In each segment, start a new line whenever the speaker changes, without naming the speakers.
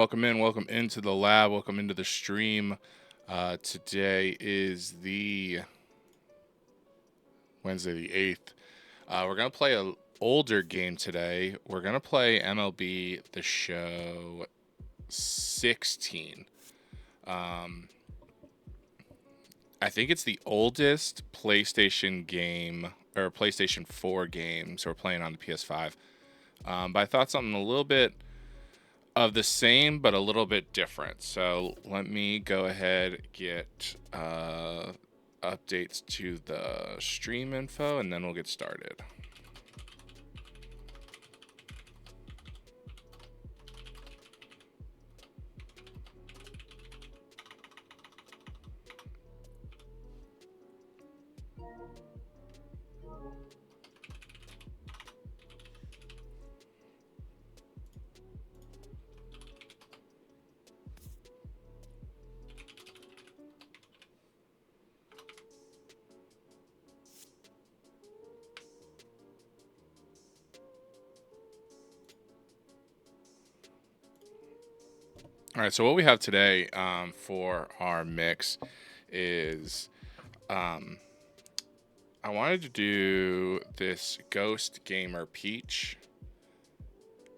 Welcome into the lab, welcome into the stream. Today is the Wednesday the 8th. We're going to play an older game today. We're going to play MLB The Show 16. I think it's the oldest PlayStation game, or PlayStation 4 game, so we're playing on the PS5. But I thought something a little bit of the same but a little bit different. So let me go ahead get updates to the stream info and then we'll get started. All right, so what we have today for our mix is I wanted to do this Ghost Gamer Peach.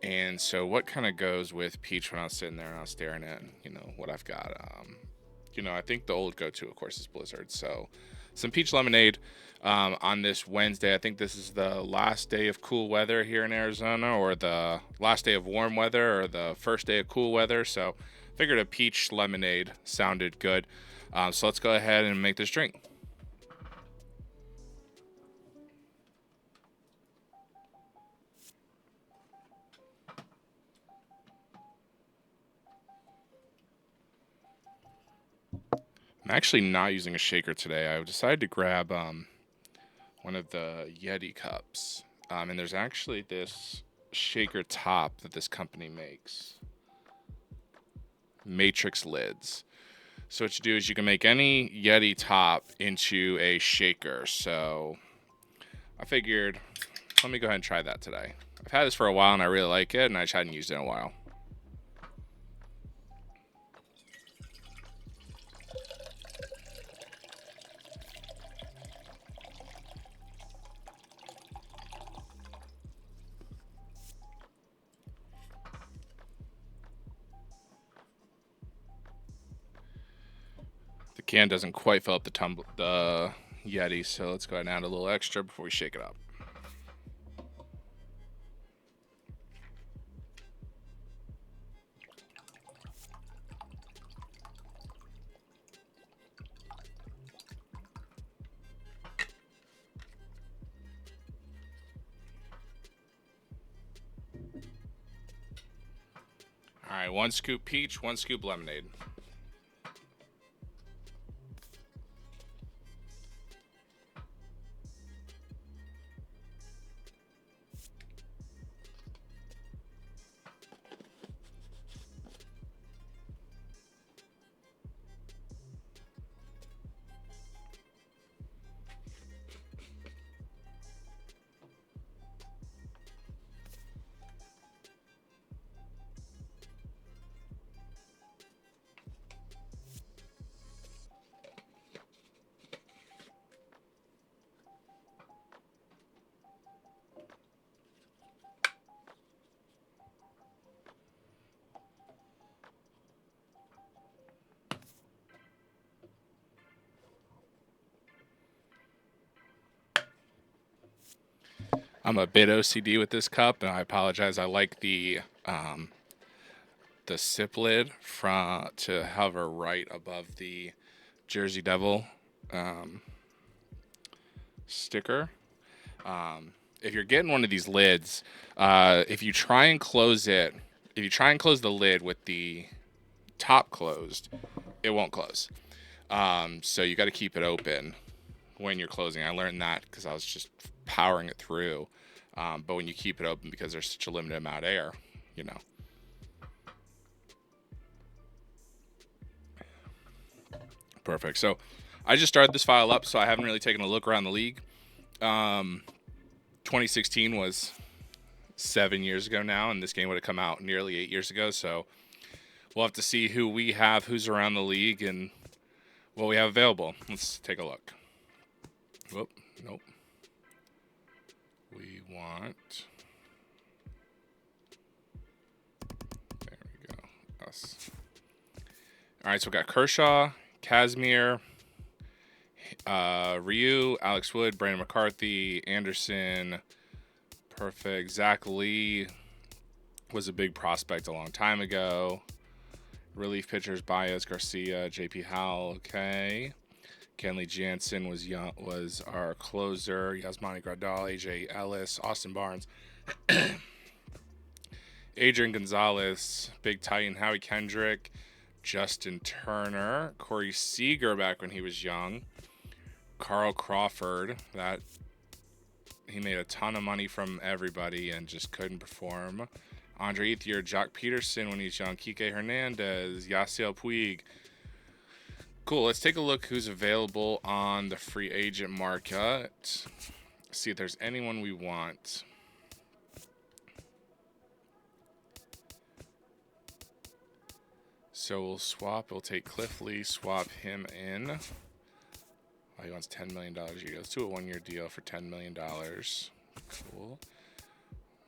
And so what kind of goes with Peach when I was sitting there and I was staring at, what I've got. I think the old go-to, of course, is Blizzard. So some peach lemonade on this Wednesday. I think this is the last day of cool weather here in Arizona, or the last day of warm weather, or the first day of cool weather. So figured a peach lemonade sounded good. So let's go ahead and make this drink. I'm actually not using a shaker today. I decided to grab one of the Yeti cups. And there's actually this shaker top that this company makes. Matrix lids. So what you do is you can make any Yeti top into a shaker. So I figured, let me go ahead and try that today. I've had this for a while and I really like it, and I just hadn't used it in a while. The can doesn't quite fill up the Yeti, so let's go ahead and add a little extra before we shake it up. All right, 1 scoop peach, 1 scoop lemonade. I'm a bit OCD with this cup, and I apologize. I like the sip lid to hover right above the Jersey Devil sticker. If you're getting one of these lids, if you try and close the lid with the top closed, it won't close. So you got to keep it open when you're closing. I learned that because I was just powering it through. But when you keep it open, because there's such a limited amount of air, Perfect. So I just started this file up, so I haven't really taken a look around the league. 2016 was 7 years ago now, and this game would have come out nearly 8 years ago. So we'll have to see who we have, who's around the league, and what we have available. Let's take a look. Whoop, nope. We want... There we go. Us. All right, so we got Kershaw, Kazmir, Ryu, Alex Wood, Brandon McCarthy, Anderson. Perfect. Zach Lee was a big prospect a long time ago. Relief pitchers: Baez, Garcia, JP Howell. Okay. Kenley Jansen was our closer. Yasmani Grandal, AJ Ellis, Austin Barnes, Adrian Gonzalez, Big Titan, Howie Kendrick, Justin Turner, Corey Seager back when he was young, Carl Crawford, that he made a ton of money from everybody and just couldn't perform. Andre Ethier, Jock Peterson when he's young, Kike Hernandez, Yasiel Puig. Cool, let's take a look who's available on the free agent market. See if there's anyone we want. So we'll take Cliff Lee, swap him in. Oh, he wants $10 million a year. Let's do a one-year deal for $10 million. Cool.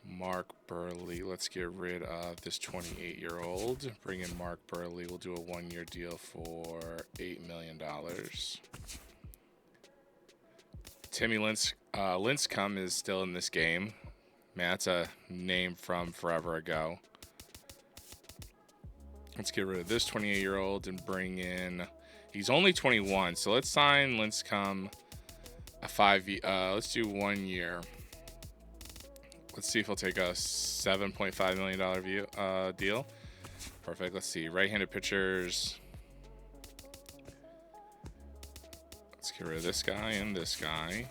Mark Burley. Let's get rid of this 28-year-old. Bring in Mark Burley. We'll do a one-year deal for $8 million. Timmy Lincecum is still in this game. Man, that's a name from forever ago. Let's get rid of this 28-year-old and bring in... He's only 21, so let's sign Lincecum a 5 year. Let's do 1 year. Let's see if he'll take a $7.5 million deal. Perfect. Let's see. Right-handed pitchers. Let's get rid of this guy and this guy.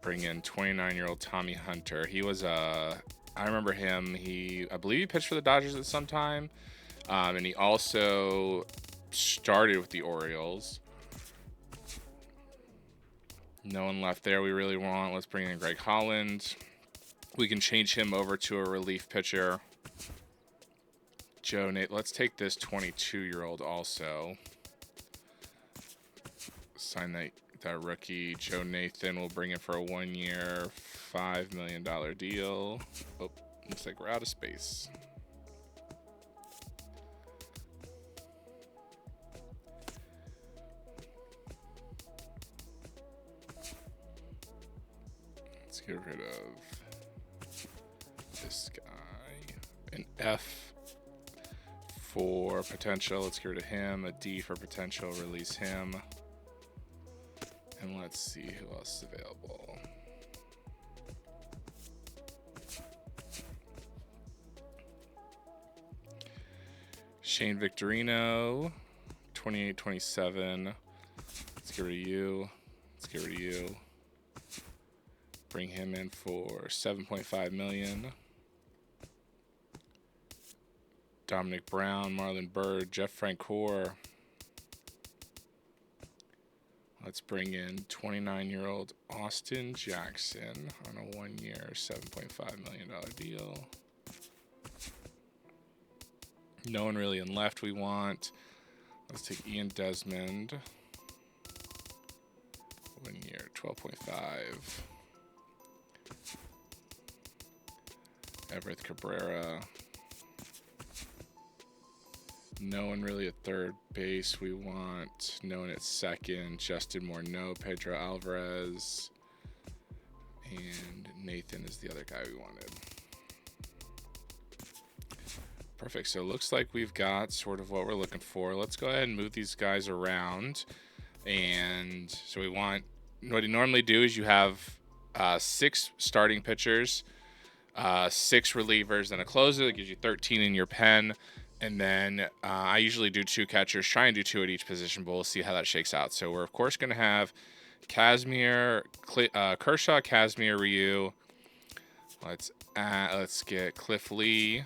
Bring in 29-year-old Tommy Hunter. He was I remember him. I believe he pitched for the Dodgers at some time. And he also started with the Orioles. No one left there we really want. Let's bring in Greg Holland. We can change him over to a relief pitcher. Joe Nate. Let's take this 22-year-old also. Sign that rookie. Joe Nathan will bring in for a 1 year, $5 million deal. Oh, looks like we're out of space. Let's get rid of this guy. An F for potential. Let's get rid of him. A D for potential. Release him. And let's see who else is available. Shane Victorino, 28-27. Let's get rid of you. Let's get rid of you. Bring him in for $7.5 million. Dominic Brown, Marlon Byrd, Jeff Francoeur. Let's bring in 29-year-old Austin Jackson on a 1 year, $7.5 million deal. No one really in left we want. Let's take Ian Desmond. 1 year, 12.5. Everett Cabrera. No one really at third base we want. No one at second. Justin Morneau, Pedro Alvarez. And Nathan is the other guy we wanted. Perfect. So it looks like we've got sort of what we're looking for. Let's go ahead and move these guys around. And so we want, what you normally do is you have 6 starting pitchers, 6 relievers, and a closer. That gives you 13 in your pen. And then I usually do 2 catchers, try and do 2 at each position, but we'll see how that shakes out. So we're, of course, going to have Kershaw, Kazmir, Ryu. Let's get Cliff Lee.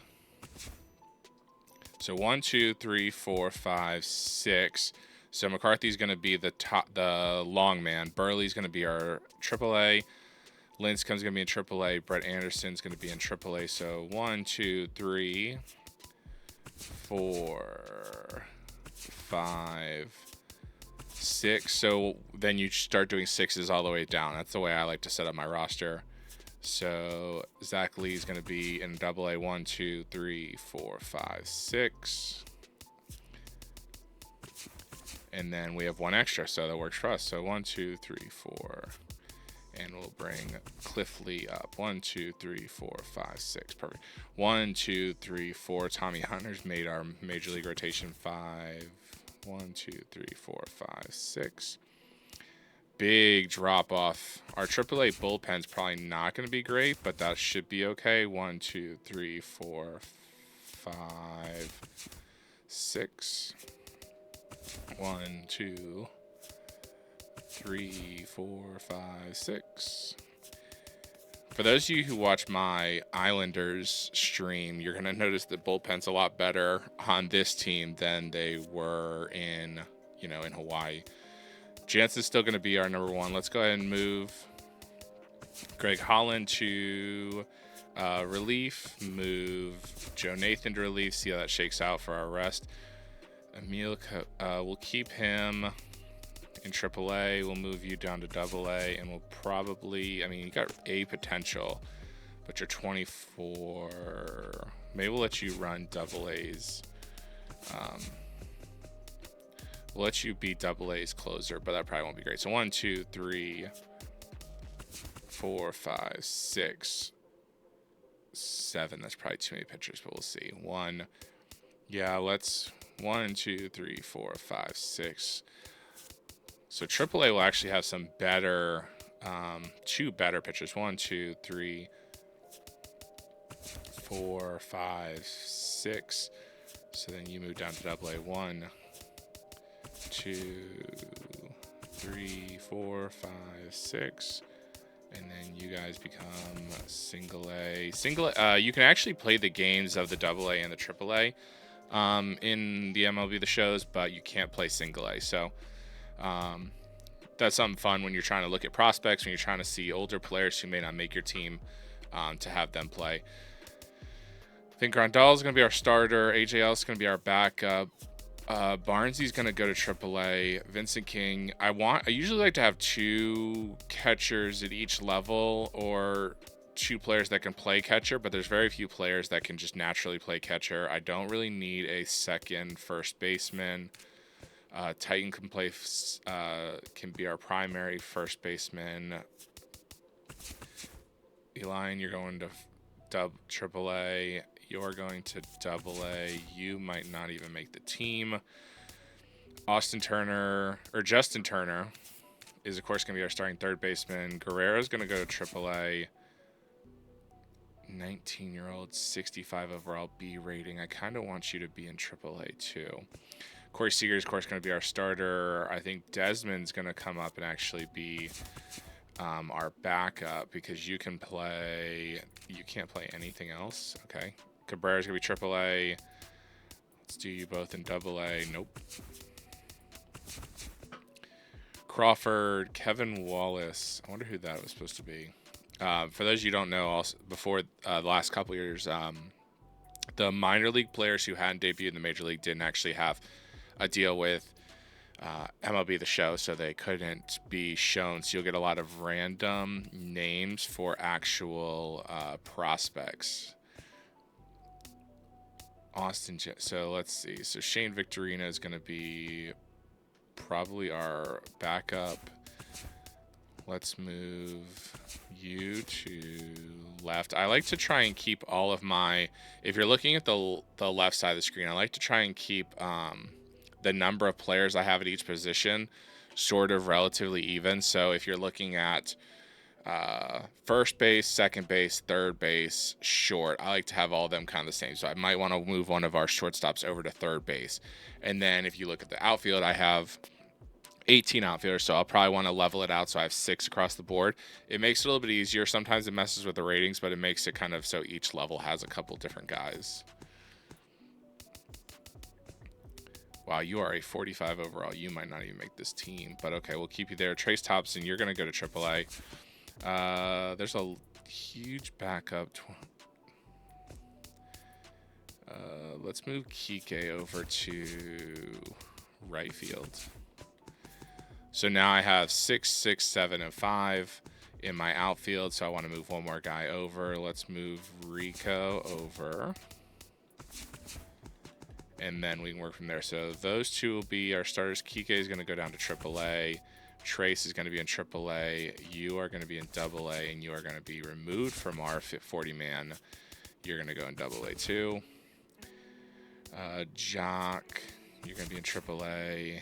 So 1, 2, 3, 4, 5, 6. So McCarthy's going to be the long man. Burley's going to be our AAA. Lincecum's going to be in AAA. Brett Anderson's going to be in AAA. So 1, 2, 3, 4, 5, 6. So then you start doing sixes all the way down. That's the way I like to set up my roster. So Zach Lee is going to be in AA 1, 2, 3, 4, 5, 6. And then we have one extra, so that works for us. So 1, 2, 3, 4. And we'll bring Cliff Lee up. 1, 2, 3, 4, 5, 6. Perfect. 1, 2, 3, 4. Tommy Hunter's made our major league rotation 5. 1, 2, 3, 4, 5, 6. Big drop off. Our AAA bullpen's probably not going to be great, but that should be okay. 1, 2, 3, 4, 5, 6. 1, 2, 3, 4, 5, 6. For those of you who watch my Islanders stream, you're going to notice the bullpen's a lot better on this team than they were in Hawaii. Jansen's still going to be our number 1. Let's go ahead and move Greg Holland to relief. Move Joe Nathan to relief. See how that shakes out for our rest. Emil, we'll keep him in AAA. We'll move you down to AA, and we'll probably, you got A potential, but you're 24. Maybe we'll let you run AA's. We'll let you be AA's closer, but that probably won't be great. So 1, 2, 3, 4, 5, 6, 7. That's probably too many pitchers, but we'll see. 1. Yeah, let's 1, 2, 3, 4, 5, 6. So AAA will actually have some better, 2 better pitchers. 1, 2, 3, 4, 5, 6. So then you move down to AA. 1, 2, 3, 4, 5, 6. And then you guys become single A. You can actually play the games of the AA and the AAA in the MLB The Shows, but you can't play single A. So that's something fun when you're trying to look at prospects, when you're trying to see older players who may not make your team, to have them play. I think Grandal is going to be our starter. AJL is going to be our backup. Barnsley's going to go to AAA. Vincent King. I usually like to have 2 catchers at each level, or 2 players that can play catcher, but there's very few players that can just naturally play catcher. I don't really need a second first baseman. Titan can be our primary first baseman. Eli, you're going to AAA. You're going to AA. You might not even make the team. Justin Turner is, of course, going to be our starting third baseman. Guerrero's going to go to AAA. 19-year-old, 65 overall B rating. I kind of want you to be in AAA too. Corey Seager is, of course, going to be our starter. I think Desmond's going to come up and actually be our backup, because you can't play anything else. Okay. Cabrera's going to be AAA. Let's do you both in AA. Nope. Crawford, Kevin Wallace. I wonder who that was supposed to be. For those of you who don't know, also, before the last couple years, the minor league players who hadn't debuted in the major league didn't actually have a deal with MLB The Show, so they couldn't be shown. So you'll get a lot of random names for actual prospects. So let's see. So Shane Victorino is going to be probably our backup. Let's move you to left. I like to try and keep all of my, if you're looking at the left side of the screen, I like to try and keep the number of players I have at each position sort of relatively even. So if you're looking at first base, second base, third base, short, I like to have all of them kind of the same. So I might want to move one of our shortstops over to third base. And then if you look at the outfield, I have 18 outfielders, so I'll probably want to level it out so I have 6 across the board. It makes it a little bit easier. Sometimes it messes with the ratings, but it makes it kind of so each level has a couple different guys. Wow, you are a 45 overall. You might not even make this team, but okay, we'll keep you there. Trace Thompson, you're going to go to AAA. There's a huge backup. let's move Kike over to right field. So now I have 6, 6, 7, and 5 in my outfield. So I want to move one more guy over. Let's move Rico over. And then we can work from there. So those two will be our starters. Kike is going to go down to AAA. Trace is going to be in AAA. You are going to be in AA, and you are going to be removed from our 40-man. You're going to go in AA too. Jock, you're going to be in AAA,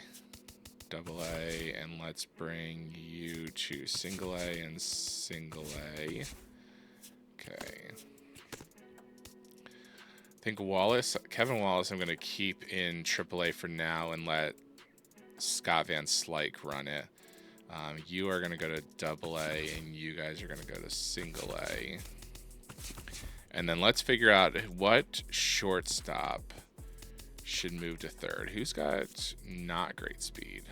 AA, and let's bring you to single A and single A. Okay. I think Kevin Wallace, I'm going to keep in AAA for now and let Scott Van Slyke run it. You are going to go to AA, and you guys are going to go to single A. And then let's figure out what shortstop should move to third. Who's got not great speed?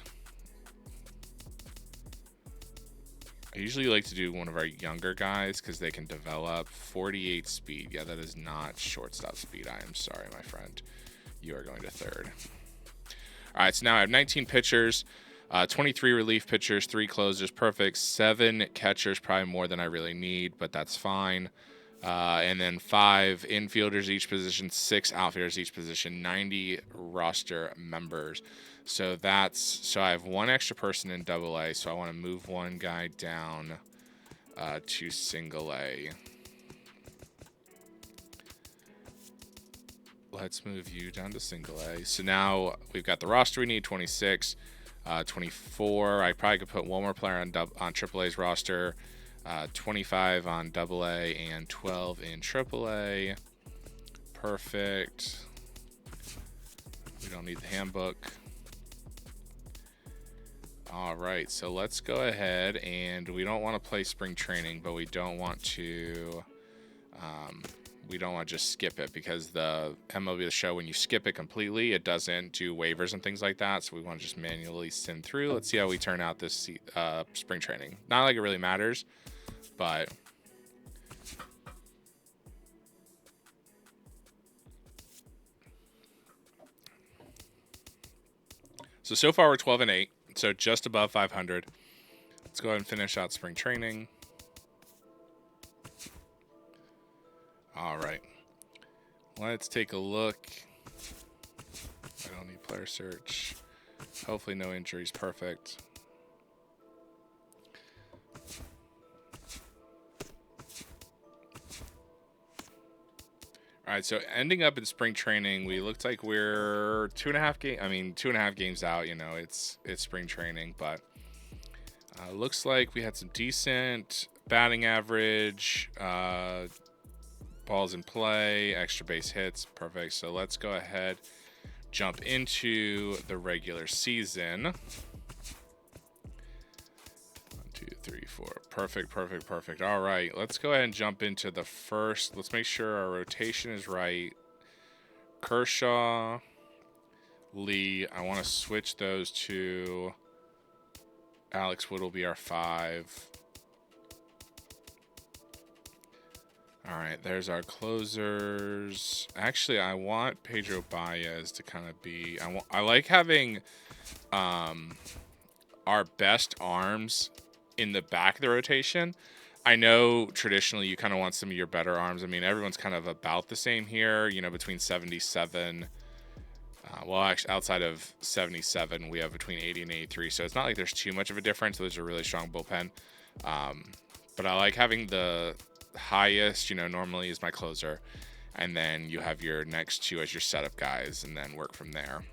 I usually like to do one of our younger guys because they can develop. 48 speed. Yeah, that is not shortstop speed. I am sorry, my friend. You are going to third. All right, so now I have 19 pitchers, 23 relief pitchers, 3 closers, perfect. 7 catchers, probably more than I really need, but that's fine. And then 5 infielders each position, 6 outfielders each position, 90 roster members. So I have 1 extra person in AA, so I want to move one guy down to single A. Let's move you down to single A. So now we've got the roster we need, 26, 24. I probably could put one more player on AAA's roster. 25 on AA and 12 in AAA. Perfect. We don't need the handbook. All right, so let's go ahead, and we don't want to play spring training, but we don't want to just skip it, because the MLB The Show, when you skip it completely, it doesn't do waivers and things like that. So we want to just manually send through. Let's see how we turn out this spring training. Not like it really matters, but so far we're 12-8, so just above 500. Let's go ahead and finish out spring training. All right, let's take a look. I don't need player search. Hopefully no injuries. Perfect. All right, so ending up in spring training, we looked like we're 2.5 games out. You know, it's spring training, but looks like we had some decent batting average, balls in play, extra base hits. Perfect. So let's go ahead, jump into the regular season. 1, 2, 3, 4. Perfect. All right, let's go ahead and jump into the first. Let's make sure our rotation is right. Kershaw, Lee. I want to switch those to Alex Wood will be our 5. All right, there's our closers. Actually, I want Pedro Baez to kind of be. I like having our best arms in the back of the rotation. I know traditionally you kind of want some of your better arms. I mean, everyone's kind of about the same here, you know, between 77. Well, actually, outside of 77, we have between 80 and 83. So it's not like there's too much of a difference. There's a really strong bullpen. But I like having the highest, you know, normally is my closer. And then you have your next 2 as your setup guys, and then work from there.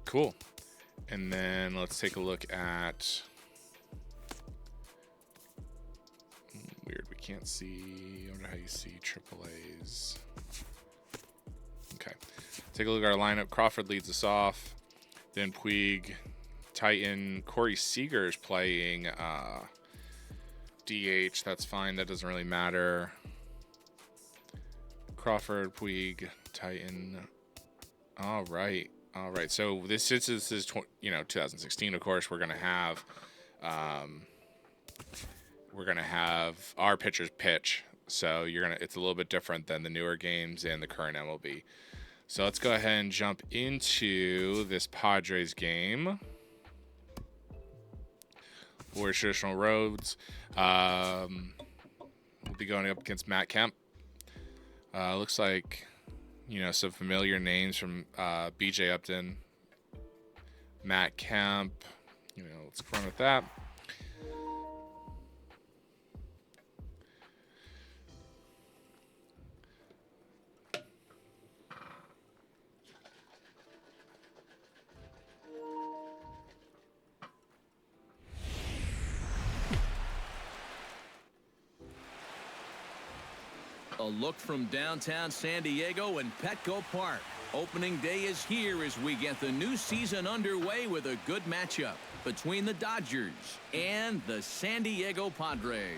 Cool. And then let's take a look at. Weird, we can't see. I wonder how you see AAA's. Okay. Take a look at our lineup. Crawford leads us off. Then Puig, Titan. Corey Seager's playing DH. That's fine. That doesn't really matter. Crawford, Puig, Titan. All right. So this is 2016. Of course, we're gonna have our pitchers pitch. So it's a little bit different than the newer games in the current MLB. So let's go ahead and jump into this Padres game. For traditional roads, we'll be going up against Matt Kemp. Looks like, some familiar names from BJ Upton, Matt Kemp. Let's run with that.
A look from downtown San Diego and Petco Park. Opening day is here as we get the new season underway with a good matchup between the Dodgers and the San Diego Padres.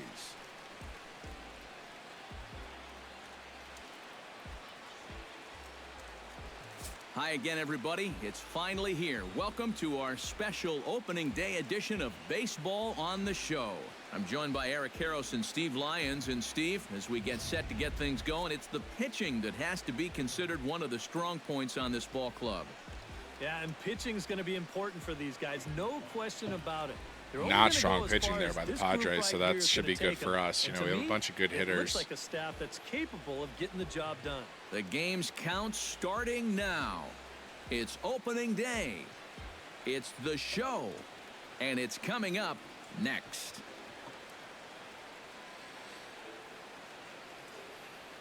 Hi again, everybody. It's finally here. Welcome to our special opening day edition of Baseball on the Show. I'm joined by Eric Harros and Steve Lyons. And Steve, as we get set to get things going, it's the pitching that has to be considered one of the strong points on this ball club.
Yeah, and pitching is going to be important for these guys. No question about it.
Not strong pitching there by the Padres, so that should be good for us. We have a bunch of good hitters.
It looks like a staff that's capable of getting the job done.
The game's count starting now. It's opening day. It's the show, and it's coming up next.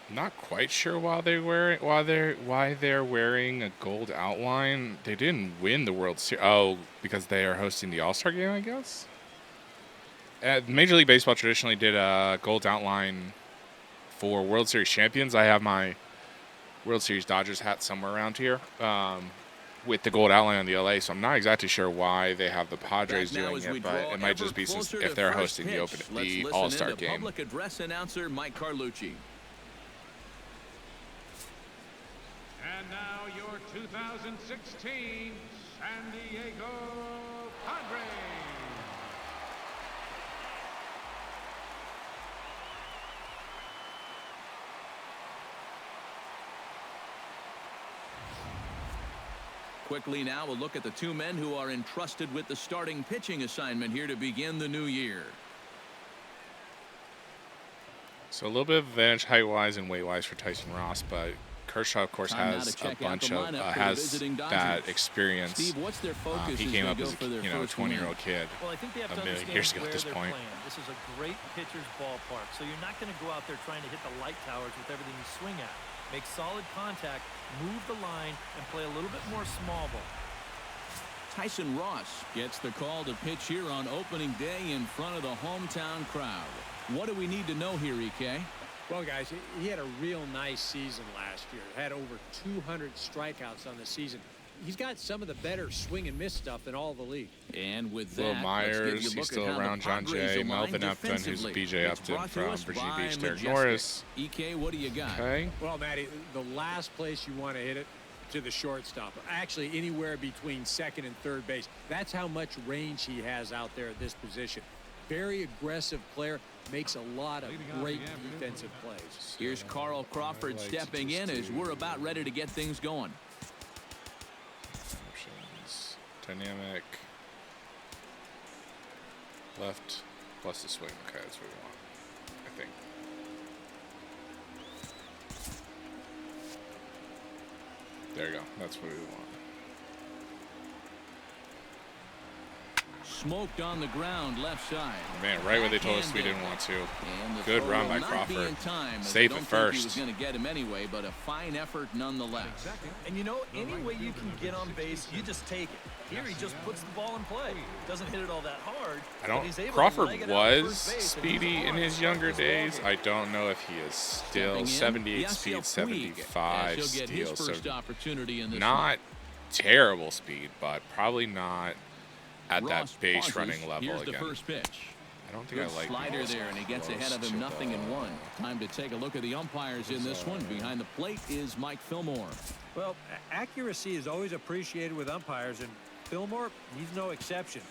Not quite sure why they're wearing a gold outline. They didn't win the World Series. Oh, because they are hosting the All-Star game, I guess. Major League Baseball traditionally did a gold outline for World Series champions. I have my World Series Dodgers hat somewhere around here with the gold outline on the LA. So I'm not exactly sure why they have the Padres doing it, but it might just be since if they're hosting the All-Star game.
Public address announcer Mike Carlucci.
And now your 2016 San Diego Padres.
Quickly now, we'll look at the two men who are entrusted with the starting pitching assignment here to begin the new year.
So a little bit of advantage height-wise and weight-wise for Tyson Ross, but Kershaw, of course, has a bunch of that experience.
Steve, what's their focus?
He came up as a 20-year-old kid
well, I think they have
a
to
million years ago at this point.
Playing. This is a great pitcher's ballpark, so you're not going to go out there trying to hit the light towers with everything you swing at. Make solid contact, move the line, and play a little bit more small ball.
Tyson Ross gets the call to pitch here on opening day in front of the hometown crowd. What do we need to know here, EK?
Well, guys, he had a real nice season last year. Had over 200 strikeouts on the season. He's got some of the better swing and miss stuff in all the league.
And with
Will
that,
Myers, he's still around. John Jay, Melvin Upton, who's BJ Upton from Virginia Beach, Derek Norris.
EK, what do you got?
Okay.
Well, Matty, the last place you want to hit it to the shortstop. Actually, anywhere between second and third base. That's how much range he has out there at this position. Very aggressive player. Makes a lot of great defensive plays.
Here's Carl Crawford stepping in as we're about ready to get things going.
Options. Dynamic. Left plus the swing. Okay, that's what we want, I think. There you go. That's what we want.
Smoked on the ground left side.
Man, right where they told us we didn't want to. Good run by Crawford. Safe at first.
He was going to get him anyway, but a fine effort nonetheless.
And any way you can get on base, you just take it. Here he just puts the ball in play. Doesn't hit it all that hard.
Crawford was speedy in his younger days. I don't know if he is still 78 speed, 75 steal. So not terrible speed, but probably not at that base running level again.
First pitch.
I don't think I like
slider there, and he gets ahead of him 0-1. Time to take a look at the umpires in this one. Behind the plate is Mike Fillmore.
Well, accuracy is always appreciated with umpires, and Fillmore, he's no exception.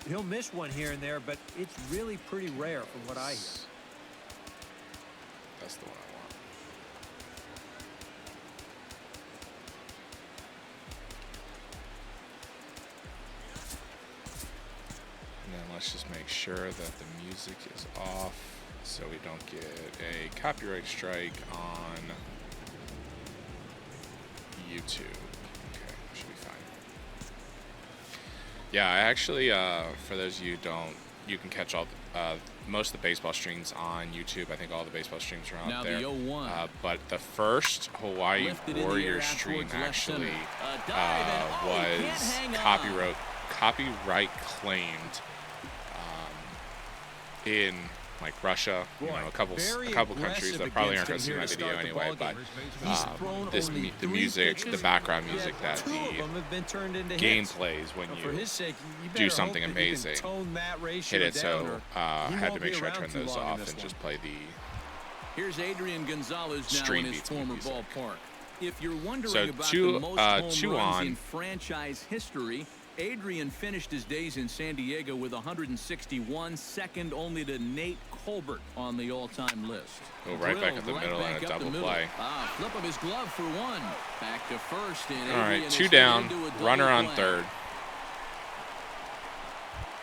He'll miss one here and there, but it's really pretty rare from what I hear.
That's the one I want. And then let's just make sure that the music is off so we don't get a copyright strike on YouTube. Okay, should be fine. Yeah, I actually, for those of you who don't, you can catch all most of the baseball streams on YouTube. I think all the baseball streams are out
Now
there.
The 0-1.
But the first Hawaii
Lifted in the
Warriors
air out
stream
towards left
actually
center. Dive and, he can't
was
hang on.
copyright claimed in like Russia, you know, a couple countries that probably aren't going to see my video anyway. But the music, the background music that the game plays when you do something amazing, hit it. So I had to make sure I turned those off and just play the.
Here's Adrian Gonzalez now
Stream
in his
beats
former
music.
ballpark. If you're wondering
So
about
two-
the most home
two
runs
on.
in franchise history, Adrian finished his days in San Diego with 161, second only to Nate Colbert on the all-time list.
Go right back
Drilled
up the
right
middle
back
and a
up the
double
middle.
play.
Flip of his glove for one. Back to first. And
All right,
Adrian
two
is
down,
headed into a double
runner on
play.
third.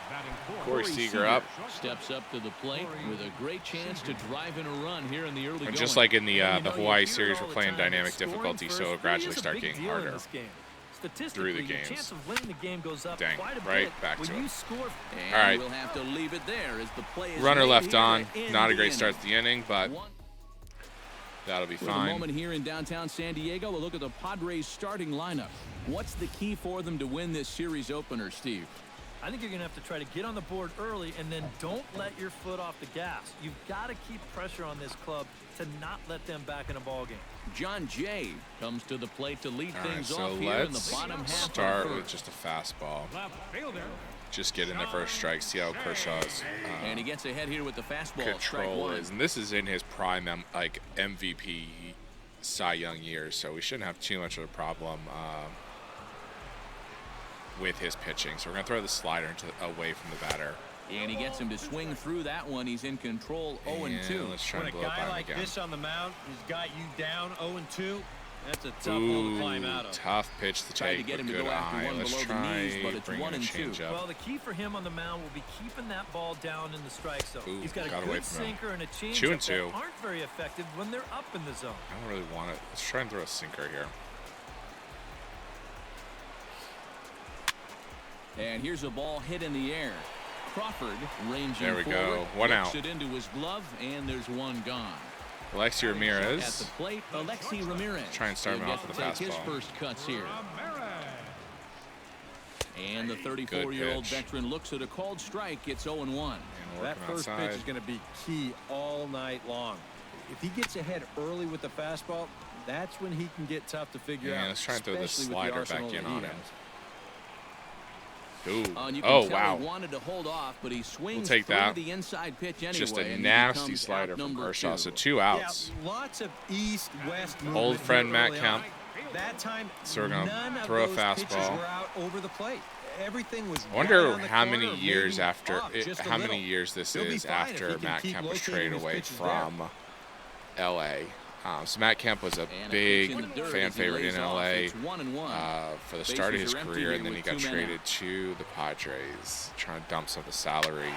Batting fourth.
Corey Seager up.
Steps up to the plate with a great chance to drive in a run here in the early
And
going.
just like in the
You know,
Hawaii
you hear it
series,
all
we're
the
playing
time that
dynamic
scoring
difficulty, so
first
it'll gradually
really is a
start
big
getting
deal in
harder.
this game. Statistically,
through the
your
games.
chance of winning the game goes up
Dang,
quite a
right
bit
back
when
to
you
it.
score.
And
All right.
we'll have to leave it there as the play is
Runner
made
left
here
on.
to end
Not a
the
great
inning.
start to the inning, but
One-
that'll be
With a
fine.
moment here in downtown San Diego, a look at the Padres starting lineup. What's the key for them to win this series opener, Steve?
I think you're going to have to try to get on the board early and then don't let your foot off the gas. You've got to keep pressure on this club to not let them back in a ball game.
John Jay comes to the plate to lead
All right,
things
so
off here in the
let's
bottom half
start
of the
with
first.
just a fastball.
Left fielder.
Just get in the first strike, see how Kershaw's
And he gets ahead here with the fastball. Strike
control
one.
is. And this is in his prime, like MVP Cy Young years, so we shouldn't have too much of a problem with his pitching. So we're going to throw the slider away from the batter.
And he gets him to swing through that one. He's in control 0-2.
Let's try
When
and
a
blow it by
guy
him
like
again.
this on the mound who's got you down 0-2, that's a tough hole to climb out of.
Tough pitch to
Tried to
take,
get him
but
to
good
go after
eye.
one
Let's
below the
try
knees, but it's
bring in a
1-2.
changeup.
Well, the key for him on the mound will be keeping that ball down in the strike zone.
Ooh,
He's got a
got away
good
from him.
sinker and a
2
changeup
and 2.
that aren't very effective when they're up in the zone.
I don't really want it. Let's try and throw a sinker here.
And here's a ball hit in the air. Crawford ranging
There we go.
forward,
One
whips
out.
it into his glove, and there's one gone.
Alexi
At
Ramirez.
the plate, Alexi Ramirez.
Try and start him
He'll
off
get
with
to
a
take his
fastball.
first cuts here.
Ramirez.
And the 34-year-old
pitch.
veteran looks at a called strike. It's 0-1.
And
That
working
first
outside.
pitch is going to be key all night long. If he gets ahead early with the fastball, that's when he can get tough to figure
Yeah,
out.
let's try and throw this
especially with the
slider back
arsenal
in
that he
on him.
has.
Ooh.
And you can
Oh,
tell
wow.
he wanted to hold off, but he swings
take
through
that.
the inside pitch anyway.
Just a
and he
nasty
becomes
slider
out
from
number
Kershaw.
2.
So 2 outs.
Yeah, lots of east-west movement
Old friend
here
Matt
early
Kemp.
on. That time,
So we're gonna
none
throw a
of those pitches
fastball.
were out over the plate. Everything was
I wonder
right on the
how
corner,
many
or
years
maybe
after
off just a
how many
little.
years this
He'll be
is
fine if he
after
can
Matt
keep
Kemp was
locating
traded
his
away
pitches there.
from LA. So Matt Kemp was a
And a
big
pitch in the dirt
fan
as he
favorite
lays
in
off.
LA
It's 1-1.
for the start of
Bases
his
are empty
career,
here
and then he
with
got
2 men
traded
out.
to the Padres, trying to dump some of the salary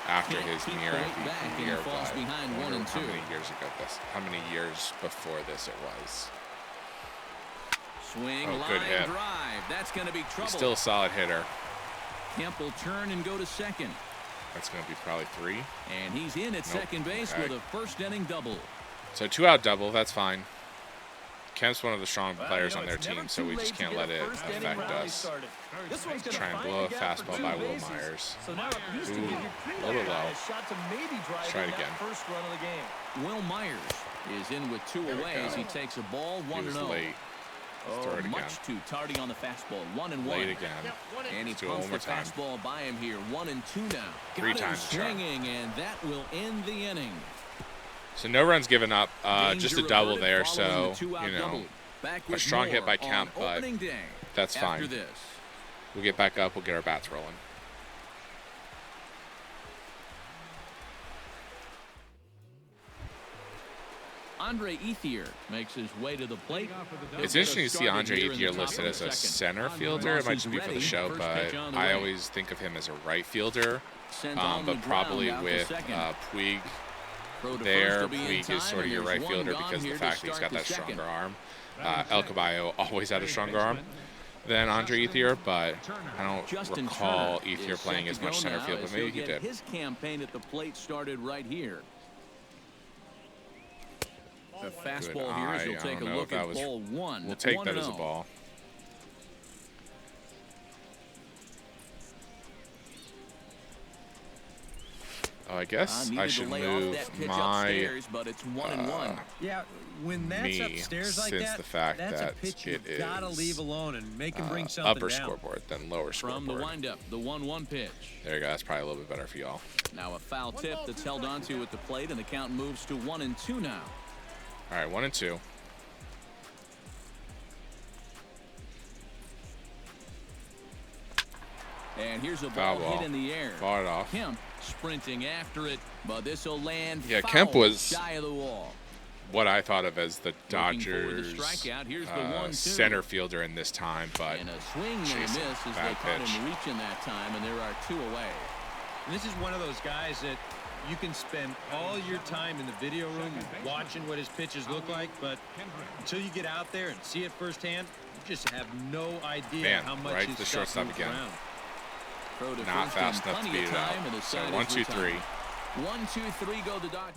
after
Can't
his
keep
near
right back, and
MVP
he
year.
falls
But
behind
I
1
wonder
and
how
2.
many years ago how many years before this it was.
Swing,
Oh,
line
good hit.
drive. That's going to be trouble.
He's still a solid hitter.
Kemp will turn and go to second.
That's going to be probably 3.
And he's in at second base
Okay.
with a first inning double.
So 2 out double. That's fine. Kemp's one of the strong
Well,
players
you know,
on their
it's never
team, so
too
we
late
just
to
can't
get
let
a
it
first inning
affect
rally
us.
started. This one's gonna
Try and
find
blow
the
a
gap for
fastball
2
by Will
bases.
Myers.
So now at least to
Ooh,
give your
a little
guy
low.
a shot to maybe drive
Try it
in
again.
that first run of the game.
Will Myers is in with 2
There we
away
go.
as he takes a ball
He was
1-0.
late. Let's throw it again.
Much too tardy on the fastball. 1-1.
Late again.
And he
Let's do it
pumps
one more
the
time.
fastball by him here. 1-2 now.
3
Got him
times the charm.
swinging, and that will end the inning.
So no runs given up. Just a
Danger
double
averted
there,
following
so
the 2-out
you know
double. Back
a
with
strong hit
more
by Kemp,
on
but
opening day
that's
after
fine.
this.
We'll get back up. We'll get our bats rolling.
Andre Ethier makes his way to the plate.
It's interesting to see Andre Ethier listed as a center fielder. It might just be for the show, but I always think of him as a right fielder. But probably with Puig there, Puig is sort of your right fielder because of the fact that he's got that stronger arm. El Caballo always had a stronger arm than Andre Ethier, but I don't recall Ethier playing as much center field, but maybe he did.
His campaign at the plate started right here. The fastball here as you'll take a look at ball one.
We'll take that as a ball. Oh, I guess I should move my
but it's 1-1.
Yeah, when that's upstairs like that,
the fact
that's
that
a pitch you've
it
got to
is,
leave alone and make him bring something
upper
down.
scoreboard than lower scoreboard.
From the windup, the 1-1 pitch.
There you go. That's probably a little bit better for y'all.
Now a foul tip that's held onto at the plate, and the count moves to 1-2 now.
All right, 1-2.
And here's a
Foul
ball
ball.
hit in the air.
Fought it off.
Kemp sprinting after it, but this will land
Yeah,
foul,
Kemp was
shy of the wall.
what I thought of as the
Looking for the
Dodgers
strikeout. Here's the 1-2.
center fielder in this time, but
And a swing and a miss
Jason,
as they
bad
caught
pitch.
him reaching that time, and there are 2 away.
And this is one of those guys that you can spend all your time in the video room watching what his pitches look like, but until you get out there and see it firsthand, you just have no idea
Man,
how much
right
his
to
stuff
shortstop
moves
again.
around.
Throw to
not
first
fast
in
enough to
plenty
beat
of
it out.
time, and the
So
side
1,
is
2, 3.
retired. 1, 2, 3 go the Dodgers.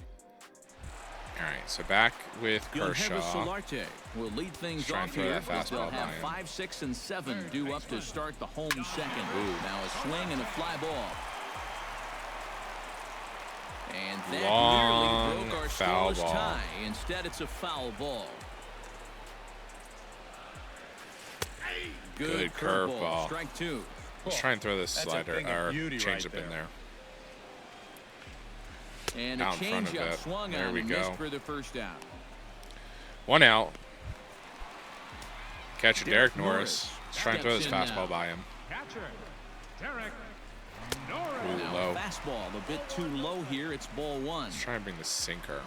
All right, so back with Kershaw.
Solarte will lead things
Try and
off
throw
here.
that fastball
They'll have
by him.
5, 6, and 7 due up to start the home second.
Ooh.
Now a swing and a fly ball. And that
Long
nearly broke our
foul
scoreless
ball.
tie. Instead, it's a foul ball.
Good curveball.
Strike 2.
Let's try and throw this
That's a
slider
thing of
or
beauty
change
right
up in
there.
there.
And a
Out in front of
changeup
it.
swung
There
on
we
and
go.
missed for the first out.
1 out. Catcher Derek Norris.
Norris
Let's try and throw this
steps in
fastball
now.
by him.
Catcher, Derek
Ooh,
Norris.
Now
low.
a fastball a bit too low here. It's ball 1.
Let's try and bring the sinker.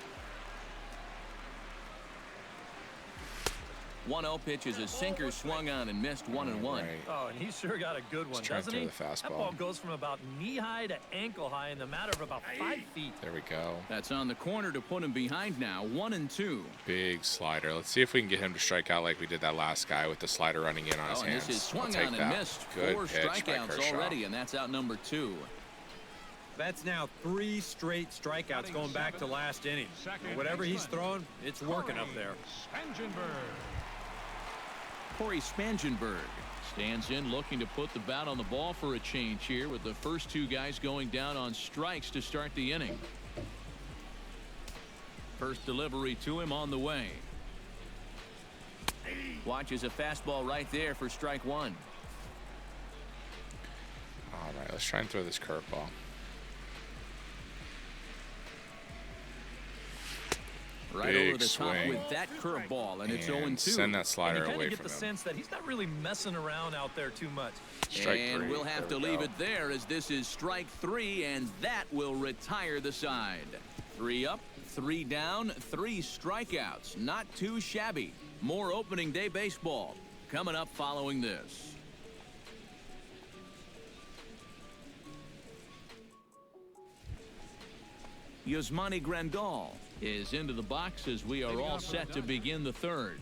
1-0 pitch is a sinker swung on and missed 1-1.
Right.
Oh, and he sure got a good one,
try and
doesn't
throw
he?
the fastball.
That ball goes from about knee-high to ankle-high in the matter of about 5 feet.
There we go.
That's on the corner to put him behind now. 1-2.
Big slider. Let's see if we can get him to strike out like we did that last guy with the slider running in on his
Oh, and
hands.
this is
I'll
swung
take
on and
that.
missed.
Good
4
pitch by
strikeouts
Kershaw.
already, and that's out number 2.
That's now 3 straight strikeouts going back to last inning. Whatever he's throwing, it's working up there.
Spangenberg.
Corey Spangenberg stands in looking to put the bat on the ball for a change here with the first 2 guys going down on strikes to start the inning. First delivery to him on the way. Watches a fastball right there for strike 1.
All right, let's try and throw this curveball.
Right
Big
over the top
swing.
with that curveball, and it's
And
0-2.
send that
And
slider
you kind
away
of get
from
the
him.
sense that he's not really messing around out there too much.
Strike
And
3.
we'll have
There
to
we
leave
go.
it there as this is strike 3, and that will retire the side. 3 up, 3 down, 3 strikeouts. Not too shabby. More opening day baseball coming up following this. Yasmani Grandal is into the box as we are all set to begin the third.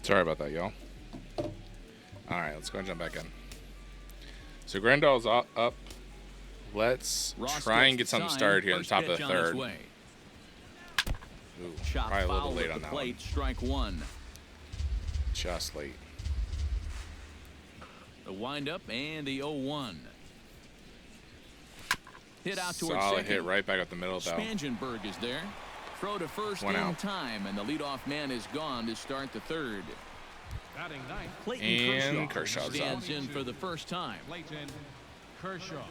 Sorry about that, y'all. All right, let's go and jump back in. So Grandal's up. Let's
Ross
try and
gets
get
the
something
sign.
started here in the
First
top of the
pitch on its
third.
way.
Ooh,
Shot
probably a little
foul
late
at
on
the
that
plate,
one.
strike 1.
Just late.
The windup and the 0-1. Hit out towards
Solid
second.
hit right back up the middle, though.
Spangenberg is there. Throw to first
One
in
out.
time, and the leadoff man is gone to start the third.
Batting ninth,
Clayton
And
Kershaw
Kershaw's up.
Stands in for the first time.
Clayton Kershaw.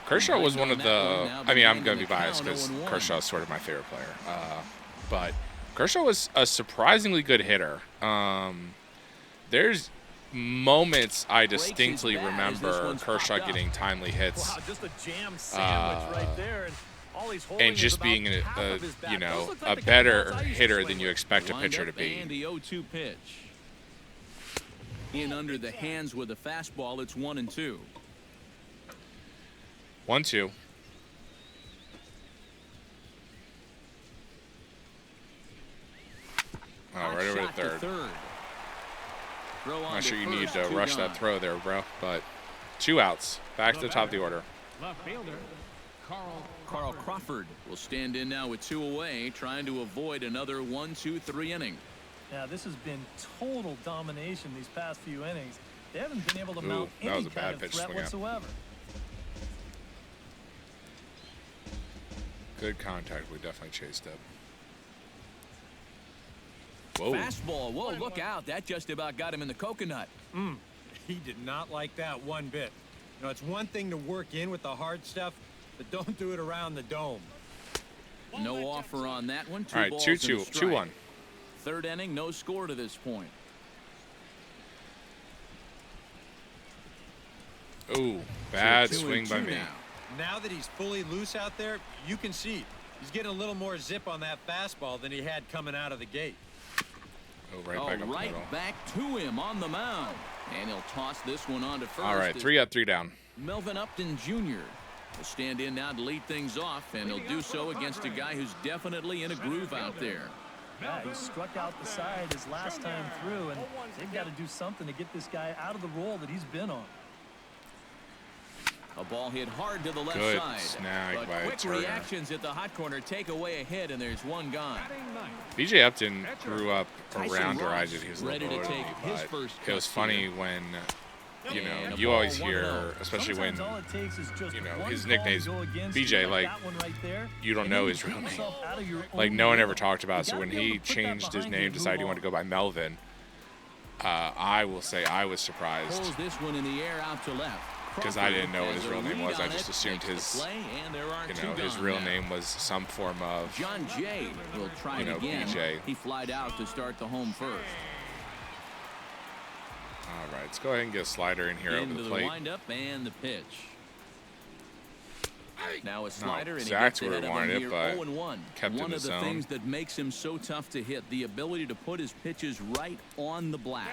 Kershaw was one of
On that one,
the.
now
I mean, I'm
behind
going
in
to be
the
biased
count,
because
0-1.
Kershaw's sort of my favorite player. But Kershaw was a surprisingly good hitter. There's moments I distinctly
bat as this
remember
one's
Kershaw
popped up.
getting timely hits.
Wow, just a jam sandwich right there. And all he's holding
And just
is
being
about
a,
half of his bat.
you
Those
know,
look
a
like the kind of
better
bats I used to
hitter
swing
than you
with.
expect a
Wind
pitcher to
up
be.
And the 0-2 pitch. In under the hands with a fastball, it's 1-2.
1-2. Oh,
Hot
right over to
shot to
third.
Throw on
Not
to
sure you need
first,
to
two
rush
gone.
that throw there, bro. But 2 outs. Back to the top of the order.
Left fielder,
Carl Crawford will stand in now with 2 away, trying to avoid another 1-2-3 inning.
Yeah, this has been total domination these past few innings. They haven't been able to
Ooh,
mount
that
any
was a
kind
bad
of
pitch
threat
swing out.
whatsoever.
Good contact. We definitely chased it. Whoa.
Fastball. Whoa, look out. That just about got him in the coconut.
He did not like that one bit. You know, it's one thing to work in with the hard stuff, but don't do it around the dome.
No offer on that one.
All right,
balls
2-2.
and a strike.
2-1.
Third inning, no score to this point.
Ooh, bad
So 2-2
swing by me.
now.
Now that he's fully loose out there, you can see he's getting a little more zip on that fastball than he had coming out of the gate.
Oh, right back up the
Right
middle.
back to him on the mound. And he'll toss this one on to first.
All right,
as
3 up, 3 down.
Melvin Upton Jr. will stand in now to lead things off, and he'll do so against a guy who's definitely in a groove out there.
Yeah, he struck out the side his last time through, and they've got to do something to get this guy out of the role that he's been on.
A ball hit hard to the left
Good
side.
snag
But
by
quick
Turner.
reactions at the hot corner take away a hit, and there's one gone.
batting ninth,
BJ Upton grew up
Tyson
around where I
Ross
did. He was a
ready
little
to
older than
take
me,
his
but
first
it was
cuts
funny
here.
when, you
And
know,
a
you
ball,
always
1-0.
hear, especially when
Sometimes all it takes is just
you know,
one
his
call
nickname's
to go against
BJ,
you,
like,
that one right there,
you don't
and
know
then
his
you
real
take
name.
yourself out of your
Like,
own
no one
rhythm.
ever talked about it.
You
So when
gotta be able
he
to put that
changed his
behind you
name,
and
decided he
move
wanted to
on.
go by Melvin, I will say I was surprised.
Pulls this one in the air out to left.
'Cause I didn't know what
Crawford
his real
has a
name was.
lead
I
on
just
it,
assumed
makes the
his,
play, and there are
you
two
know, his
gone
real
now.
name was some form of,
John Jay will try
you know,
it again.
BJ.
He flied out to start the home first.
all right, let's go ahead and get a slider in here over
Into
the
the
plate.
windup and the pitch. Now a slider, and he
exactly
gets
where
ahead
we
of him
wanted it,
here,
but
0-1.
kept in
One
the
of the
zone.
things that makes him so tough to hit, the ability to put his pitches right on the black.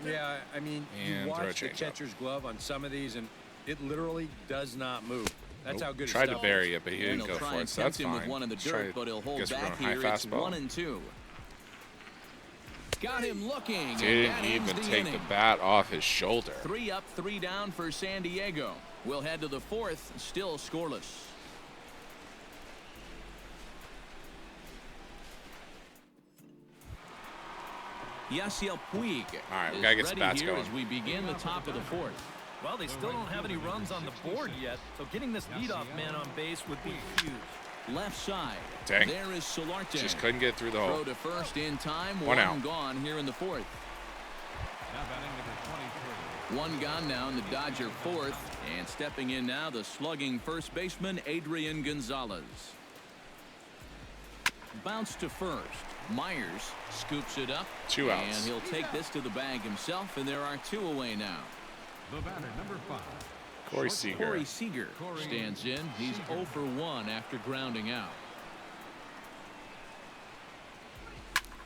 Yeah, I mean,
And
you
throw a
watch the
changeup.
catcher's glove on some of these, and it literally does not move. That's how good
Tried
his
to
stuff
bury it, but he
And
didn't
he'll
go
try
for
and
it, so that's
tempt him with
fine.
one in the
Let's try
dirt,
to-
but he'll hold
guess we're
back
going
here.
high
It's
fastball.
1-2. Got him looking. and
Didn't
that ends
even
the
take the
inning.
bat off his shoulder.
3 up, 3 down for San Diego. We'll head to the fourth, still scoreless. Yasiel Puig
All right, we
is
gotta get some
ready
bats
here
going.
as we begin the top of the fourth.
Well, they still don't have any runs on the board yet, so getting this leadoff man on base would be huge.
Left side.
Dang.
There is Solarte.
Just couldn't get through the
Throw
hole.
to first in time.
One out.
Gone here in the fourth.
now batting number 23.
One gone now in the Dodger fourth. And stepping in now, the slugging first baseman, Adrian Gonzalez. Bounce to first. Myers scoops it up.
2 outs.
And he'll take this to the bag himself, and there are 2 away now.
The batter, number 5.
Corey Seager.
Corey Seager stands in. He's 0 for 1 after grounding out.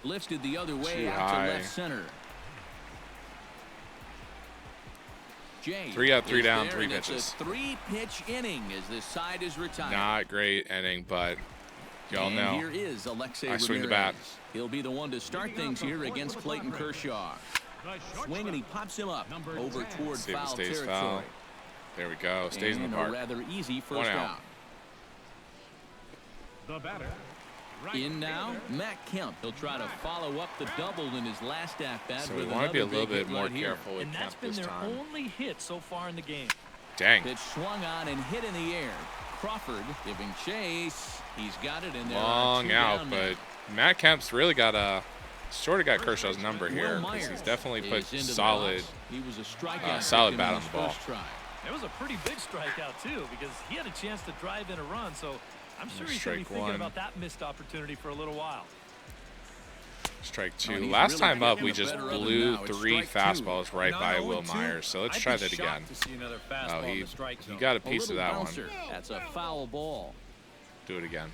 Lifted the other way
Too
out
high.
to left center. Jay
3 up, 3
is
down,
there,
3
and
pitches.
It's a 3-pitch inning as this side is retired.
Not great inning, but y'all
and
know.
here is Alexei
I
Ramirez.
swing the bat.
He'll be the one to start things here against Clayton Kershaw. Swing, and he pops him up
Number
over
10.
toward
See if it
foul
stays
territory.
foul. There we go. Stays in
And
the
a
park.
rather easy
1
first
out.
out.
The batter,
In now, Matt Kemp. He'll try to follow up the double in his last at-bat.
So we want to be a little bit more careful with
And that's
Kemp
been
this
their
time.
only hit so far in the game.
Dang.
Pitch swung on and hit in the air. Crawford giving chase. He's got it in there.
Long out, but Matt Kemp's really got sort of got Kershaw's number here because
Myers
he's definitely put
is into the
solid,
box. He was a strikeout
solid
victim
bat
in
on
his
the ball.
first try.
It was a pretty big strikeout, too, because he had a chance to drive in a run. So I'm sure he's going to be
Strike
thinking
one.
about that missed opportunity for a little while.
Strike
Oh,
two.
he's
Last
really
time up,
getting
we
the
just
better of him
blew
now. It's
3
strike two.
fastballs right
Not
by
0-2.
Will Myers. So let's
I'd
try
be
that
shocked
again.
to see another
Oh,
fastball in
he
the strike zone.
got a piece of
little
that
bouncer.
one.
That's a foul ball.
Do it again.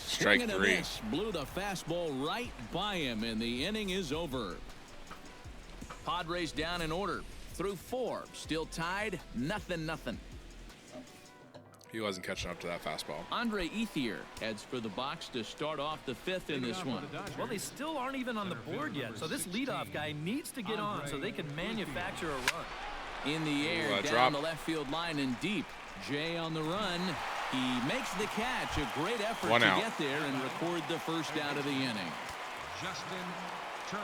Strike
Swing and a
3.
miss. Blew the fastball right by him, and the inning is over. Padres down in order. Through 4. Still tied. 0-0.
He wasn't catching up to that fastball.
Andre Ethier heads for the box to start off the 5th in this one.
Well, they still aren't even on the board yet. So this leadoff guy needs to get on so they can manufacture a run.
In the air, down
drop.
the left field line and deep. Jay on the run. He makes the catch. A great effort
One
to
out.
get there and record the first out of the inning.
Justin Turner.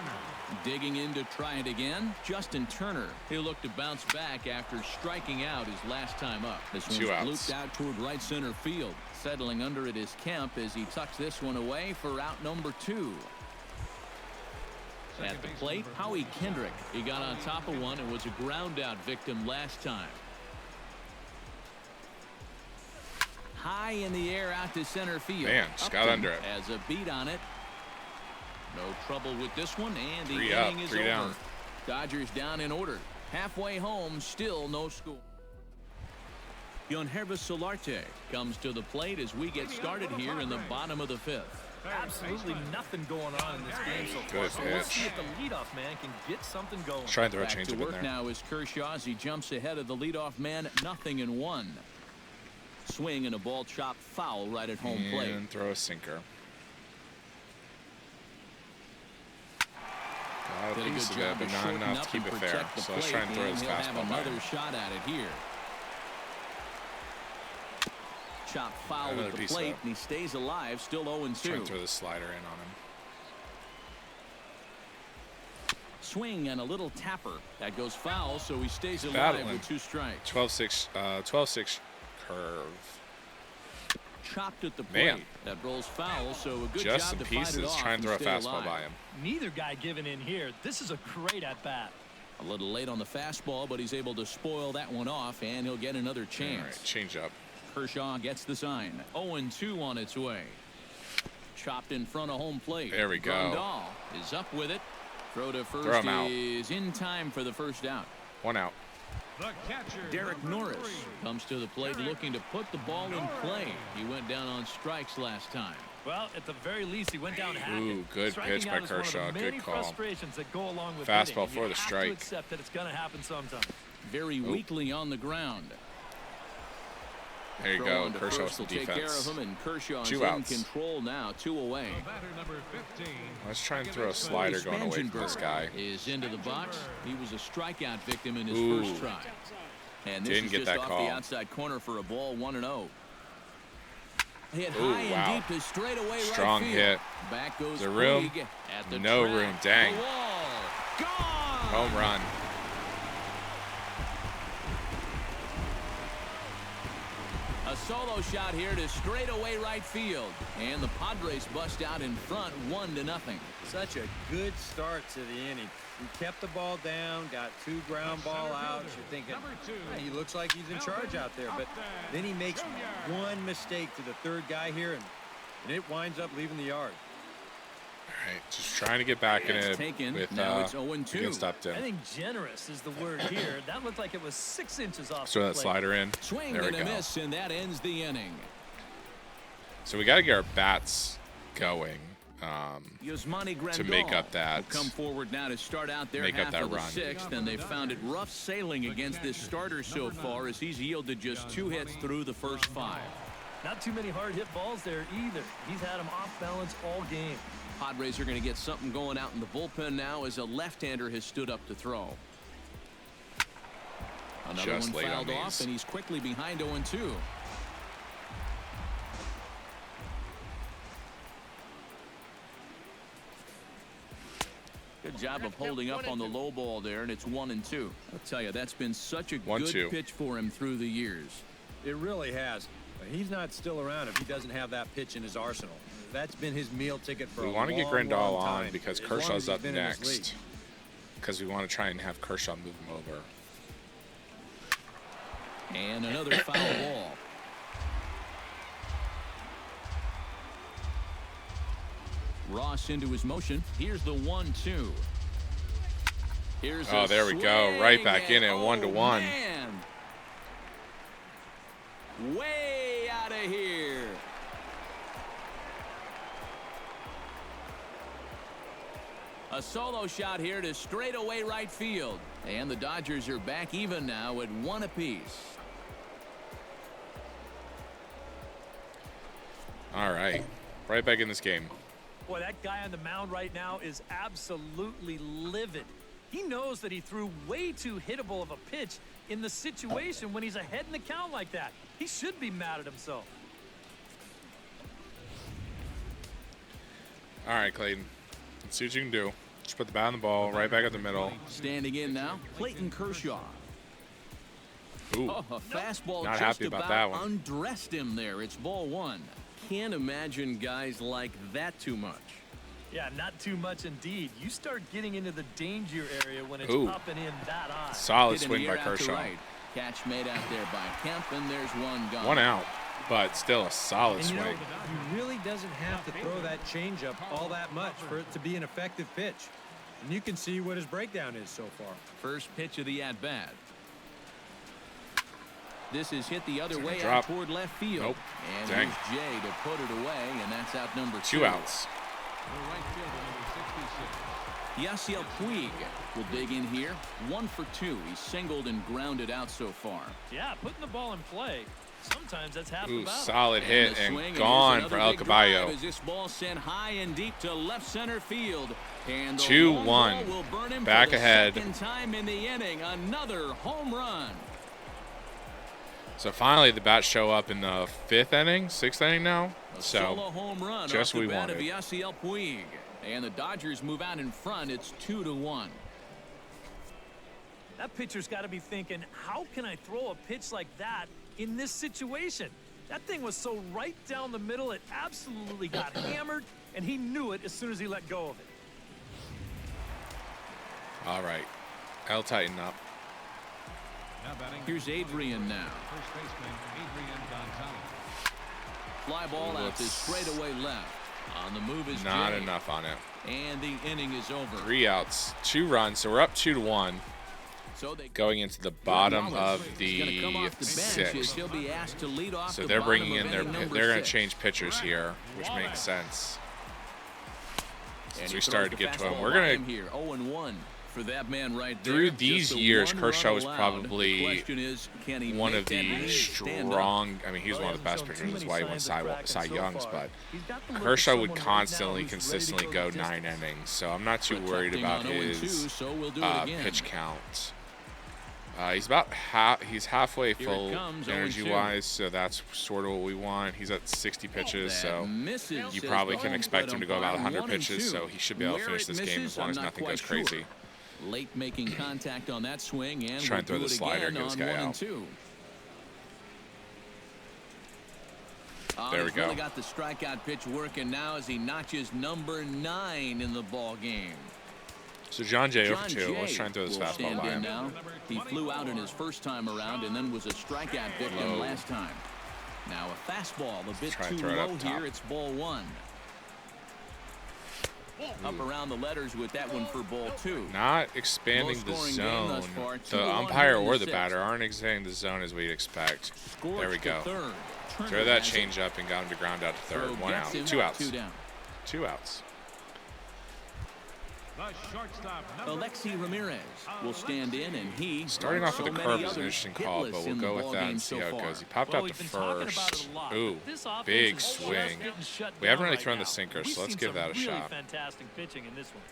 Digging in to try it again, Justin Turner. He'll look to bounce back after striking out his last time up. This one's
2 outs.
looped out toward right center field. Settling under it is Kemp as he tucks this one away for out number 2. At the plate, Howie Kendrick. He got on top of one and was a ground out victim last time. High in the air out to center field.
Man, just got
Upton
under it.
has a beat on it. No trouble with this one, and the
3
inning
up,
is
3
over.
down.
Dodgers down in order. Halfway home, still no score. Yonhervis Solarte comes to the plate as we get started here in the bottom of the 5th.
Absolutely nothing going on in this game so far.
Good
So let's see
pitch.
if the leadoff man can get something going.
Let's try and throw a
Back
change
to
up in
work
there.
now is Kershaw as he jumps ahead of the leadoff man. 0-1. Swing and a ball chopped foul right at home plate.
And throw a sinker. Got a
Did a
piece
good
of it,
job
but
of
not
shortening
enough
up
to keep
and
it fair.
protect the
So let's try and
plate,
throw his
he'll have
fastball by
another
him.
shot at it here. Chop foul
Another
with the
piece of
plate,
it.
and he stays alive, still
Try
0-2.
and throw the slider in on him.
Swing and a little tapper. That goes foul, so he stays alive
Battling.
with 2 strikes.
12-6 curve.
Chopped at the plate.
Man.
That rolls foul, so a good
Just
job
some
to fight it
pieces.
off
Try and throw a
stay
fastball
alive.
by him.
Neither guy giving in here. This is a great at-bat.
A little late on the fastball, but he's able to spoil that one off, and he'll get another
All
chance.
right, change up.
Kershaw gets the sign. 0-2 on its way. Chopped in front of home plate.
There we go.
Grandal is up with it. Throw to first
Throw him out.
is in time for the first out.
1 out.
The catcher.
Derek
number
Norris
3.
comes to the plate looking to put the ball in play. He went down on strikes last time.
Well, at the very least, he went down hacking.
Ooh, good
Striking
pitch
out
by
is one of the
Kershaw. Good
many
call.
frustrations that go along with
Fastball
hitting.
for the
You
strike.
have to accept that it's going to happen sometime.
Very weakly on the ground.
There you
Throw
go.
on to
Kershaw with
first
some
will take care
defense.
of him, and Kershaw's
2
in
outs.
control now. 2 away.
The batter number 15.
Let's try and throw a slider going away from this guy.
Is into the box. He was a strikeout victim in his
Ooh.
first try. And this
Didn't
is
get
just
that
off
call.
the outside corner for a ball. 1-0. Hit
Ooh,
high
wow.
and deep to straightaway
Strong
right field.
hit.
Back goes
The room?
Puig at the
No
track.
room. Dang.
The wall. Gone.
Home run.
A solo shot here to straightaway right field. And the Padres bust out in front 1-0.
Such a good start to the inning. He kept the ball down, got 2 ground ball outs. You're thinking, "Hey, he looks like he's in charge out there." But then he makes one mistake to the 3rd guy here, and it winds up leaving the yard.
All right, just trying to get back in
It's
it
taken.
with
Now it's 0-2.
against
I
Upton.
think generous is the word here. That looked like it was 6 inches off
Throw
the
that
plate.
slider in.
Swing
There we
and a
go.
miss, and that ends the inning.
So we got to get our bats going.
Yasmani Grandal
To make up that-
will come forward now to start out their
make up
half
that
of the
run.
6th, and they found it rough sailing against this starter so far as he's yielded just 2 hits through the first 5.
Not too many hard hit balls there either. He's had them off balance all game.
Padres are going to get something going out in the bullpen now as a left-hander has stood up to throw. Another
Just
one
late on
fouled off,
these.
and he's quickly behind 0-2. Good job of holding up on the low ball there, and it's 1-2. I'll tell you, that's been such a
1-2.
good pitch for him through the years.
It really has. He's not still around if he doesn't have that pitch in his arsenal. That's been his meal ticket for a long,
We want to get Grandal
long time,
on because
as long as
Kershaw's
he's
up
been in this league.
next. Because we want to try and have Kershaw move him over.
And another foul ball. Ross into his motion. Here's the 1-2. Here's
Oh,
a
there we go.
swing,
Right back in
and
at 1-1.
Man. Way out of here. A solo shot here to straightaway right field. And the Dodgers are back even now at 1 apiece.
All right. Right back in this game.
Boy, that guy on the mound right now is absolutely livid. He knows that he threw way too hittable of a pitch in the situation when he's ahead in the count like that. He should be mad at himself.
All right, Clayton. Let's see what you can do. Just put the bat on the ball, right back up the middle.
Standing in now, Clayton Kershaw.
Ooh.
Oh, a fastball
Not
just
happy about that one.
undressed him there. It's ball 1. Can't imagine guys like that too much.
Yeah, not too much indeed. You start getting into the danger area when it's
Ooh.
up and in that high.
Solid
Hit in
swing
the
by
air out to
Kershaw.
right. Catch made out there by Kemp, and there's one gone.
1 out, but still a solid
And you know,
swing.
he really doesn't have to throw that changeup all that much for it to be an effective pitch. And you can see what his breakdown is so far.
First pitch of the at-bat. This is hit the other way
drop.
out toward left field.
Nope.
And
Dang.
here's Jay to put it away, and that's out number 2.
2 outs.
The right fielder, number 66.
Yasiel Puig will dig in here. 1 for 2. He's singled and grounded out so far.
Yeah, putting the ball in play. Sometimes that's half the
Ooh,
battle.
solid hit
the swing,
and
here's
gone
another
for El
big
Caballo.
drive as this ball sent high and deep to left center field. And the
2-1.
long ball will burn him
Back
for the
ahead.
second time in the inning. Another home run.
So finally the bats show up in the 5th inning, 6th inning now.
A
So
solo home run
just
off the
we
bat of
wanted.
Yasiel Puig. And the Dodgers move out in front. It's 2-1.
That pitcher's got to be thinking, how can I throw a pitch like that in this situation? That thing was so right down the middle, it absolutely got hammered, and he knew it as soon as he let go of it.
all right. El tighten up.
Now batting.
Here's Adrian now.
First baseman, Adrian Gonzalez.
Fly ball out to
Looks
straightaway left. On the move is
Not
Jay.
enough on it.
And the inning is over.
3 outs, 2 runs. So we're up 2-1
So they
going into the bottom
Wallace
of
is gonna
the
come off the bench as
6th.
he'll be asked to lead off
So
the
they're
bottom
bringing
of
in their
inning number
they're going to
6.
change pitchers here, which makes sense.
And
Since
he
we
throws
started
the
to get to
fastball
him, we're
by
going
him here. 0-1 for that man right there.
through
Just
these
the
years,
one
Kershaw
run
was
allowed.
probably
The question is, can he
one
make
of
that
the
lead stand up?
strong. I mean, he's
Well,
one of the
he
best
hasn't
pitchers.
shown
That's
too
why he
many
won
signs of
Cy
cracking
Youngs.
so
But
far. He's got the look of
Kershaw would
someone right now
constantly,
who's ready to
consistently go
the
9
distance.
innings. So I'm not too worried
Protecting
about
on 0-2,
his
so we'll do it again.
pitch count. He's about he's halfway
Here it
full
comes, 0-2.
energy-wise, so that's sort of what we want. He's at 60 pitches,
That
so
misses,
you
says
probably
the
can
home
expect
plate
him to go about
umpire.
100 pitches,
1-2.
so he should be able to
Where
finish
it
this game
misses,
as long
I'm
as
not
nothing
quite
goes
sure.
crazy.
Late making contact on that swing, and
Try and throw
we'll
the
do it
slider,
again
get this
on
guy
1
out.
and 2.
There we
He's really
go.
got the strikeout pitch working now as he notches number 9 in the ball game.
So John Jay over
John
2.
Jay
Let's try and throw this
will
fastball
stand
by
in
him.
now. He flew out in his first time around and then was a strikeout victim
Low.
last time. Now a fastball a bit
try and
too
throw it
low
up top.
here. It's ball 1. Up around the letters with that one for ball 2.
Not expanding the
Low-scoring game thus
zone.
far,
The
2-1
umpire
here in
or
the
the
6th.
batter aren't expanding the zone as we'd expect. There we
Scorched to
go.
third. Turner
Throw that
has it.
change up and got him to ground out to
Throw
third. 1
gets
out.
him,
2 outs.
2 down.
2 outs.
The shortstop, number
Alexi Ramirez will stand in, and he
Starting
like
off with
so
a
many
curve is an
others,
interesting call,
hitless
but we'll
in the
go with that
ballgame
and see
so
how it
far.
goes. He popped
Well,
out
we've
to
been talking about it
first.
a lot,
Ooh,
but this offense
big
is just
swing.
getting shut
We haven't
down
really
right
thrown the
now.
sinker,
We've
so let's
seen
give
some
that a
really
shot.
fantastic pitching in this one.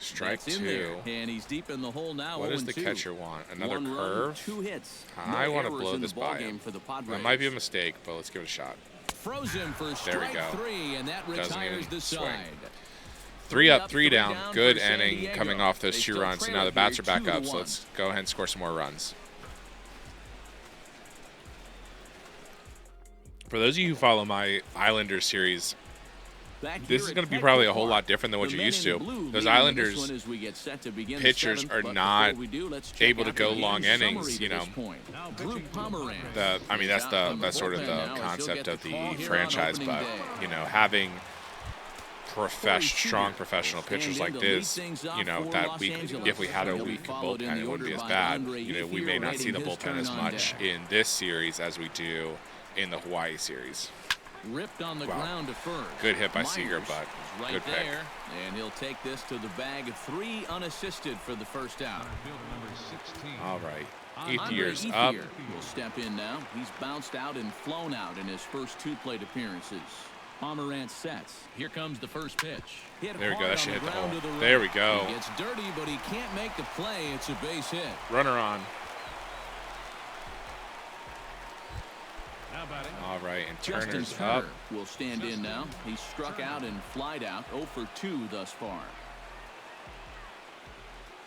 Strike
That's in there,
2.
and he's deep in the hole now.
What does the
0-2.
catcher want? Another
1 run,
curve?
2 hits.
I
No
want to
errors
blow
in the
this by
ballgame
him.
for the Padres.
That might be a mistake, but let's give it a shot.
Frozen for
There we
strike
go.
3, and that
Doesn't
retires
even
the
swing.
side.
3 up, 3 down. Good inning coming off those 2 runs. So now the bats are back up, so let's go ahead and score some more runs. For those of you who follow my Islanders series, this is going to be probably a whole lot different than what you're used to. Those Islanders pitchers are not able to go long innings, you know. I mean, that's sort of the concept of the franchise, but, you know, having strong professional pitchers like this, you know, that if we had a weak bullpen, it wouldn't be as bad. You know, we may not see the bullpen as much in this series as we do in the Hawaii series.
Ripped on the ground to first.
Good hit by Seager, but
right
good pick.
There, and he'll take this to the bag. 3 unassisted for the first out.
All right. Ethier's up.
Will step in now. He's bounced out and flown out in his first 2 plate appearances. Pomerantz sets. Here comes the first pitch.
There we go. That should hit the hole. There we go.
He gets dirty, but he can't make the play. It's a base hit.
Runner on. All right, and Turner's up.
Will stand in now. He's struck out and flied out. 0 for 2 thus far.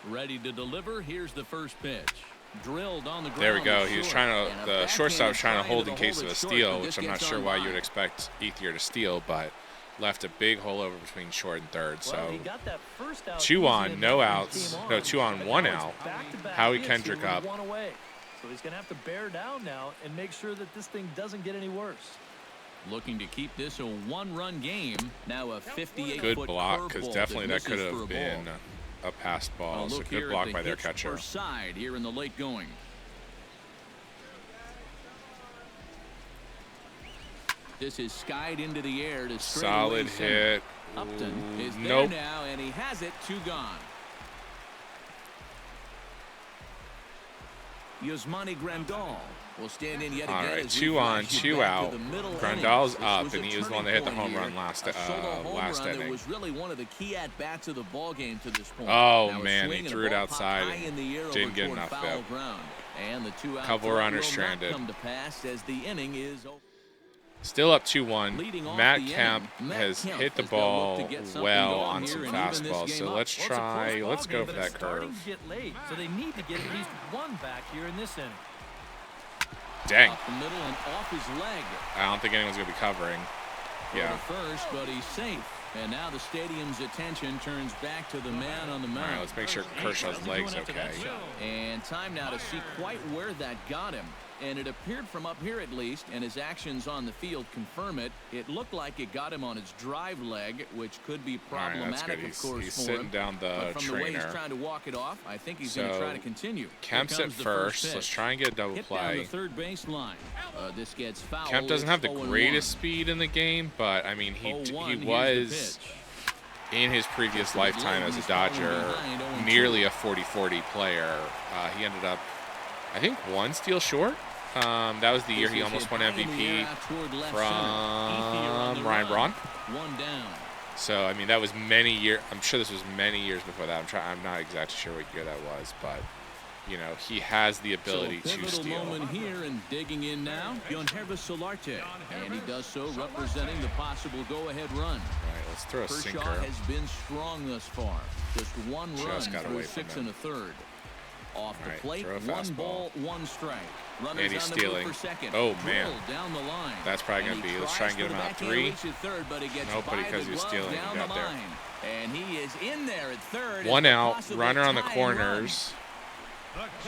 Ready to deliver. Here's the first pitch. Drilled on the ground.
There we go. He was trying to, the shortstop was trying to hold in case of a steal, which I'm not sure why you would expect Ethier to steal, but left a big hole over between short and third. So 2 on, no outs. No, 2 on, 1 out. Howie Kendrick up.
So he's going to have to bear down now and make sure that this thing doesn't get any worse.
Looking to keep this a 1-run game. Now a 58-foot
good block, because definitely that could have been a passed ball. So good block by their catcher.
Side here in the late going. This is skied into the air to
solid hit.
Upton is there now, and he has it. 2 gone. Yasmani Grandal will stand in yet again.
All right, 2 on, 2 out. Grandal's up, and he was the one that hit the home run last inning.
It was really one of the key at bats of the ball game to this point.
Oh man, he threw it outside. Didn't get enough though.
And the 2 out
couple runners stranded.
Come to pass as the inning is over.
Still up 2-1. Matt Kemp has hit the ball well on some fastballs, so let's go for that curve.
So they need to get at least 1 back here in this inning.
Dang.
Up the middle and off his leg.
I don't think anyone's going to be covering. Yeah.
First, but he's safe. And now the stadium's attention turns back to the man on the mound.
All right, let's make sure Kershaw's leg's okay.
And time now to see quite where that got him. And it appeared from up here at least, and his actions on the field confirm it. It looked like it got him on his drive leg, which could be problematic,
right,
of course,
he's
for
sitting
him.
down the
but from
trainer.
The way he's trying to walk it off, I think he's going to try to continue.
Kemp's at first. Let's try and get a double
Hit
play.
Down the third base line. This gets fouled.
Kemp doesn't have the greatest speed in the game, but I mean he was in his previous lifetime as a Dodger nearly a 40-40 player. He ended up, I think, 1 steal short. That was the year he almost won MVP from Ryan Braun.
1 down.
So I mean that was many years. I'm sure this was many years before that. I'm not exactly sure what year that was, but you know he has the ability to steal.
Moment here and digging in now, Yonhervis Solarte, and he does so representing the possible go-ahead run.
All right, let's throw a sinker.
Kershaw has been strong thus far. Just 1 run through 6 1/3. Off the plate, 1 ball, 1 strike.
And he's stealing. Oh man,
down the line.
That's probably gonna be. Let's try and get him out 3. Nope, but because he was stealing, he got there.
And he is in there at third.
1 out. Runner on the corners.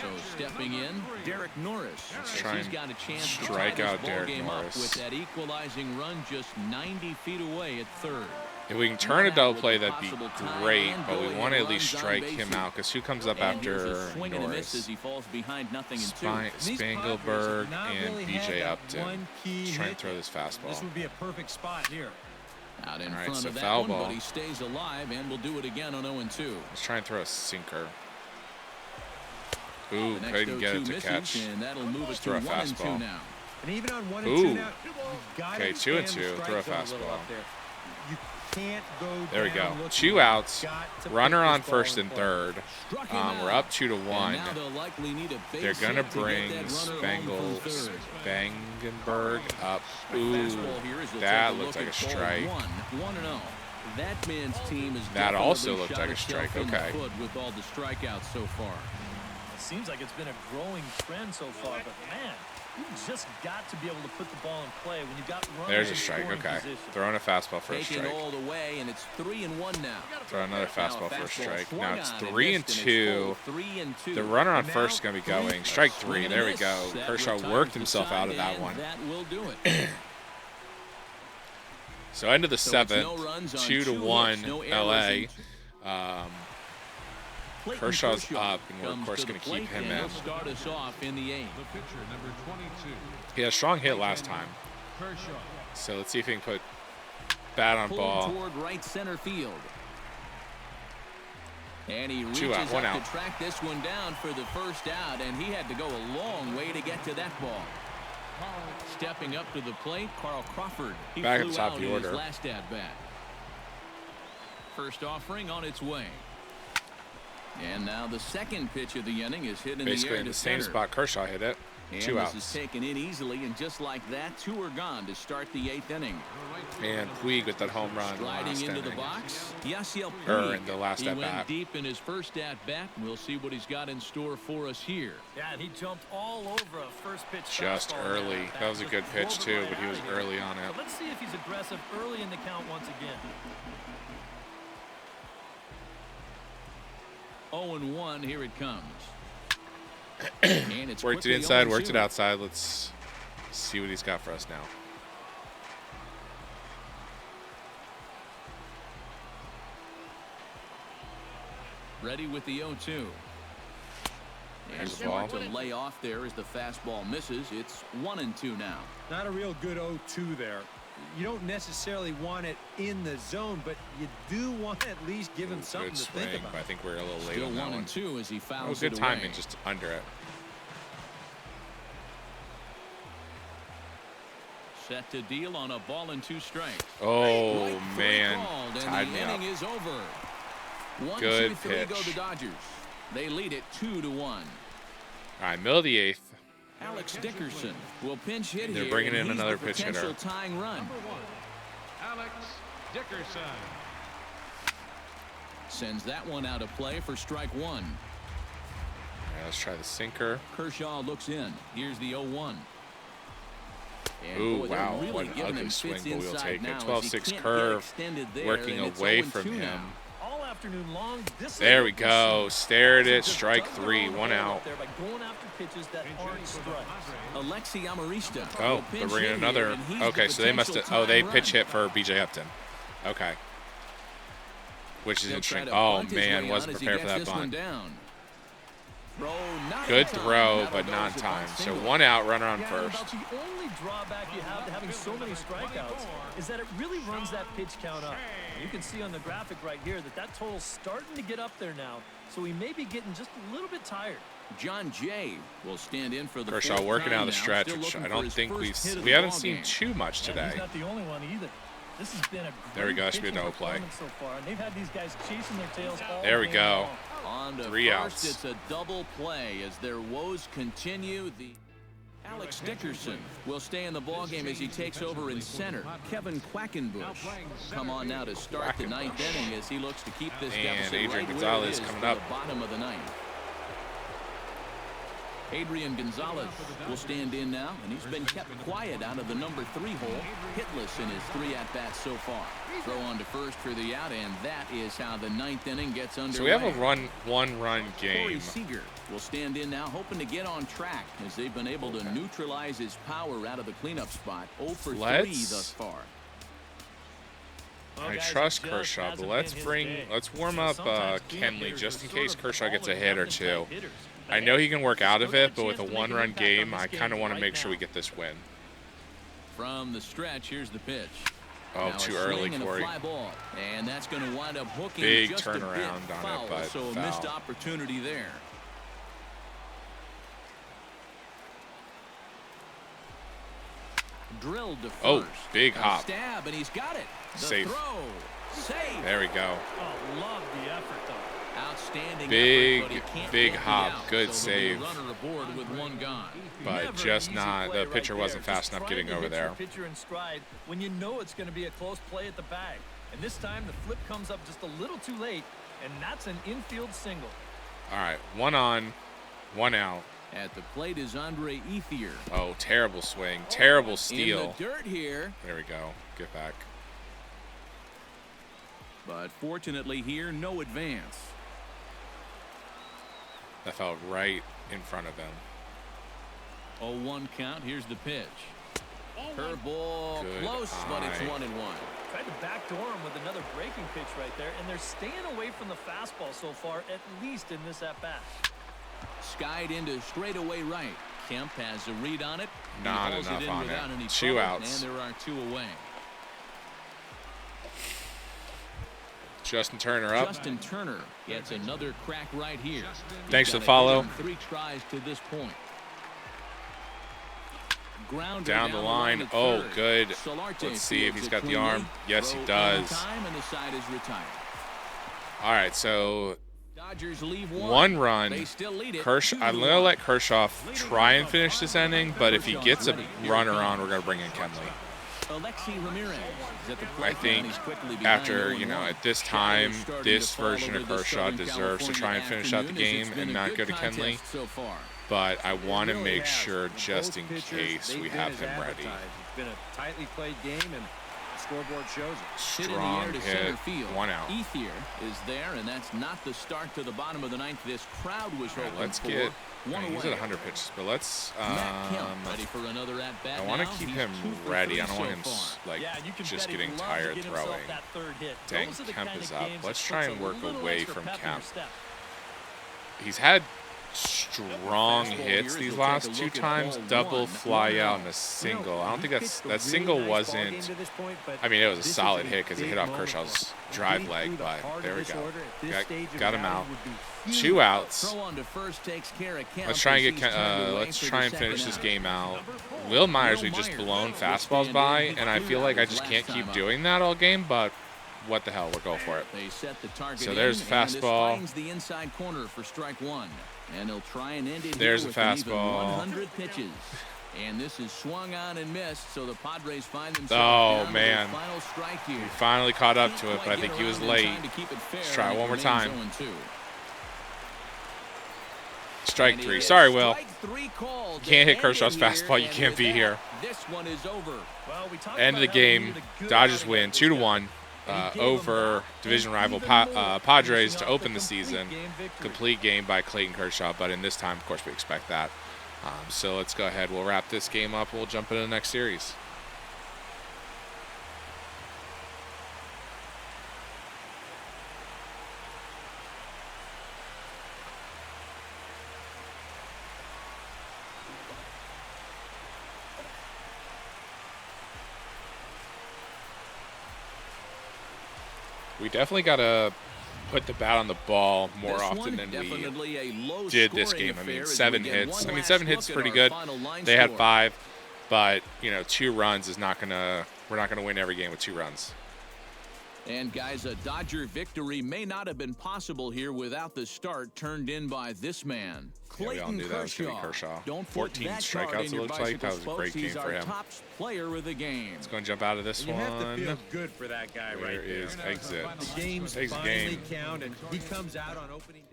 So stepping in, Derek Norris.
Let's try
He's got a chance to
strike out
ball
Derek
game
Norris.
Up with that equalizing run just 90 feet away at third.
If we can turn a double play, that'd be great, but we want to at least strike him out, because who comes up after Norris? Spangelberg and BJ Upton. Let's try and throw this fastball.
This would be a perfect spot here.
Out in front of that one, but he stays alive and will do it again on 0-2.
Let's try and throw a sinker. Ooh, couldn't get it to catch. Let's throw a fastball.
And even on 1-2 now,
okay, 2-2. Throw a fastball.
You can't go
there we go. 2 outs. Runner on first and third. We're up 2-1. They're gonna bring Spangenberg up. Ooh, that looks like a strike.
That man's team is
That also
definitely
looked
shot
like a
itself
strike.
in the
Okay.
foot with all the strikeouts so far.
It seems like it's been a growing trend so far, but man, you just got to be able to put the ball in play when you've got runners
There's
in
a strike.
scoring
Okay.
position.
Throwing a fastball for a
Taking
strike.
all the way, and it's 3-1 now.
Throw another fastball for a
fastball
strike.
swung
Now it's
on and
3-2.
missed, and it's 0-3-2.
The runner on
And
first is
now,
going to be going. Strike
swing
3.
and
There we
miss.
go.
That
Kershaw
retires
worked
the
himself out of
side,
that
and
one.
That will do it.
So end of the
So it's
seventh,
no runs on
2-1
hits, no errors,
LA.
Clayton
Kershaw's
Kershaw
up, and we're of
comes
course
to the
going to keep
plate,
him
and
in.
he'll start us off in the 8th.
The pitcher, number 22.
He had a strong hit last time,
Kershaw.
so let's see if he can put bat on
Pulled
ball.
toward right center field. And he reaches
2 out, 1
up
out.
to track this one down for the first out, and he had to go a long way to get to that ball. Stepping up to the plate, Carl Crawford. He
Back at
flew
the top
out
of the
in his
order.
last at bat. First offering on its way. And now the second pitch of the inning is hit in
Basically
the air
in
to
the same
center.
spot Kershaw hit it.
And
2
this
outs.
is taken in easily, and just like that, 2 are gone to start the 8th inning.
And Puig with that home run in the
Sliding
last
into the
inning.
box, Yasiel
Or
Puig.
in the last
He
at
went
bat.
deep in his first at bat. We'll see what he's got in store for us here.
Yeah, and he jumped all over a first pitch
Just
fastball
early.
in
That was a
Just
good pitch
drove it
too,
right
but he
out
was
of here.
early on it.
But let's see if he's aggressive early in the count once again.
0-1, here it comes. And it's
Worked it
quickly
inside, worked
0-2.
it outside. Let's see what he's got for us now.
Ready with the 0-2. And
There's the
smart
ball.
to lay off there as the fastball misses. It's 1-2 now.
Not a real good 0-2 there. You don't necessarily want it in the zone, but you do want to at least give him something
Good
to
swing,
think
but I
about.
think we're a little late
Still
on that one.
1-2 as he
Oh,
fouls
good
it
timing,
away.
just under it.
Set to deal on a ball and 2 strikes.
Oh,
Right foot
man.
called, and
Tied
the
me
inning
up.
is over. 1,
Good
2, 3 go
pitch.
the Dodgers. They lead it 2-1.
All right, middle of the 8th.
Alex Dickerson will pinch hit
They're
here,
bringing
and
in
he's
another
the
pitch hitter.
potential tying run.
Number 1, Alex Dickerson.
Sends that one out of play for strike 1.
All right, let's try the sinker.
Kershaw looks in. Here's the 0-1. And
Ooh,
boy, they're
wow,
really
what an
giving
ugly
him
swing,
fits
but we'll
inside
take it.
now as he
12-6
can't get
curve,
extended there,
working
and it's
away
0-2
from him.
now.
All afternoon long, this
There
is
we
what
go.
see.
Stared it.
Just
Strike
dug their
3,
own
1
hole
out.
up there by going after pitches that aren't strikes.
Alexi Amarista.
Oh,
will
they're
pinch
bringing
hit
another.
here, and he's the
Okay, so they must have.
potential
Oh, they
tying
pitch
run.
hit for BJ Upton. Okay. Which is
He'll try
interesting.
to
Oh,
bunt his
man.
way
Wasn't
out as he
prepared for
gets
that
this one
bunt.
down. Throw not
Good
in time.
throw,
That'll
but
go
not
as a
time.
bunt
So
single.
1 out, runner on
Yeah, and
first.
about the only drawback you have to having so many strikeouts is that it really runs that pitch count up. You can see on the graphic right here that total's starting to get up there now, so we may be getting just a little bit tired.
John Jay will stand in for the
Kershaw
fourth
working
time
out of the
now,
stretch,
still
which
looking
I
for
don't
his
think
first hit of
we
the
haven't
ball
seen
game.
too much
Yeah,
today.
he's not the only one either. This has been a
There we
great
go. Should be a
pitching
no play.
performance so far, and they've had these guys chasing their tails all
There we
game
go.
long.
On to
3
first,
outs.
it's a double play as their woes continue. The Alex Dickerson will stay in the ballgame as he takes over in center. Kevin Quackenbush come on now to start the 9th inning as he looks to keep this
And
deficit
Adrian
right where it
Gonzalez
is
coming
for
up.
the bottom of the 9th. Adrian Gonzalez will stand in now, and he's been kept quiet out of the number 3 hole, hitless in his 3 at-bats so far. Throw on to first for the out, and that is how the 9th inning gets underway.
So we have a one-run
Corey
game.
Seager will stand in now, hoping to get on track as they've been able to neutralize his power out of the cleanup spot. 0 for 3 thus far.
Well,
I
guys,
trust
it just
Kershaw, but
hasn't
let's
been his day.
let's warm
So
up
sometimes cleanup
Kenley
hitters
just
are
in
sort
case
of
Kershaw gets a
always
hit or
left and
2.
right hitters.
I know he can work out of
Still got
it, but
a
with a
chance to make an
one-run
impact on
game,
this
I
game
kind of want to
right
make sure we
now.
get this win.
From the stretch, here's the pitch.
Oh,
Now a
too early,
swing and a
Corey.
fly ball, and that's going to wind up hooking
Big
just a bit
turnaround on it,
foul,
but
so a
foul.
missed opportunity there. Drilled to first.
Oh, big
A
hop.
stab, and he's got it. The
Safe.
throw. Save.
There we go.
Oh, love the effort, though.
Outstanding
Big,
effort, but he can't
big
get the
hop.
out,
Good
so there'll be a
save.
runner aboard with 1 gone.
But
Never
just
an easy
not,
play
the pitcher
right
wasn't
there.
fast
Just
enough
trying
getting
to
over
hit your
there.
pitcher in stride when you know it's going to be a close play at the bag. And this time the flip comes up just a little too late, and that's an infield single.
All right, 1 on, 1 out.
At the plate is Andre Ethier.
Oh, terrible swing, terrible steal.
In the dirt here.
There we go. Get back.
But fortunately here, no advance.
That fell right in front of him.
0-1 count. Here's the pitch. Curveball, close, but it's 1-1.
Tried to backdoor him with another breaking pitch right there, and they're staying away from the fastball so far, at least in this at-bat.
Skied into straightaway right. Kemp has a read on it.
Not
He hauls
enough
it in
on
without
it.
any
2
trouble,
outs.
And there are 2 away.
Justin Turner up.
Justin Turner gets another crack right here.
Thanks for
He's
the
got a hit
follow.
on 3 tries to this point. Grounder
Down the line.
at
Oh,
third.
good.
Solarte
Let's see if
fields
he's
it
got the
cleanly.
arm. Yes, he
Throw
does.
in time, and the side is retired.
All right, so
Dodgers leave
1 run.
They still lead it.
Kershaw. I'm going to let Kershaw try and finish this inning, but if he gets a runner on, we're going to bring in Kenley.
Alexi Ramirez is at the plate,
I
and
think
he's quickly behind
after,
0-1.
at this
Shadows
time,
starting
this
to fall
version of
over the
Kershaw
Southern
deserves to try and
California
finish out the
afternoon, as
game
it's been
and
a
not
good
go to Kenley.
contest so far.
But I want to
It really
make
has.
sure,
Both
just in
pitchers,
case,
they've
we
been
have
as
him ready.
advertised. It's been a tightly played game, and the scoreboard shows it.
Hit in the
Strong
air to
hit.
center field.
1 out.
Ethier is there, and that's not the start to the bottom of the 9th. This crowd was
All right,
hoping
let's
for.
get.
One
He's
away.
at 100 pitches, but let's.
Matt Kemp ready for another at bat.
I want to
now.
keep
He's
him
2 for
ready.
3
I don't want him
so far.
like
Yeah, you can
just
bet he'd
getting
love to
tired
get himself
throwing.
that third hit.
Dang,
Those are the
Kemp
kind
is
of
up.
games
Let's
that
try
puts
and
a
work
little
away
extra
from
pep in your
Kemp.
step.
He's had strong hits these last 2 times. Double, fly out, and a single. I don't think that single wasn't. I mean, it was a solid hit because it hit off Kershaw's drive leg, but there we go. Got him out. 2 outs.
Throw on to first takes care of Kemp
Let's try and
as he's turned away
let's
for
try
the
and finish
second
this
out.
game out. Will Myers, we just blown fastballs by, and I feel like I just can't keep doing that all game, but what the hell, we're going for it.
They set the target
So there's
in,
the
and this
fastball.
finds the inside corner for strike 1. And they'll try and end it
There's
here
the
with an even
fastball.
100 pitches. And this is swung on and missed, so the Padres find themselves
Oh,
down
man.
to the final strike here.
He finally caught up to it,
Can't
but I
quite
think
get
he was
around in
late.
time to keep it fair,
Let's try
and
it one more
remains
time.
0-2.
Strike
And
3.
he
Sorry,
gets
Will.
strike 3 called to
Can't hit
end
Kershaw's
it here,
fastball. You
and
can't
with
be
that,
here.
This one is over.
Well, we talked
End of the
about how we
game.
needed a good
Dodgers
outing
win
out of this
2-1
guy.
over division rival Padres to open the season. Complete game by Clayton Kershaw, but in this time, of course, we expect that. So let's go ahead. We'll wrap this game up. We'll jump into the next series. We definitely got to put the bat on the ball more often than we did this game. I mean, 7 hits. I mean, 7 hits is pretty good. They had 5, but 2 runs is not gonna. We're not gonna win every game with 2 runs.
And guys, a Dodger victory may not have been possible here without the start turned in by this man,
Yeah, we all
Clayton
knew that was gonna be
Kershaw.
Kershaw.
Don't put
14
that card
strikeouts,
in
it
your
looks like. That was a
bicycles,
great
folks.
game
He's
for
our
him.
top player of the game.
It's going to jump out of this
You
one.
have to feel good for that guy
There
right there.
is exit.
The games
Takes a
finally
game.
count, and he comes out on opening day.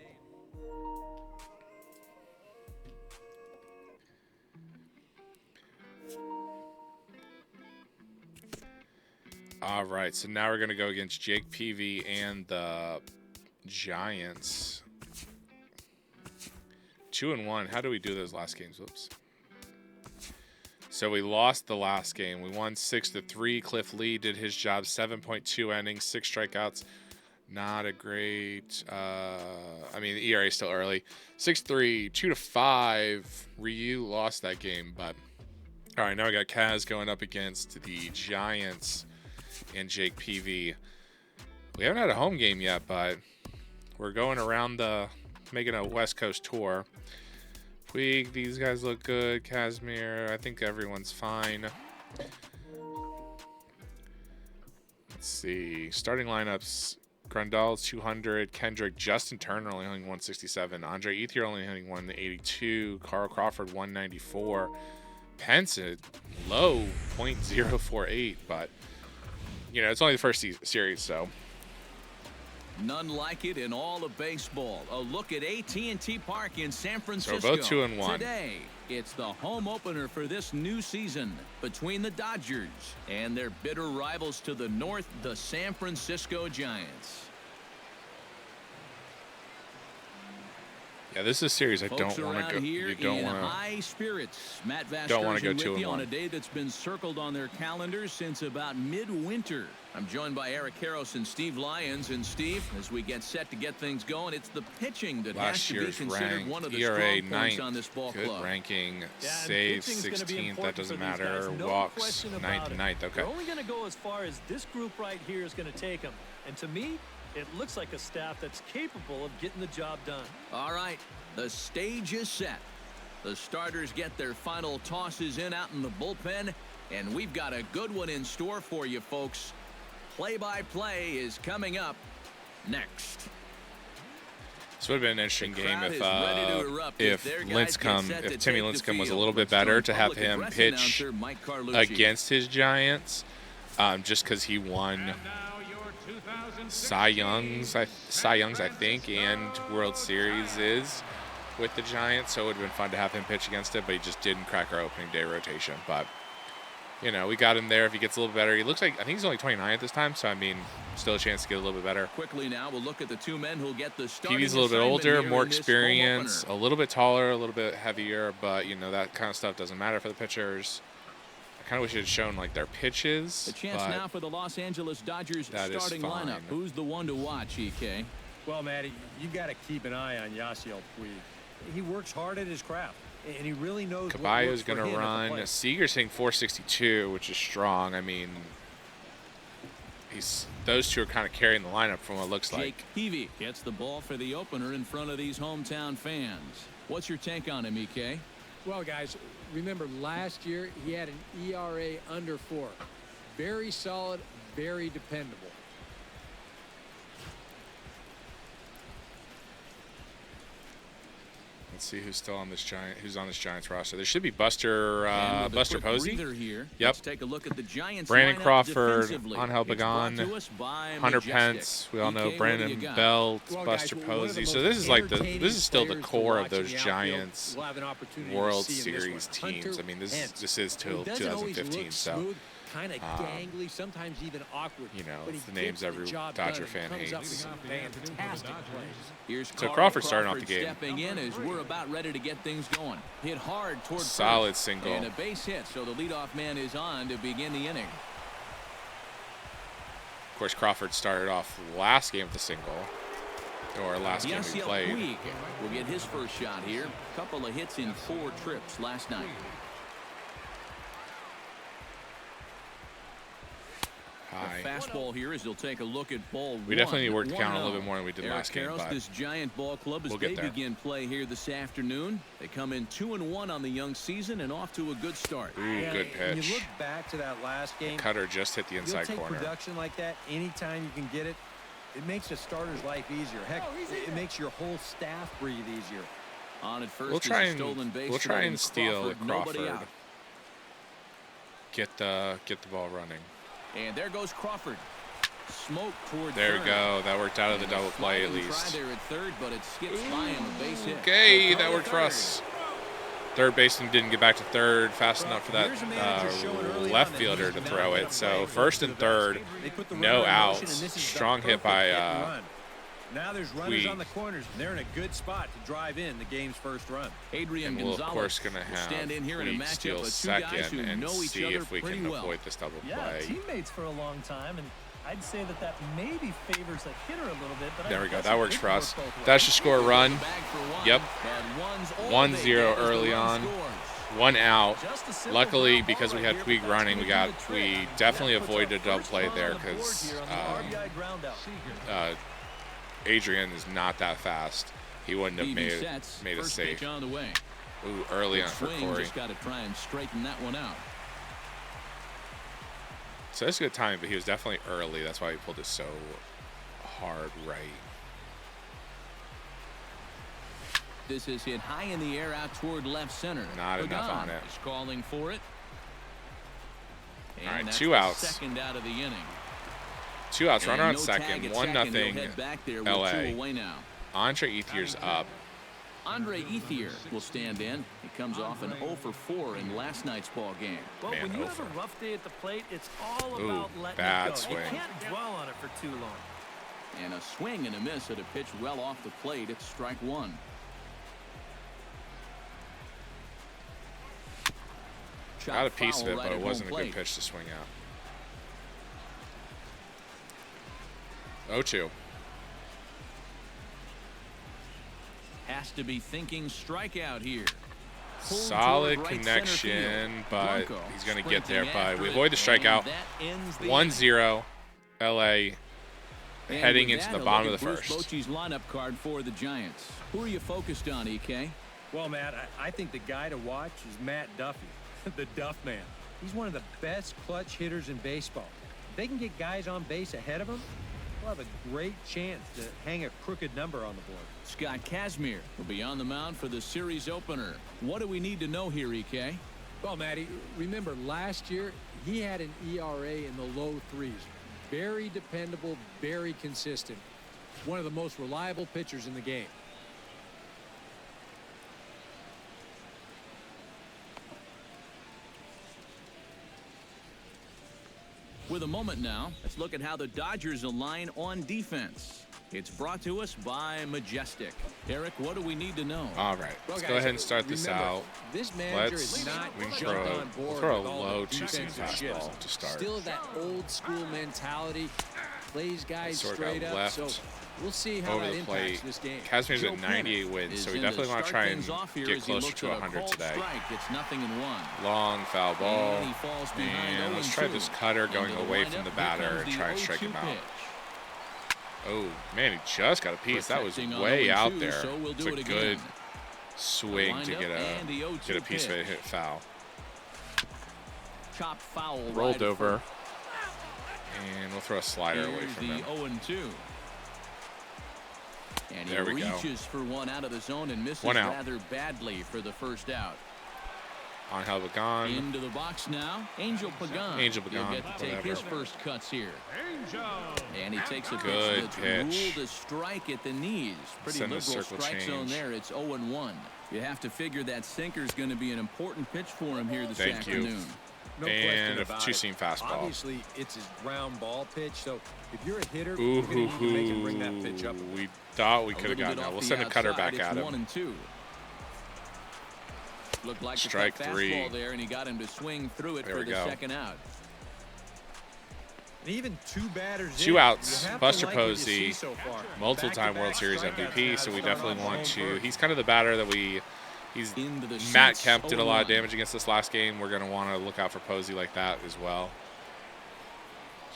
All right, so now we're going to go against Jake Peavy and the Giants. 2-1. How do we do those last games? Whoops. So we lost the last game. We won 6-3. Cliff Lee did his job. 7.2 innings, 6 strikeouts. Not a great. I mean, the ERA is still early. 6-3, 2-5. Ryu lost that game, but all right. Now we got Kaz going up against the Giants and Jake Peavy. We haven't had a home game yet, but we're going around making a West Coast tour. Puig, these guys look good. Kazmir, I think everyone's fine. Let's see. Starting lineups. Grandal's 200. Kendrick, Justin Turner only hitting 167. Andre Ethier only hitting 182. Carl Crawford 194. Pence at low .048, but you know, it's only the first series, so.
None like it in all of baseball. A look at AT&T Park in San Francisco.
So both 2-1.
Today, it's the home opener for this new season between the Dodgers and their bitter rivals to the north, the San Francisco Giants.
Yeah, this is a series I
Folks
don't want to go.
Here
You don't
in
want to.
high spirits. Matt
Don't want to go
Vasgersian with you
2-1
on a day that's been circled on their calendars since about midwinter. I'm joined by Eric Karros and Steve Lyons. And Steve, as we get set to get things going, it's the pitching that
Last
has to be
year's
considered
ranked,
one of the
ERA
strong points
9th,
on this ball
good
club.
ranking,
Yeah, and
saves
pitching's gonna be
16th, that
important
doesn't
for these
matter,
guys. No
walks
question
9th
about
and
it.
9th, okay.
They're only going to go as far as this group right here is going to take them. And to me, it looks like a staff that's capable of getting the job done.
All right, the stage is set. The starters get their final tosses in out in the bullpen, and we've got a good one in store for you folks. Play-by-play is coming up next.
This would have been an interesting
The
game
crowd is ready to erupt as
if
their guys get
Lincecum,
set to
if Timmy
take the
Lincecum was a
field.
little bit
Let's
better
join
to have
public
him
address
pitch
announcer Mike Carlucci.
against his Giants, just because he won Cy Young's, I think, and World Series is with the Giants, so it would have been fun to have him pitch against it, but he just didn't crack our opening day rotation. But, you know, we got him there. If he gets a little bit better, he looks like, I think he's only 29 at this time, so, I mean, still a chance to get a little bit better.
Quickly now, we'll look at the two men who'll get the starting
PV's a little bit
assignment
older,
here
more
in this home
experience,
opener.
a little bit taller, a little bit heavier, but, you know, that kind of stuff doesn't matter for the pitchers. I kind of wish it had shown, like, their pitches.
The chance
but
now for the Los Angeles Dodgers
that is
starting
fine.
lineup. Who's the one to watch, EK?
Well, Matty, you got to keep an eye on Yasiel Puig. He works hard at his craft, and he really knows what
Caballo's
works for
going to
him at the
run.
plate.
Seager's hitting 462, which is strong. I mean, those two are kind of carrying the lineup from what it looks like.
Jake Peavy gets the ball for the opener in front of these hometown fans. What's your take on him, EK?
Well, guys, remember last year he had an ERA under 4. Very solid, very dependable.
Let's see who's still on this Giants roster. There should be Buster
And with a
Buster
quick
Posey.
breather Here,
Yep.
Let's take a look at the Giants
Brandon
lineup
Crawford,
defensively.
Angel
It's brought
Pagan,
to us by
Hunter
Majestic.
Pence. We all know
EK, what do
Brandon
you got?
Belt,
Well,
Buster
guys, one of the
Posey.
most
So this is like
entertaining
is still the
players to
core of
watch
those
in the outfield.
Giants
We'll have an opportunity
World
to see in this
Series
one.
teams.
Hunter
I mean,
Pence.
this is till
He doesn't always
2015.
look
So
smooth, kind of gangly, sometimes even awkward.
you know,
but
it's
he
the names
gets
every
the job
Dodger
done
fan
and comes up
hates.
with some fantastic plays.
Here's
So
Carl
Crawford's starting off the
Crawford
game.
stepping in as we're about ready to get things going. Hit hard toward
Solid
first.
single.
And a base hit, so the leadoff man is on to begin the inning.
Of course, Crawford started off last game with a single, or last game we
Yasiel
played.
Puig will get his first shot here. Couple of hits in 4 trips last night.
High.
The fastball here as he'll take a look at ball
We definitely need to
one.
work the count a
1-0.
little bit more than we did
Eric
last game,
Karros,
but
this Giant ball club as
we'll
they
get there.
begin play here this afternoon. They come in 2-1 on the young season and off to a good start.
Ooh,
Yeah,
good
When you
pitch.
look back to that last game,
Cutter just hit the
you'll
inside
take
corner.
production like that anytime you can get it. It makes a starter's life easier. Heck, it makes your whole staff breathe easier.
On at first
We'll
is
try
a
and
stolen base
we'll
to
steal
Nobody
Crawford.
out.
Get the ball running.
And there goes Crawford. Smoke toward
There
third.
we go. That worked out of the
And a
double play at
smoking
least.
Try there at third, but it skips by him. A base hit.
Okay,
Throw
that
to
worked for
third.
us. Third baseman didn't get back to third fast enough for that
Here's a manager showing early
left
on that
fielder
he's
to
not
throw
gonna
it. So
play
first and third,
They put the
no
runner in motion,
outs.
and this is the
Strong hit
perfect
by
hit and run. Now there's runners
Puig.
on the corners, and they're in a good spot to drive in the game's first run.
Adrian
and we'll of
Gonzalez
course gonna
will
have
stand in here in a
Puig
matchup
steal
of two guys who
second and
know each
see
other
if we
pretty
can
well.
avoid this double
Yeah,
play.
teammates for a long time, and I'd say that maybe favors a hitter a little bit. But
There
I
we go.
guess
That
it
works
could
for us.
work both ways.
That should score a run.
Bag for one,
Yep.
but one's all
1-0
they get as the
early
run
on.
scores.
1 out.
Just a simple
Luckily,
ground ball
because we
right
had
here,
Puig
but
running,
that's
we
gonna do the trick.
definitely
That puts our
avoided a double
first
play
run
there
on the board
because
here on the RBI ground out.
Adrian is not that fast. He wouldn't have
Peavy
made
sets.
it
First
safe.
pitch on the way.
Ooh, early
Good
on for
swing,
Corey.
just got to try and straighten that one out.
So that's a good timing, but he was definitely early. That's why he pulled it so hard right.
This is hit high in the air out toward left center.
Not enough
Pagan
on it.
is calling for it. And
All right,
that's
2
the
outs.
second out of the inning.
2 outs, runner on
no
second,
tag at
1-0
He'll head back there with 2
LA.
away now.
Andre Ethier's up.
Andre Ethier will stand in. He comes off an 0 for 4 in last night's ball game.
Well,
Man,
when you have
over.
a rough day at the plate, it's all
Ooh,
about letting
bad
it go.
swing.
You can't dwell on it for too long.
And a swing and a miss at a pitch well off the plate. It's strike 1.
Got a piece of it,
Right
but
at
it wasn't a
home
good
plate.
pitch to swing out. 0-2.
Has to be thinking strikeout here. Pulled
Solid
toward right center
connection,
field.
but
Bronco
he's going to get there.
sprinting
But we
after
avoid the
it,
strikeout.
and that ends the
1-0 LA
And
heading
with
into
that,
the
a
bottom
look
of the
at Bruce
first.
Bochy's lineup card for the Giants. Who are you focused on, EK?
Well, Matt, I think the guy to watch is Matt Duffy, the Duff Man. He's one of the best clutch hitters in baseball. If they can get guys on base ahead of him, we'll have a great chance to hang a crooked number on the board.
Scott Kazmir will be on the mound for the series opener. What do we need to know here, EK?
Well, Matty, remember last year he had an ERA in the low 3s. Very dependable, very consistent. One of the most reliable pitchers in the game.
With a moment now, let's look at how the Dodgers align on defense. It's brought to us by Majestic. Eric, what do we need to know?
All right,
Well,
let's
guys,
go ahead and start this
remember,
out.
This manager
Let's
is not
we can
jumped
throw,
on
we'll
board
throw a
with all
low
the
two-seam
defensive shifts.
fastball to start.
Still that old school mentality, plays guys
Sort of
straight
got
up.
left
So we'll see how
over
that
the
impacts
plate.
this game.
Casimier's
Joe
at 98 wins,
is
so we
in to
definitely want to
start
try and
things off here
get
as he
closer
looks
to
at a
100
called
today.
Strike. It's 0-1.
Long foul ball.
And he falls behind
And let's
0-2.
try this cutter going
Into the
away from
windup,
the
here
batter
comes
and
the
try and strike
0-2
him out.
pitch.
Oh, man, he just got a piece. That was
Protecting on
way
0-2,
out there.
so we'll
It's
do
a
it
good
again.
swing to
Windup and the 0-2
get a piece of it
pitch.
hit foul.
Chopped foul.
Rolled
right
over. And we'll throw a slider away
Here's
from
the
him.
0-2. And he
There we go.
reaches for one out of the zone and misses
One out.
rather badly for the first out.
Angel Pagan.
Into the box now, Angel Pagan.
Angel Pagan,
He'll get to take
whatever.
his first cuts here. And he takes a
Good
pitch that's
pitch.
ruled a strike at the knees. Pretty
Send a
liberal
circle
strike zone
change.
there. It's 0-1. You have to figure that sinker's going to be an important pitch for him here this
Thank you.
afternoon.
No
And
question
a
about
two-seam
it.
fastball.
Obviously, it's his ground ball pitch, so if you're a hitter,
Ooh,
you're going to need to make him bring that pitch up.
we thought we
A
could have
little
gotten
bit
that.
off
We'll
the
send a cutter
outside.
back
It's
at him.
1-2. Looked like
Strike
a
three.
fastball there, and he got him to swing through it
There
for
we
the
go.
second out.
And even two batters
Two
in,
outs.
you have to
Buster
like what you
Posey,
see so far.
multiple-time
Back-to-back
World Series
strikeouts,
MVP, so we
start
definitely
off
want
home
to.
first.
He's kind of the batter that he's
Into the
Matt
seats,
Kemp did a lot of
0-1.
damage against us last game. We're going to want to look out for Posey like that as well.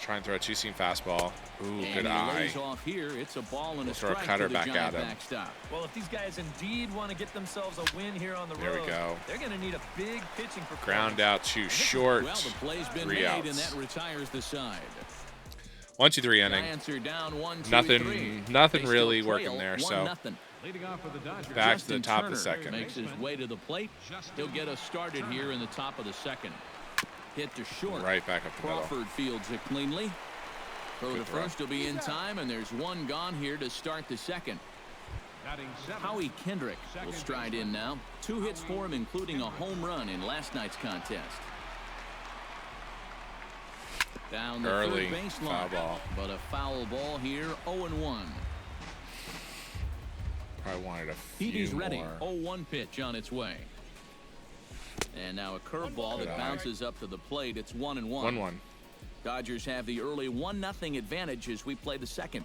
Try and throw a two-seam fastball. Ooh,
And
good
he
eye.
lays off here. It's a ball and
We'll
a
throw a
strike
cutter
to the
back
Giant
at him.
backstop.
Well, if these guys indeed want to get themselves a win here on the
There we
road,
go.
they're going to need a big pitching performance.
Ground out too short.
Well, the play's been
3
made,
outs.
and that retires the side.
1-2-3 inning.
Giants are down 1-2-3.
Nothing
They still
really
trail
working there, so
1-0.
Leading off for the Dodgers.
back
Justin
to the top
Turner
of the second.
makes his way to the plate. He'll get us started here in the top of the second. Hit to short.
Right back up the middle.
Crawford fields it cleanly. Throw to
Good throw.
first will be in time, and there's one gone here to start the second.
Batting seventh.
Howie Kendrick will stride in now. 2 hits for him, including a home run in last night's contest. Down the
Early
third baseline,
foul ball.
but a foul ball here, 0-1.
Probably wanted a few
Petey's ready.
more.
0-1 pitch on its way. And now a curveball
Good
that
eye.
bounces up to the plate. It's 1-1.
1-1.
Dodgers have the early 1-0 advantage as we play the second.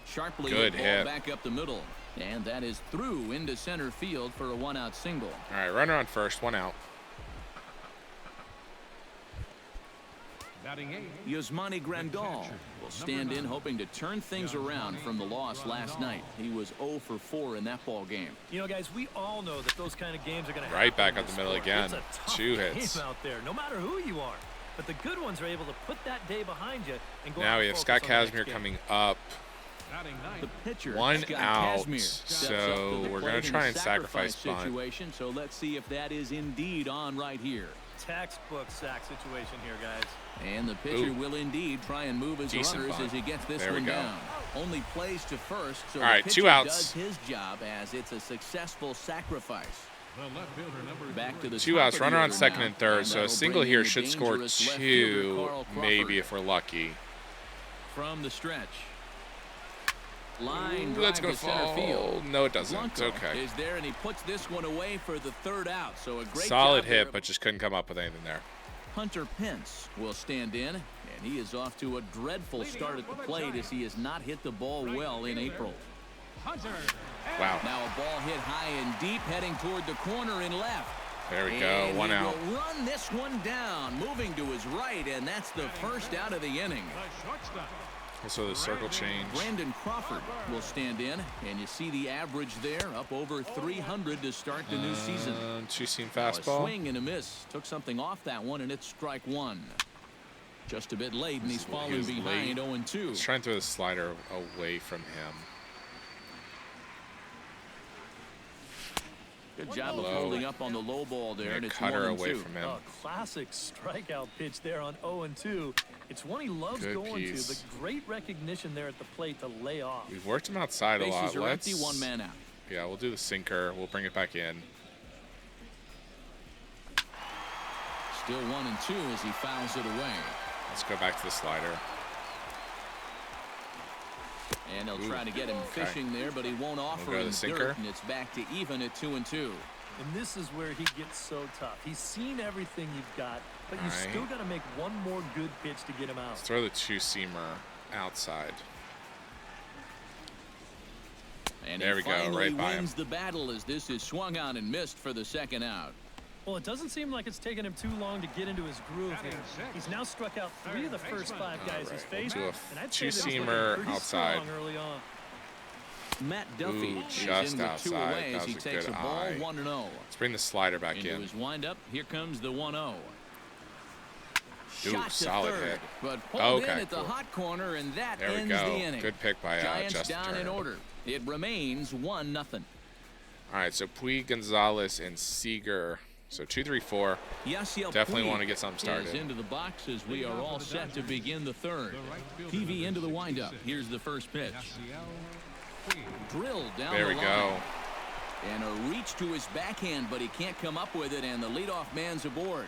Sharply
Good
hit ball
hit.
back up the middle. And that is through into center field for a 1-out single.
All right, runner on first, 1 out.
Batting eighth.
Yasmani Grandal will stand in hoping to turn things around from the loss last night. He was 0 for 4 in that ball game.
You know, guys, we all know that those kind of games are going to
Right
happen
back
in
up
this
the middle
sport.
again.
It's a tough
2 hits.
game out there, no matter who you are. But the good ones are able to put that day behind you and go out
Now
and
we have
focus
Scott
on the next
Kazmir
game.
coming up.
Batting
The
ninth.
pitcher,
1
Scott
out.
Kazmir, steps
So
up to the
we're
plate
gonna
in
try
a
and sacrifice bunt.
situation. So let's see if that is indeed on right here.
textbook sack situation here, guys.
And the pitcher will indeed try and move his
Decent
runners
bunt.
as he gets this
There we
one
go.
down. Only plays to first, so
All right,
the
2
pitcher
outs.
does his job as it's a successful sacrifice.
The left fielder, number
Back to the
2
top
outs,
of the
runner on
order
second
now,
and third,
and
so a
that'll
single
bring
here
in the
should score
dangerous left
2,
fielder, Carl
maybe
Crawford.
if we're lucky.
From the stretch. Line
Ooh, that's
drive
going
to
to
center
fall.
field.
No, it doesn't. It's
Blanco
okay.
is there, and he puts this one away for the third out. So a great
Solid
job there.
hit, but just couldn't come up with anything there.
Hunter Pence will stand in, and he is off to a dreadful start at the plate as he has not hit the ball well in April.
Wow.
Now a ball hit high and deep, heading toward the corner in left.
There we go.
And
1
he
out.
will run this one down, moving to his right, and that's the first out of the inning.
Also the circle change.
Brandon Crawford will stand in, and you see the average there, up over 300 to start the new season.
2-seam
A
fastball.
swing and a miss. Took something off that one, and it's strike one. Just a bit late, and he's falling
was
behind
late.
0-2.
Let's try and throw the slider away from him.
Good job of
Low.
holding up on the low ball there, and it's
Cutter
1-2.
away from him.
A classic strikeout pitch there on 0-2. It's one he loves
Good
going
piece.
to, but great recognition there at the plate to lay off.
We've worked him outside a lot.
Bases are
Let's.
empty, one man out.
Yeah, we'll do the sinker. We'll bring it back in.
Still 1-2 as he fouls it away.
Let's go back to the slider.
And they'll try to get him
okay.
fishing there, but he won't offer
go to
in
the
the
sinker.
dirt, and it's back to even at 2-2.
And this is where he gets so tough. He's seen everything you've got, but you
Right.
still got to make one more good pitch to get him out.
Let's throw the 2-seamer outside.
And
There
he
we go,
finally
right by
wins
him.
the battle as this is swung on and missed for the second out.
Well, it doesn't seem like it's taken him too long to get into his groove here. He's now struck out 3 of the first 5 guys he's faced,
do a
and I'd say that he's looking
two-seamer
pretty
outside.
strong early on.
Matt Duffy
Ooh,
is
just
in with 2
outside.
away
That
as he
was a
takes a
good
ball
eye.
1-0.
Let's bring the slider back
Into
in.
his windup, here comes the 1-0.
Ooh,
Shot to
solid
third,
hit.
but pulled in
Okay,
at the
cool.
hot corner, and that
There we
ends
go.
the inning.
Good pick by
Giants
Justin
down in
Turner.
order. It remains 1-0.
All right, so Puig, Gonzalez, and Seager. So 2, 3, 4.
Yasiel
Definitely
Puig
want to get something started.
is into the box as we are all set to begin the third. TV into the windup. Here's the first pitch. Drilled down
There
the
we
line.
go.
And a reach to his backhand, but he can't come up with it, and the leadoff man's aboard.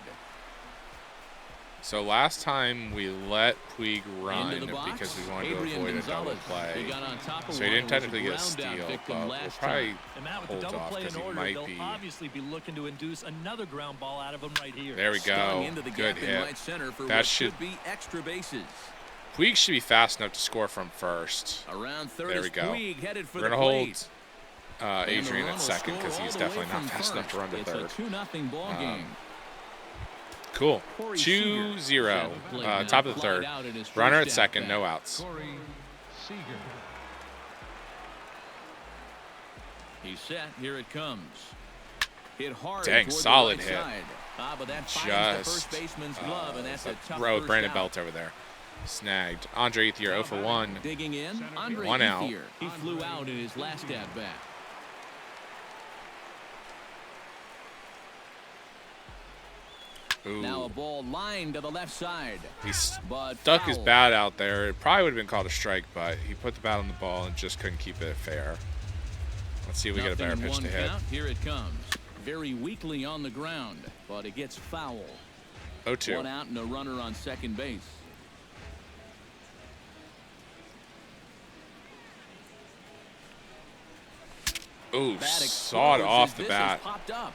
So last time we let Puig run
Into the box,
because we wanted
Adrian
to avoid a double
Gonzalez.
play.
He got on top of
So he
one
didn't
and was
technically get a
ground out
steal,
victim
but we'll
last
probably
time.
And Matt, with the
hold
double
off
play in
because he
order,
might
they'll
be.
obviously be looking to induce another ground ball out of him right here.
There we
Stung
go.
into the
Good
gap in
hit.
right center for
That
what
should.
should be extra bases.
Puig should be fast enough to score from first.
Around third
There
is
we go.
Puig headed for
We're
the
gonna
plate.
hold
And the
Adrian
run
at
will
second
score
because
all
he's
the way
definitely not
from
fast enough to run to
It's
third.
a 2-0 ball game.
Cool.
Corey
2-0.
Seager played now,
Top of the
flied
third.
out in his
Runner at
first
second,
at-bat.
no outs.
Corey Seager.
He's set. Here it comes. Hit hard.
Dang,
toward the
solid
right
hit.
Side. But that finds the first baseman's glove, and that's a tough
row
first
Brandon
out.
Belt over there. Snagged. Andre Ethier 0 for 1.
Digging in, Andre
1 out.
Ethier. He flew out in his last at-bat.
Ooh.
Now a ball lined to the left side.
He
But
stuck his
foul.
bat out there. It probably would have been called a strike, but he put the bat on the ball and just couldn't keep it fair. Let's see if we get a
Nothing
better
in
pitch
one
to hit.
count. Here it comes. Very weakly on the ground, but it gets foul.
0-2.
1 out and a runner on second base.
Ooh,
Bat
sawed
explodes
off
as
the
this
bat.
has popped up.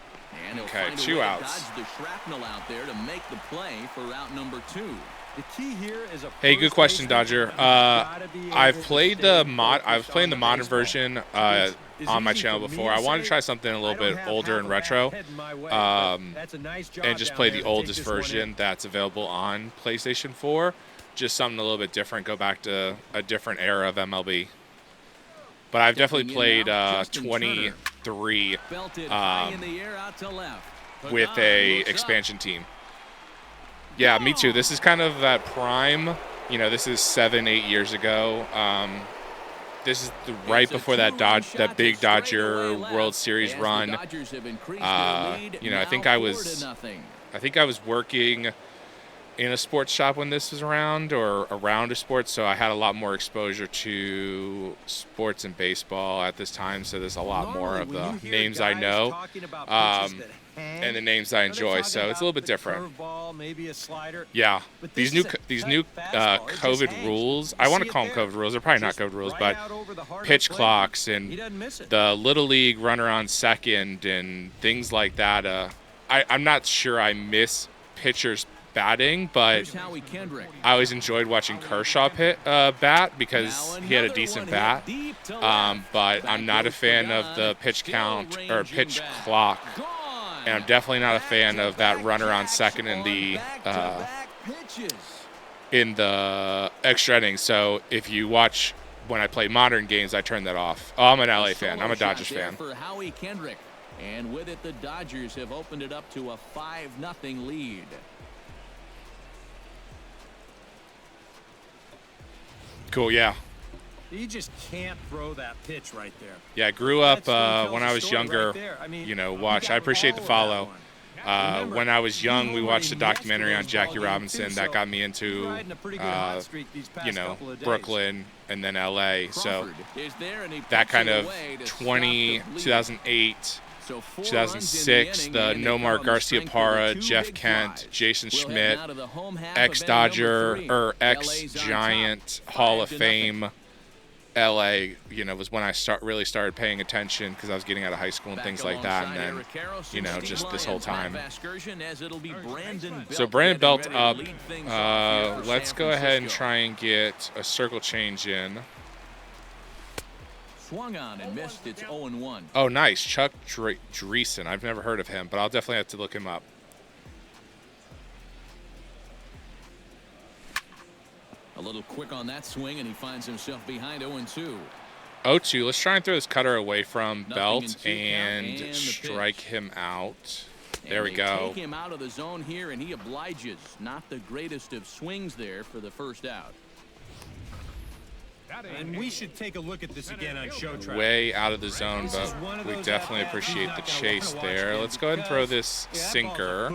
And he'll
Okay,
find a
2
way to
outs.
dodge the shrapnel out there to make the play for route number 2.
The key here is a
Hey, good
first
question,
baseman
Dodger.
who's gotta be able
I've
to
played
stay
the mod. I was
focused
playing
on
the modern
baseball.
version
It's
on my
easy
channel
for me
before.
to
I wanted to
say,
try something a
I
little
don't
bit
have
older
half
and
a bat
retro,
heading my way, but that's a nice job
and just
down
play
there
the
to take
oldest
this one in.
version that's available on PlayStation 4. Just something a little bit different. Go back to a different era of MLB. But I've definitely
Stepping in
played
now, Justin
23
Belted high in the air out to left.
with
Pagan
a
looks up.
expansion team. Yeah, me too. This is kind of that prime. You know, this is 7-8 years ago. This is right
It's a
before that
two-run shot to
big Dodger
straightaway left
World Series
as the
run.
Dodgers have increased their lead
You know, I
now
think I
4-0.
was I think I was working in a sports shop when this was around, or around a sports, so I had a lot more exposure to sports and baseball at this time, so there's a lot more of the names I know and the names I enjoy, so it's a little bit different. Yeah, these new COVID rules, I want to call them COVID rules, they're probably not COVID rules, but pitch clocks and the Little League runner on second and things like that. I'm not sure I miss pitchers batting, but I always enjoyed watching Kershaw bat because he had a decent bat. But I'm not a fan of the pitch count or pitch clock, and I'm definitely not a fan of that runner on second in the extra innings. So if you watch when I play modern games, I turn that off. Oh, I'm an LA fan. I'm a Dodgers fan.
And with it, the Dodgers have opened it up to a 5-0 lead.
Cool, yeah.
You just can't throw that pitch right there.
Yeah, I grew up when I was younger, I appreciate the follow. When I was young, we watched a documentary on Jackie Robinson that got me into, Brooklyn and then LA. So that kind of 2008, 2006, the Nomar Garcia-Parra, Jeff Kent, Jason Schmidt, ex-Dodger or ex-Giant Hall of Fame LA, was when I really started paying attention because I was getting out of high school and things like that, and then, just this whole time. So Brandon Belt up. Let's go ahead and try and get a circle change in.
Swung on and missed. It's 0-1.
Oh, nice. Chuck Dreesen. I've never heard of him, but I'll definitely have to look him up.
A little quick on that swing, and he finds himself behind 0-2.
0-2. Let's try and throw this cutter away from Belt and strike him out. There we go.
Take him out of the zone here, and he obliges. Not the greatest of swings there for the first out.
And we should take a look at this again on Showtime.
Way out of the zone, but we definitely appreciate the chase there. Let's go ahead and throw this sinker.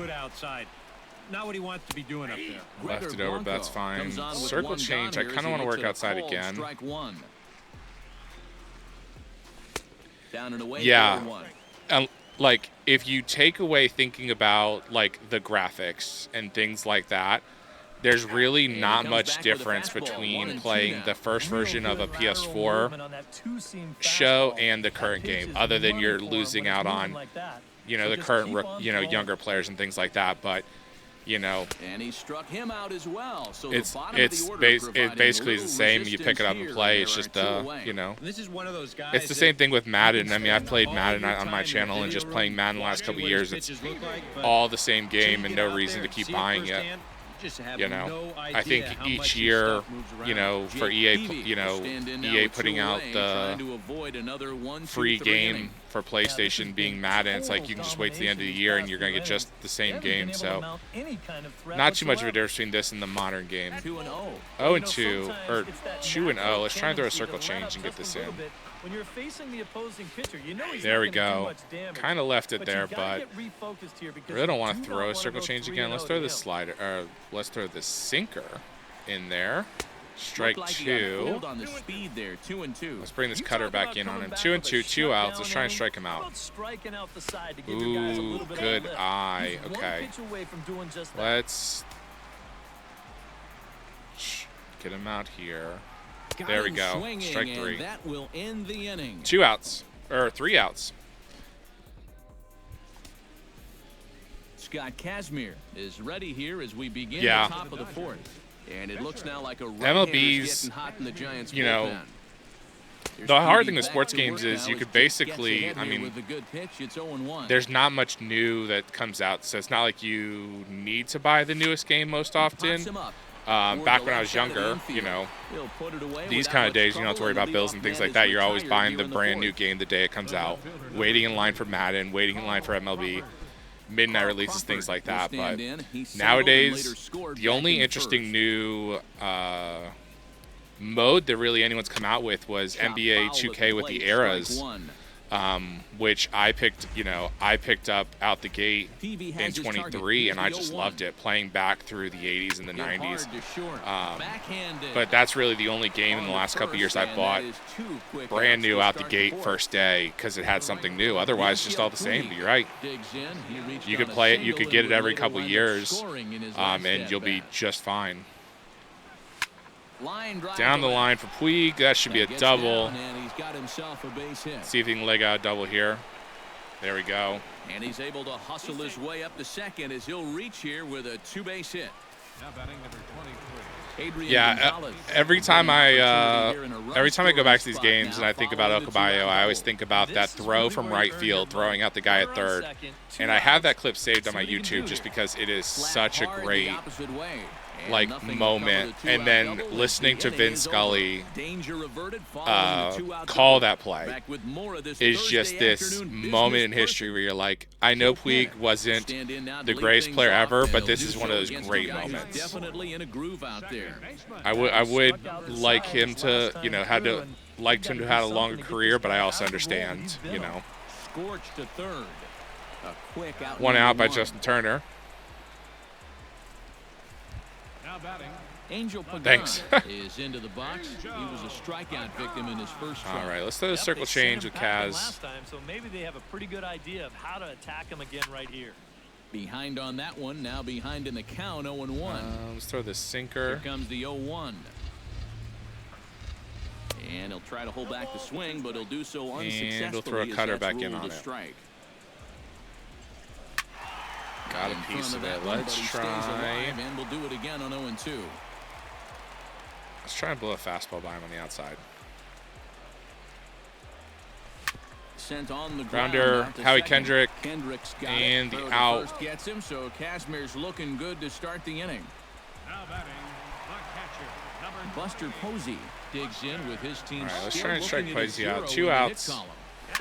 Not what he wants to be doing up there.
Left it over, but that's fine. Circle change. I kind of want to work outside again. Yeah. Like, if you take away thinking about, like, the graphics and things like that, there's really not much difference between playing the first version of a PS4 show and the current game, other than you're losing out on, the current, younger players and things like that. But,
and he struck him out as well. So
it's basically the same. You pick it up and play. It's just
This is one of those guys.
It's the same thing with Madden. I mean, I've played Madden on my channel, and just playing Madden the last couple of years, it's all the same game and no reason to keep buying it. I think each year, for EA, EA putting out the free game for PlayStation being Madden, it's like you can just wait to the end of the year and you're going to get just the same game. So not too much of a difference between this and the modern game. 0-2, or 2-0. Let's try and throw a circle change and get this in.
When you're facing the opposing pitcher, he's
there we go. Kind of left it there, but I really don't want to throw a circle change again. Let's throw this slider, or let's throw this sinker in there. Strike two. Let's bring this cutter back in on him. 2-2, 2 outs. Let's try and strike him out. Ooh, good eye. Okay. Let's get him out here. There we go. Strike three.
That will end the inning.
2 outs, or 3 outs.
Scott Kazmir is ready here as we begin the top of the fourth. And it looks now like a
MLB's,
getting hot in the Giants
the hard thing with sports games is you could basically, there's not much new that comes out, so it's not like you need to buy the newest game most often. Back when I was younger, these kind of days, you don't have to worry about bills and things like that. You're always buying the brand new game the day it comes out, waiting in line for Madden, waiting in line for MLB, midnight releases, things like that. But nowadays, the only interesting new mode that really anyone's come out with was NBA 2K with the eras. which I picked up out the gate in 23, and I just loved it, playing back through the 80s and the 90s. But that's really the only game in the last couple years I bought brand new out the gate first day because it had something new. Otherwise, just all the same. But you're right. You could play it. You could get it every couple years, and you'll be just fine. Down the line for Puig. That should be a double. See if he can leg out a double here. There we go.
And he's able to hustle his way up to second as he'll reach here with a 2-base hit.
Now batting number 23.
Yeah, every time I go back to these games and I think about Okabayo, I always think about that throw from right field, throwing out the guy at third. And I have that clip saved on my YouTube just because it is such a great moment. And then listening to Vin Scully call that play is just this moment in history where you're like, I know Puig wasn't the greatest player ever, but this is one of those great moments. I would like him to, liked him to have a longer career, but I also understand, one out by Justin Turner.
Angel Pagan
Thanks.
is into the box. He was a strikeout victim in his first try.
All right, let's throw the circle change with Kaz.
Last time, so maybe they have a pretty good idea of how to attack him again right here.
Behind on that one, now behind in the count, 0-1.
Let's throw the sinker.
Here comes the 0-1. And he'll try to hold back the swing, but he'll do so unsuccessfully.
And we'll throw a cutter back in on it.
Strike.
Got a piece of it. Let's try.
And we'll do it again on 0-2.
Let's try and blow a fastball by him on the outside.
Sent on the
Grounder, Howie Kendrick,
and
the out.
First gets him, so Kazmir's looking good to start the inning.
Now batting, the catcher, number
Buster Posey digs in with his team.
All right, let's try and strike Posey out. 2 outs.
Yeah,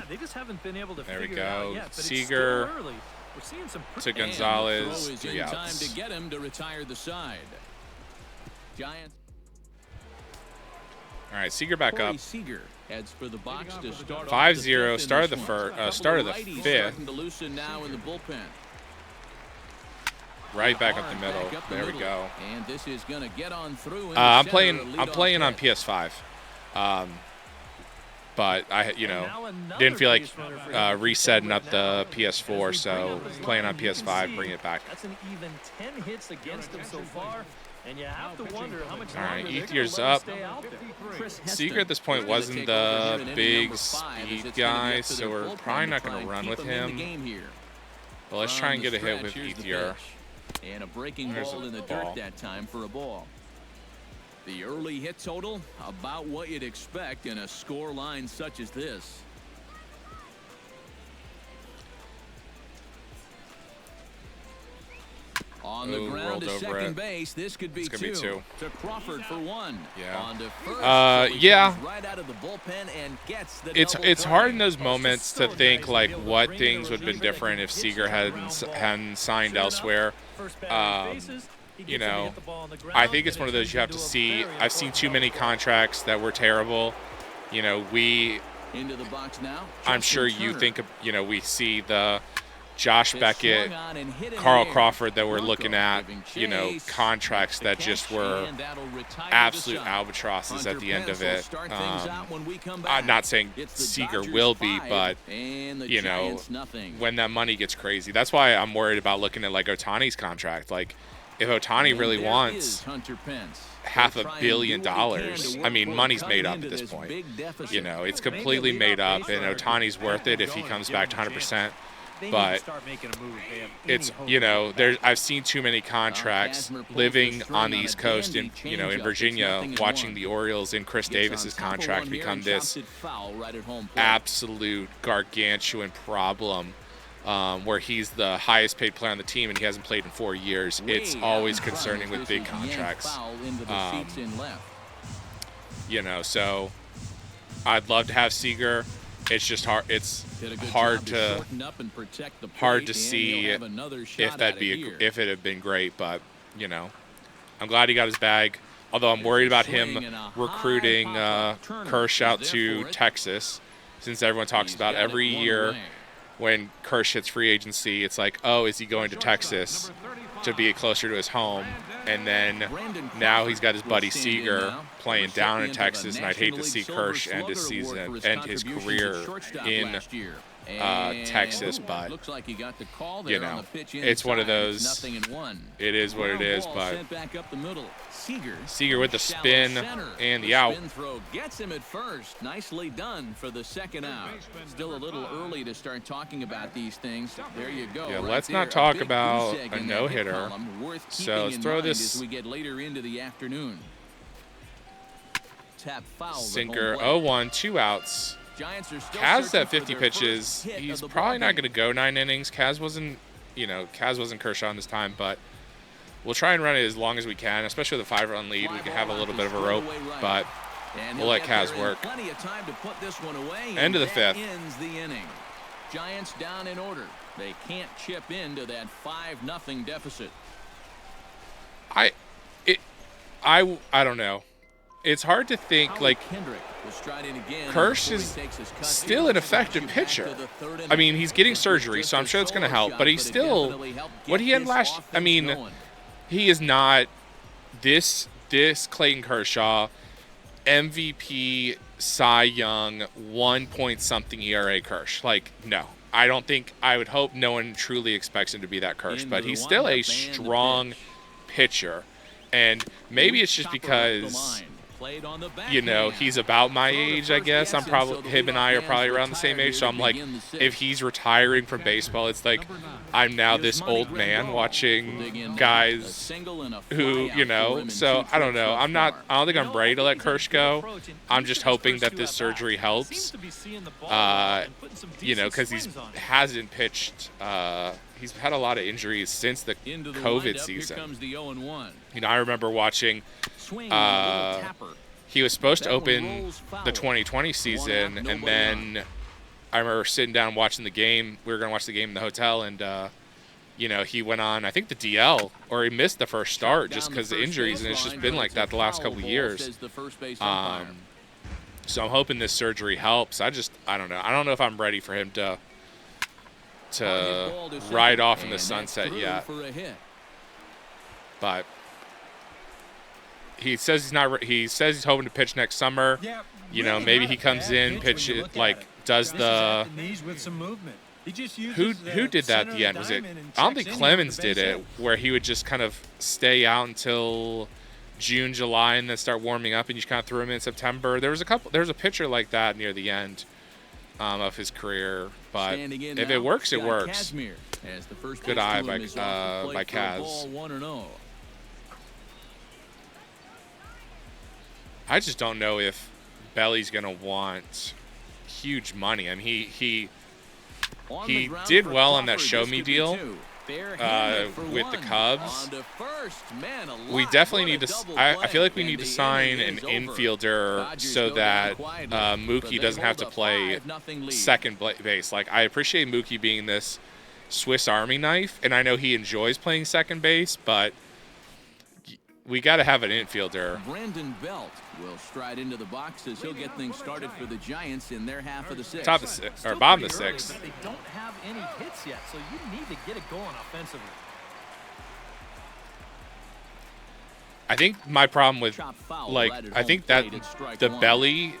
they just haven't been able to
There we
figure it out
go.
yet, but it's
Seager
still early. We're seeing some
to Gonzalez.
And the throw is
3
in time
outs.
to get him to retire the side. Giants.
All right, Seager back up.
Seager heads for the box to start
5-0. Start of the start of the fifth.
To loosen now in the bullpen.
Right back up the middle. There we go.
And this is going to get on through.
I'm playing on PS5. But I didn't feel like resetting up the PS4, so playing on PS5, bring it back.
That's an even 10 hits against him so far. And you have to wonder how much
All right,
longer they're
Ethier's
gonna let
up.
him stay out there.
Seager at this point wasn't the big speed guy, so we're probably not going to run with him. But let's try and get a hit with Ethier.
And a breaking ball in the dirt that time for a ball. The early hit total, about what you'd expect in a score line such as this. On the ground to second base, this could be 2. To Crawford for 1.
Yeah.
On to first,
yeah.
right out of the bullpen and gets the
It's hard in those moments to think like what things would have been different if Seager hadn't signed elsewhere. I think it's one of those you have to see. I've seen too many contracts that were terrible. We
into the box now.
I'm sure you think of, we see the Josh Beckett, Carl Crawford that we're looking at, contracts that just were absolute albatrosses at the end of it. I'm not saying Seager will be, but, when that money gets crazy. That's why I'm worried about looking at, like, Ohtani's contract. Like, if Ohtani really wants $500 million, I mean, money's made up at this point. It's completely made up, and Ohtani's worth it if he comes back to 100%. But it's, I've seen too many contracts living on the East Coast in Virginia, watching the Orioles and Chris Davis's contract become this absolute gargantuan problem where he's the highest paid player on the team and he hasn't played in 4 years. It's always concerning with big contracts. So I'd love to have Seager. It's just hard. It's hard to see if it had been great, but I'm glad he got his bag. Although I'm worried about him recruiting Kirsch out to Texas, since everyone talks
He's
about
got it
every
one
year
away.
when Kersh hits free agency, it's like, oh, is he going to Texas to be closer to his home? And then now he's got his buddy Seager playing down in Texas, and I'd hate to see Kersh end his season, end his career in Texas, but
Looks like he got the call
you
there on
know,
the pitch
it's one of
inside.
those.
It's 0-1.
It is what it is, but
Sent back up the middle.
Seager with the spin and the out.
Spin throw gets him at first. Nicely done for the second out. Still a little early to start talking about these things. There you go.
Yeah,
right
let's
there.
not talk
big
about
goose egg
a
in that
no-hitter.
hit column, worth
So
keeping
let's
in
throw
mind
this
as we get later into the afternoon. Tap foul.
Sinker 0-1, 2 outs.
Giants are still
Kaz
searching
at
for
50
their
pitches.
first hit
He's
of the
probably not
ballgame.
going to go 9 innings. Kaz wasn't Kershaw this time, but we'll try and run it as long as we can, especially with a 5-run lead. We can have a little bit of a rope, but
And
we'll
he'll
let
get
Kaz
there in
work.
Plenty of time to put this one away.
End of the
and
fifth.
that ends the inning. Giants down in order. They can't chip into that 5-0 deficit.
I don't know. It's hard to think, like, Kersh is still an effective pitcher. I mean, he's getting surgery, so I'm sure it's going to help, but he's still, what he had last, I mean, he is not this Clayton Kershaw, MVP, Cy Young, 1-point-something ERA Kersh. Like, no. I would hope no one truly expects him to be that Kersh, but he's still a strong pitcher. And maybe it's just because, you know, he's about my age, I guess. Him and I are probably around the same age. So I'm like, if he's retiring from baseball, it's like I'm now this old man watching guys who, you know. So I don't know. I don't think I'm ready to let Kersh go. I'm just hoping that this surgery helps. You know, because he hasn't pitched. He's had a lot of injuries since the COVID season. You know, I remember watching. He was supposed to open the 2020 season, and then I remember sitting down watching the game. We were going to watch the game in the hotel, and you know, he went on, I think, the DL, or he missed the first start just because of injuries, and it's just been like that the last couple of years. So I'm hoping this surgery helps. I don't know. I don't know if I'm ready for him to ride off in the sunset yet. But he says he's not. He says he's hoping to pitch next summer. You know, maybe he comes in, pitch it, like does the. Who did that at the end? Was it? I don't think Clemens did it, where he would just kind of stay out until June, July, and then start warming up, and you just kind of threw him in September. There was a pitcher like that near the end of his career, but if it works, it works. Good eye by Kaz. I just don't know if Belly's gonna want huge money. I mean, he did well on that Show Me deal with the Cubs. We definitely need to. I feel like we need to sign an infielder so that Mookie doesn't have to play second base. Like, I appreciate Mookie being this Swiss Army knife, and I know he enjoys playing second base, but we got to have an infielder.
Brandon Belt will stride into the box as he'll get things started for the Giants in their half of the sixth.
Top of six, or bottom of the sixth.
They don't have any hits yet, so you need to get it going offensively.
I think my problem with, like, I think that the Belly,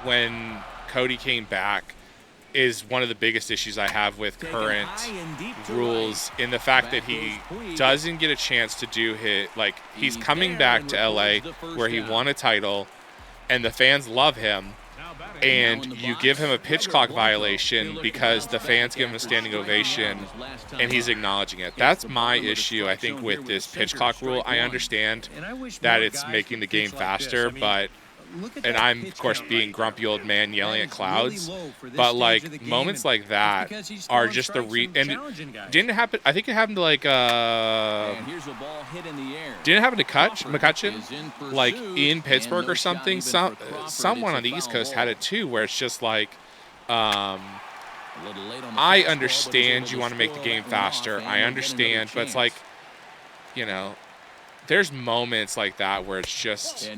when Cody came back, is one of the biggest issues I have with current rules, in the fact that he doesn't get a chance to do his, like, he's coming back to LA where he won a title and the fans love him, and you give him a pitch clock violation because the fans give him a standing ovation and he's acknowledging it. That's my issue, I think, with this pitch clock rule. I understand that it's making the game faster, but and I'm, of course, being grumpy old man yelling at clouds, but, like, moments like that are just the and it didn't happen. I think it happened to, like, didn't it happen to McCutchen, like, in Pittsburgh or something. Someone on the East Coast had it too, where it's just like, I understand you want to make the game faster. I understand, but it's like, you know, there's moments like that where it's just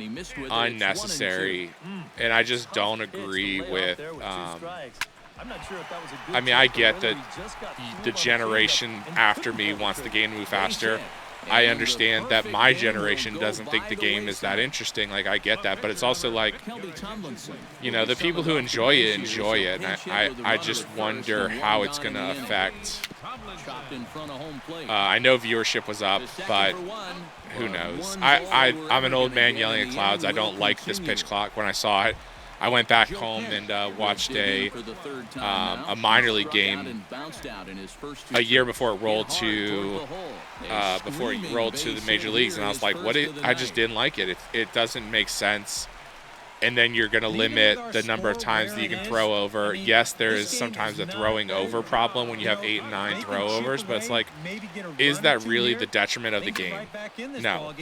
unnecessary. And I just don't agree with. I mean, I get that the generation after me wants the game to move faster. I understand that my generation doesn't think the game is that interesting. Like, I get that, but it's also like, you know, the people who enjoy it. And I just wonder how it's going to affect. I know viewership was up, but who knows? I'm an old man yelling at clouds. I don't like this pitch clock. When I saw it, I went back home and watched a minor league game a year before it rolled to the major leagues, and I was like, I just didn't like it. It doesn't make sense. And then you're going to limit the number of times that you can throw over. Yes, there is sometimes a throwing over problem when you have 8 and 9 throwovers, but it's like, is that really the detriment of the game? No.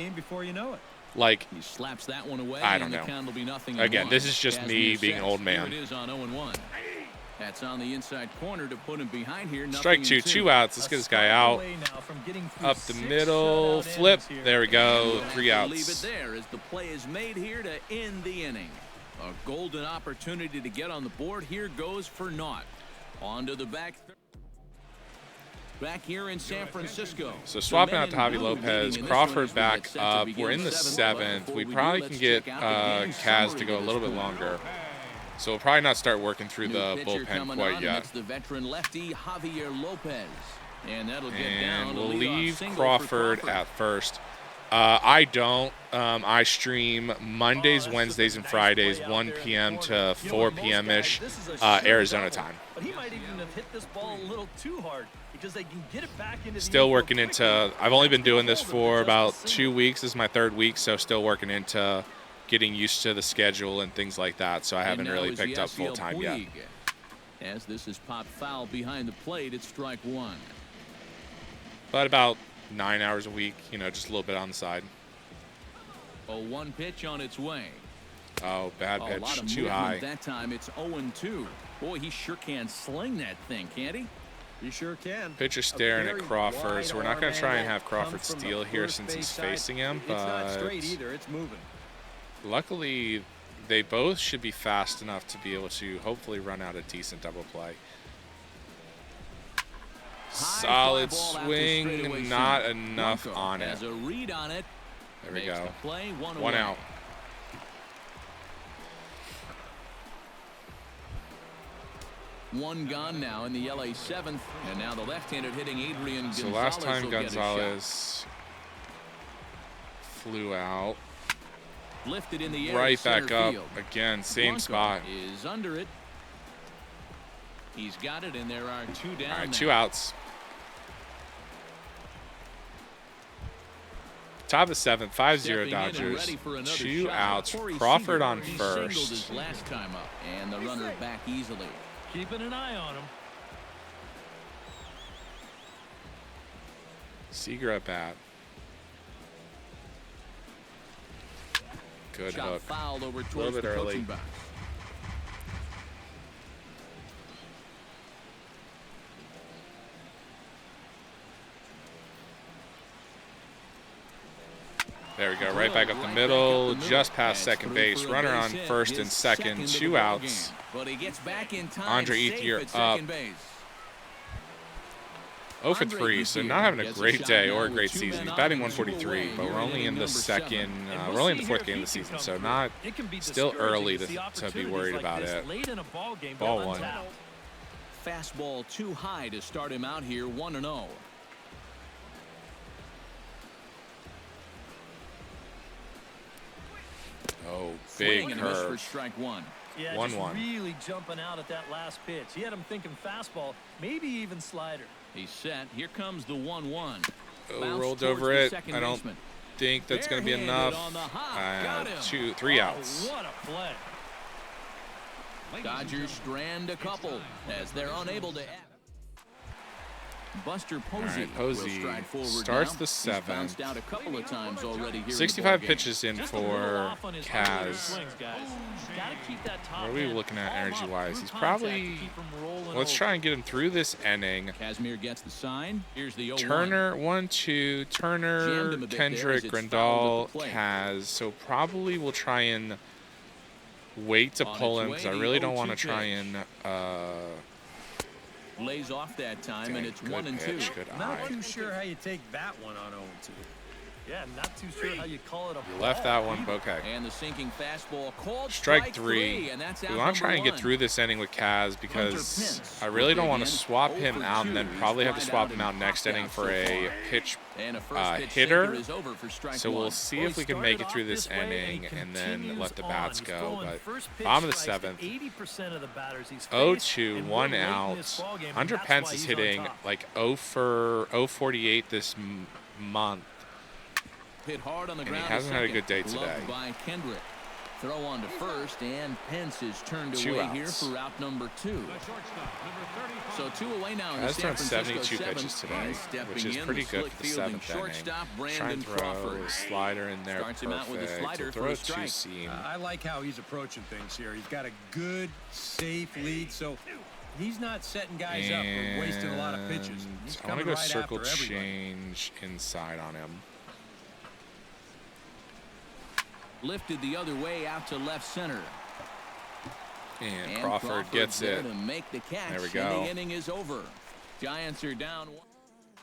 Like,
he slaps that one away,
I don't know. Again, this is just me being an old man.
That's on the inside corner to put him behind here.
Strike 2, 2 outs. Let's get this guy out. Up the middle, flip. There we go. 3 outs.
Leave it there as the play is made here to end the inning. A golden opportunity to get on the board here goes for naught. On to the back here in San Francisco.
So swapping out to Javi Lopez, Crawford back up. We're in the 7th. We probably can get Kaz to go a little bit longer. So we'll probably not start working through the bullpen quite yet.
The veteran lefty Javier Lopez.
And we'll leave Crawford at first. I don't. I stream Mondays, Wednesdays, and Fridays, 1 p.m. to 4 p.m.-ish, Arizona time.
But he might even have hit this ball a little too hard because they can get it back into
still working into. I've only been doing this for about 2 weeks. This is my 3rd week, so still working into getting used to the schedule and things like that. So I haven't really picked up full time yet.
As this is popped foul behind the plate, it's strike 1.
But about 9 hours a week, you know, just a little bit on the side.
0-1 pitch on its way.
Oh, bad pitch, too high.
That time it's 0-2. Boy, he sure can sling that thing, can't he?
You sure can.
Pitcher staring at Crawford, so we're not going to try and have Crawford steal here since he's facing him. But
it's not straight either. It's moving.
Luckily, they both should be fast enough to be able to hopefully run out a decent double play. Solid swing, not enough on it.
There
we go. 1 out.
One gone now in the LA 7th, and now the left-handed hitting Adrian Gonzalez.
So last time Gonzalez flew out.
Lifted in the air
right back up again, same spot.
Is under it. He's got it, and there are 2 down.
All right, 2 outs. Top of 7th, 5-0 Dodgers. 2 outs. Crawford on first.
His last time up, and the runner back easily.
Keeping an eye on him.
Seager at bat. Good hook.
Fouled over
a little bit early. There we go, right back up the middle, just past second base. Runner on first and second, 2 outs. Andre Ethier up. 0 for 3, so not having a great day or a great season. He's batting 143, but we're only in the second, we're only in the 4th game of the season, so not still early to be worried about it. Ball 1.
Fastball too high to start him out here, 1-0.
Oh, big curve.
For strike 1.
Yeah,
1-1.
just really jumping out at that last pitch. He had him thinking fastball, maybe even slider.
He's set. Here comes the 1-1.
Oh, rolled over it. I don't think that's going to be enough. 3 outs.
What a play.
Dodgers strand a couple as they're unable to add. Buster Posey,
Posey starts the 7th. 65 pitches in for Kaz. What are we looking at energy-wise? He's probably. Let's try and get him through this inning.
Casimir gets the sign. Here's the 0-1.
Turner 1-2. Turner, Kendrick, Grandal, Kaz. So probably we'll try and wait to
On
pull
its
him
way,
because I
the
really don't
0-2
want to try
pitch.
and
Lays off that time, and it's
good
1-2.
pitch, good
Not
eye.
too sure how you take that one on 0-2.
Yeah, not too sure how you call it a
You left that one,
either.
okay.
And the sinking fastball called
Strike three.
and that's
We
out
want to try and
number
get
one.
through this inning with Kaz because
Pence
I really don't
will
want to
dig in.
swap
0
him
for
out and
2.
then
He's
probably have to
flied
swap
out
him
and
out next
popped
inning
out
for
so
a
far.
pitch
And a first pitch
hitter.
sinker is over for strike
So we'll
one.
see
Well,
if
he
we can make it
started
through
off
this
this way,
inning and then
continues
let the
on.
bats
He's
go.
throwing
But
first pitch
bottom of the
strikes to
seventh,
80% of the batters he's faced,
0-2,
and
one
we're late in
out.
this ballgame, and
Hunter
that's
Pence
why
is
he's on
hitting
top.
like 0-48 this month.
Hit hard on the
And he
ground.
hasn't had a good day
Gloved
today.
by Kendrick. Throw on to first, and Pence is turned
2
away here
outs.
for out number 2.
The shortstop, number 35.
So 2 away now in the
Kaz
San
thrown
Francisco
72
seventh.
pitches today,
And stepping
which is
in,
pretty
the
good
slick
for the
fielding
7th inning.
shortstop
Try
Brandon
and throw
Crawford.
a slider in there,
Starts him out with a
perfect.
slider
He'll
for
throw
a
a
strike.
two-seam.
I like how he's approaching things here. He's got a good, safe lead, so he's not setting guys up or wasting a lot of pitches. He's
I want to
coming
go
right
circle
after everybody.
change inside on him.
Lifted the other way out to left center.
And Crawford gets
there
it.
to make the catch.
There we
And
go.
the inning is over. Giants are down.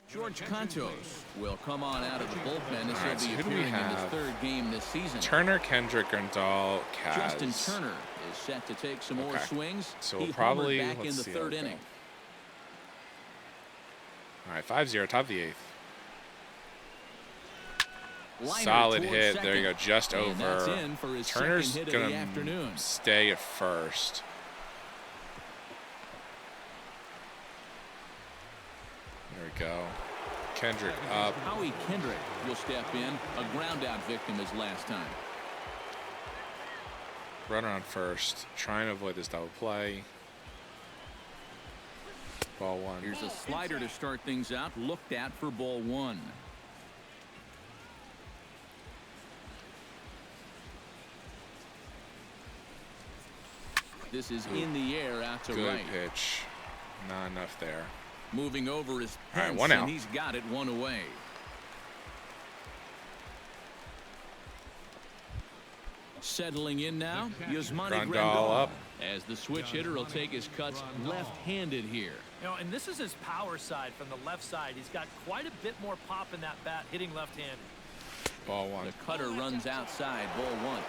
George Contos will come on out of the bullpen as
All right, so
he'll
who
be
do we
appearing in his
have?
third game this season.
Turner, Kendrick, Grandal, Kaz.
Justin Turner is set to take some more
Okay.
swings.
So
He
we'll
homered
probably
back
let's
in the
see
third
how it
inning.
goes. All right, 5-0, top of the 8th.
Liner
Solid
towards
hit. There you go,
second.
just
And that's
over.
in for his
Turner's
second hit of the
gonna
afternoon.
stay at first. There we go. Kendrick up.
Howie Kendrick will step in. A ground out victim his last time.
Runner on first. Trying to avoid this double play. Ball one.
Here's a slider to start things out. Looked at for ball one. This is in the air out to
Good
right.
pitch. Not enough there.
Moving over is
All right,
Pence,
one out.
and he's got it one away. Settling in now, Yasmani
Grandal
Grandal.
up.
As the switch hitter will take his cuts left-handed here.
You know, and this is his power side from the left side. He's got quite a bit more pop in that bat, hitting left-handed.
Ball one.
The cutter runs outside, ball one.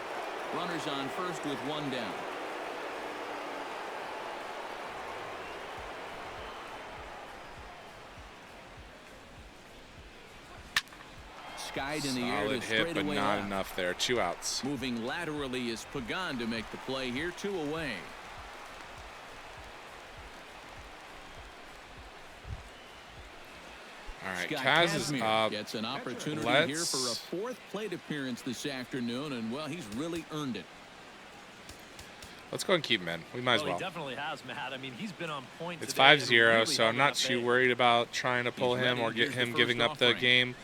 Runners on first with one down. Skied in the air
Solid
to
hit, but
straightaway
not
left.
enough there. 2 outs.
Moving laterally is Pagan to make the play here. 2 away.
All right,
Scott
Kaz is
Kazmir
up.
gets an opportunity here for a 4th plate appearance this afternoon, and well, he's really earned it.
Let's go and keep him in. We might as
He
well.
definitely has, Matt. I mean, he's been on point
It's
today and
5-0,
really
so I'm
holding
not
up
too
big.
worried about trying to pull
He's
him
ready.
or get
Here's the
him
first
giving up the
offering.
game.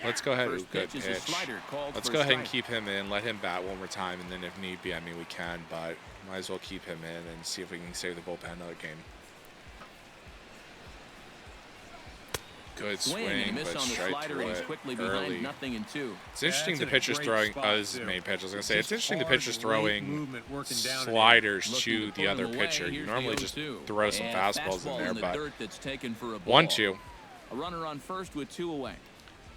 Let's go ahead.
First
Good
pitch is a
pitch.
slider called
Let's
for
go
a
ahead and
strike.
keep him in. Let him bat one more time, and then if need be, I mean, we can, but might as well keep him in and see if we can save the bullpen another game. Good
Swing and a
swing,
miss
but
on the
straight
slider,
through
and he's
it
quickly
early.
behind 0-2.
It's interesting
that's
the
in a
pitcher's
great
throwing.
spot,
This is
too.
main pitch. I was gonna say it's
Just
interesting the
hard,
pitcher's
late
throwing
movement working down and in.
sliders
Looking
to
put
the
him
other
away.
pitcher. You
Here's
normally
the
just
0-2.
throw some
And
fastballs in
fastball
there,
the
but
dirt that's taken for a ball.
1-2.
A runner on first with 2 away.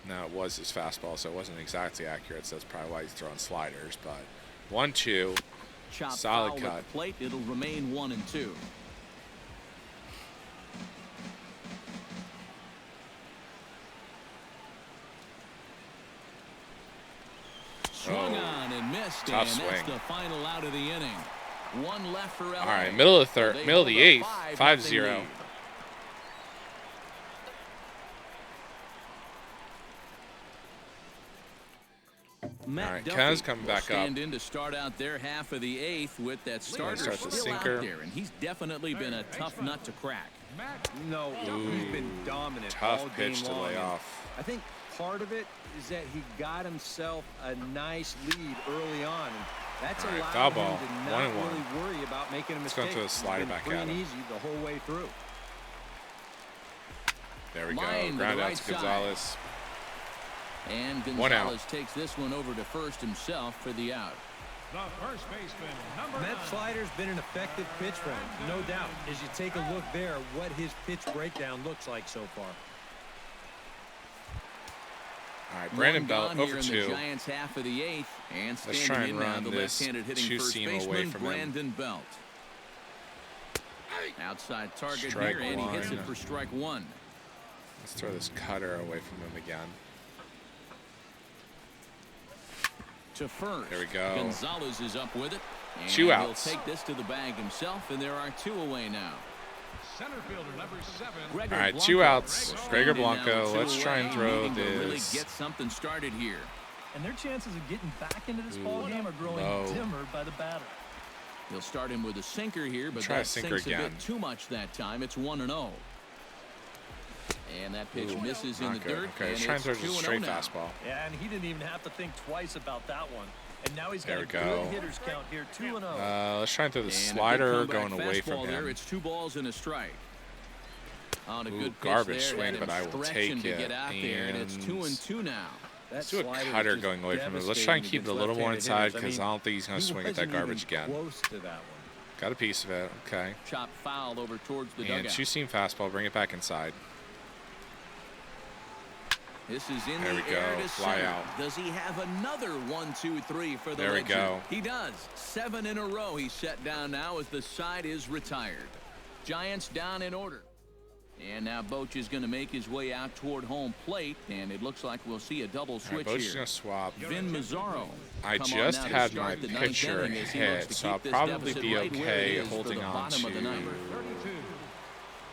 No, it was his fastball, so it wasn't exactly accurate. So that's probably why he's throwing sliders. But 1-2.
Chop
Solid
foul
cut.
at the plate. It'll remain 1-2. Swung on and missed,
tough
and that's
swing.
the final out of the inning. One left for LA.
All right, middle of the third,
They
middle of the
hold a
8th,
5-0
5-0.
lead. Matt
All right,
Duffy
Kaz coming
will
back up.
stand in to start out their half of the 8th with that starter
starts the
still out
sinker.
there, and he's definitely been a tough nut to crack.
No, he's been dominant
Tough
all
pitch
game
to
long.
lay
And
off.
I think part of it is that he got himself a nice lead early on. And that's
All right,
allowed
foul
him
ball,
to not
1-1.
really worry about making a
Let's go
mistake.
into the slider
He's been
back
free
at
and
him.
easy the whole way through.
There we go.
Line to the
Ground out
right
to
side.
Gonzalez.
And
One out.
Gonzalez takes this one over to first himself for the out.
The first baseman, number
And that slider's been an effective pitch for him, no doubt. As you take a look there, what his pitch breakdown looks like so far.
All right, Brandon Belt over 2.
Giants half of the 8th, and
Let's try and run
the
this
left-handed hitting first
two-seam
baseman
away from
Brandon
him.
Belt. Outside target
Strike
here, and he hits it
one.
for strike 1.
Let's throw this cutter away from him again.
To first.
There we go.
Gonzalez is up with it. And
2 outs.
He'll take this to the bag himself, and there are 2 away now.
Center fielder number 7.
Gregor
All right,
Blanco.
2 outs. Gregor
And now
Blanco.
2
Let's try and
away,
throw
needing to really
this.
get something started here.
And their chances of getting back into this ball game are growing
low.
dimmer by the batter.
He'll start him with a sinker here, but
Try a
that
sinker
sinks a
again.
bit too much that time. It's 1-0. And that pitch
Ooh,
misses in
not
the
good.
dirt.
Okay, let's
and
try and throw
it's
just a
2-0
straight
now.
fastball.
Yeah, and he didn't even have to think twice about that one. And now he's
There
got a
we go.
good hitter's count here, 2-0.
Let's try and throw the
And a good
slider
comeback
going away from
fastball there.
him.
It's 2 balls and a strike. On a
Ooh,
good pitch
garbage
there,
swing,
had him
but I will
stretching
take
to
it.
get out there, and it's
And
2-2 now.
let's do a cutter going away from him. Let's try and keep it a little more inside because I don't think he's going to swing at that garbage again.
Close to that one.
Got a piece of it. Okay.
Chop foul over towards the
And
dugout.
2-seam fastball. Bring it back inside.
This is in
There
the
we
air
go.
to
Fly
center.
out.
Does he have another 1-2-3 for the
There we
legend?
go.
He does. 7 in a row. He's set down now as the side is retired. Giants down in order. And now Boch is going to make his way out toward home plate, and it looks like we'll see a double
All right,
switch
Boch is
here.
going to swap.
Vin Mazzaro.
I
come on
just
now to
had
start
my
the ninth
pitcher
inning as he looks
hit,
to
so I'll
keep this
probably
deficit
be
right where it
okay
is for
holding
the
on
bottom of the
to.
ninth.
32.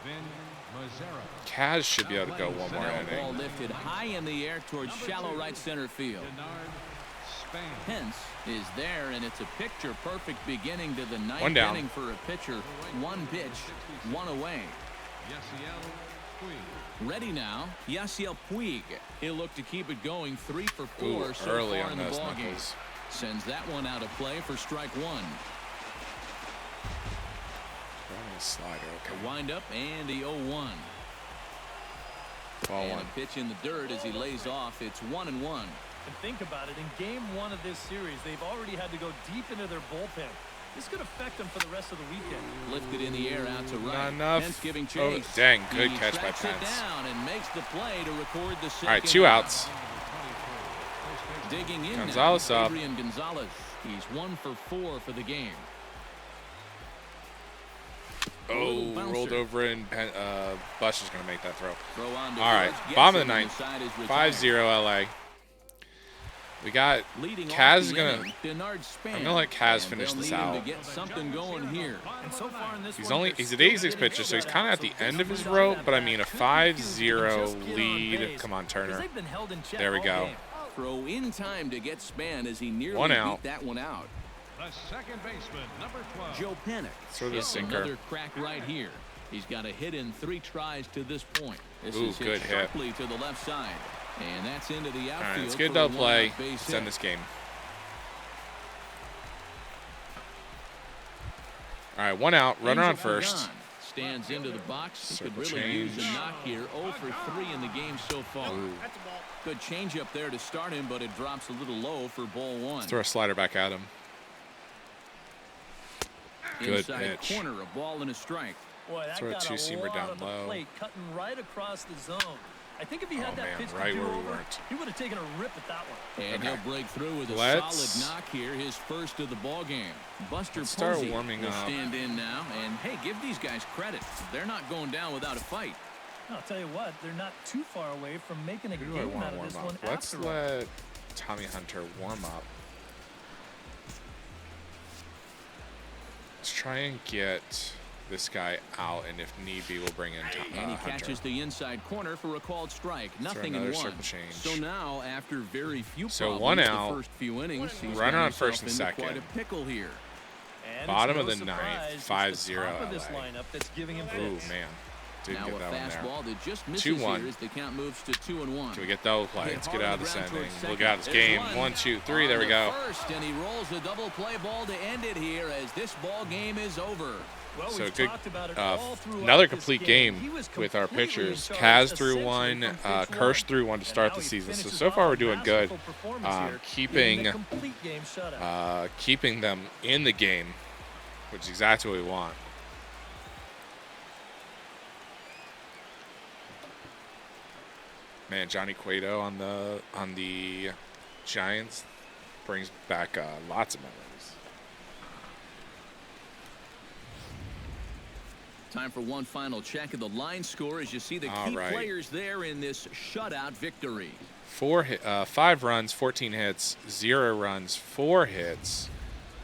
Vin Mazzaro.
Kaz should be able to go one more
Now ball
inning.
lifted high in the air towards shallow right center field.
Denard Span.
Pence is there, and it's a picture-perfect beginning to the ninth
One down.
inning for a pitcher. 1 pitch, 1 away.
Yasiel Puig.
Ready now, Yasiel Puig. He'll look to keep it going 3 for 4
Ooh,
so
early
far
on
in the
those
ballgame.
knuckles.
Sends that one out of play for strike 1.
Running a slider.
A
Okay.
windup and the 0-1.
Ball
And
one.
a pitch in the dirt as he lays off. It's 1-1.
And think about it, in game 1 of this series, they've already had to go deep into their bullpen. This could affect them for the rest of the weekend.
Lifted in the air out to right.
Not enough.
Pence giving
Oh,
chase.
dang. Good
He
catch by
tracks it
Pence.
down and makes the play to record the second.
All right, 2 outs.
Digging in
Gonzalez
now,
up.
Adrian Gonzalez. He's 1 for 4 for the game.
Oh,
bouncer.
rolled over and Bush is going to make that throw.
Throw on to
All right,
first, gets
bottom of
it,
the
and
ninth.
side is retired.
5-0 LA. We got
Leading
Kaz
off
is
the
gonna.
inning, Denard Span.
I'm gonna let Kaz
And
finish
they'll
this
need him
out.
to get something going here.
And so far in this
He's
one,
only
they're
he's a
still
day 6
getting
pitcher, so he's
shut
kind of
out.
at the
So
end of his
just
rope.
that
But I
bat
mean, a
could
5-0
just get on
lead.
base,
Come on,
'cause
Turner.
they've been held in check
There we
all
go.
game.
Throw in time to get Span as he nearly
1
beat
out.
that one out.
The second baseman, number 12.
Joe Panic.
Throw the
Gets
sinker.
Another crack right here. He's got a hit in 3 tries to this point. This
Ooh,
is
good
hit
hit.
sharply to the left side. And that's into the outfield.
All right, let's get a
for
double play.
one-out base
Let's end
hit.
this game. All right, 1 out. Runner on
Ends up
first.
gone. Stands into the box. He could
Circle
really use
change.
a knock here. 0 for 3 in the game so far. Good change up there to start him, but it drops a little low for ball 1.
Let's throw a slider back at him. Good
Inside
pitch.
corner, a ball and a strike.
Boy, that
Throw a
got
two-seamer
lot
down
on the
low.
plate, cutting right across the zone. I think if he had
Oh,
that
man,
pitch
right
to do
where we
over,
weren't.
he would have taken a rip at that one.
And
Okay.
he'll break through with a
Let's-
solid knock here, his first of the ball game. Buster
Let's start
Posey
warming
will
up.
stand in now, and hey, give these guys credit. They're not going down without a fight.
I'll tell you what, they're not too far away from making a
Who do I
game
want
out
to
of this
warm
one
up? Let's
after all.
let Tommy Hunter warm up. Let's try and get this guy out, and if need be, we'll bring in
And he
Hunter.
catches the inside corner for a called strike. Nothing in
another
1.
circle change.
So now, after very few
So
problems
1
the
out.
first few innings, he's
Runner
got
on
himself
first and
into
second.
quite a pickle here.
And
Bottom
it's
of
no
the ninth,
surprise, it's
5-0
the top of this
LA.
lineup that's giving him
Ooh,
fits.
man. Didn't
Now
get
a
that one there.
fastball that just misses
2-1.
here as the count moves to 2-1.
Can we get double play?
Hit
Let's
hard
get out
on
of
the
this
ground
ending.
towards
We'll
second.
get out of this
There's
game.
one.
1, 2, 3. There we
On
go.
to first, and he rolls a double play ball to end it here as this ball game is over.
Well,
So
we've
good,
talked about it all throughout
another
this
complete
game.
game
He was
with our
completely in
pitchers.
charge,
Kaz threw
essentially,
one,
from pitch
Kirsch
one.
threw one to
And
start
now
the
he
season. So
finishes
so far
off
we're
a
doing good.
masterful performance here in
Keeping
the complete game shutout.
keeping them in the game which is exactly what we want. Man, Johnny Cueto on the Giants brings back lots of memories.
Time for one final check of the line score as you see the key players there in this shutout victory.
5 runs, 14 hits, 0 runs, 4 hits.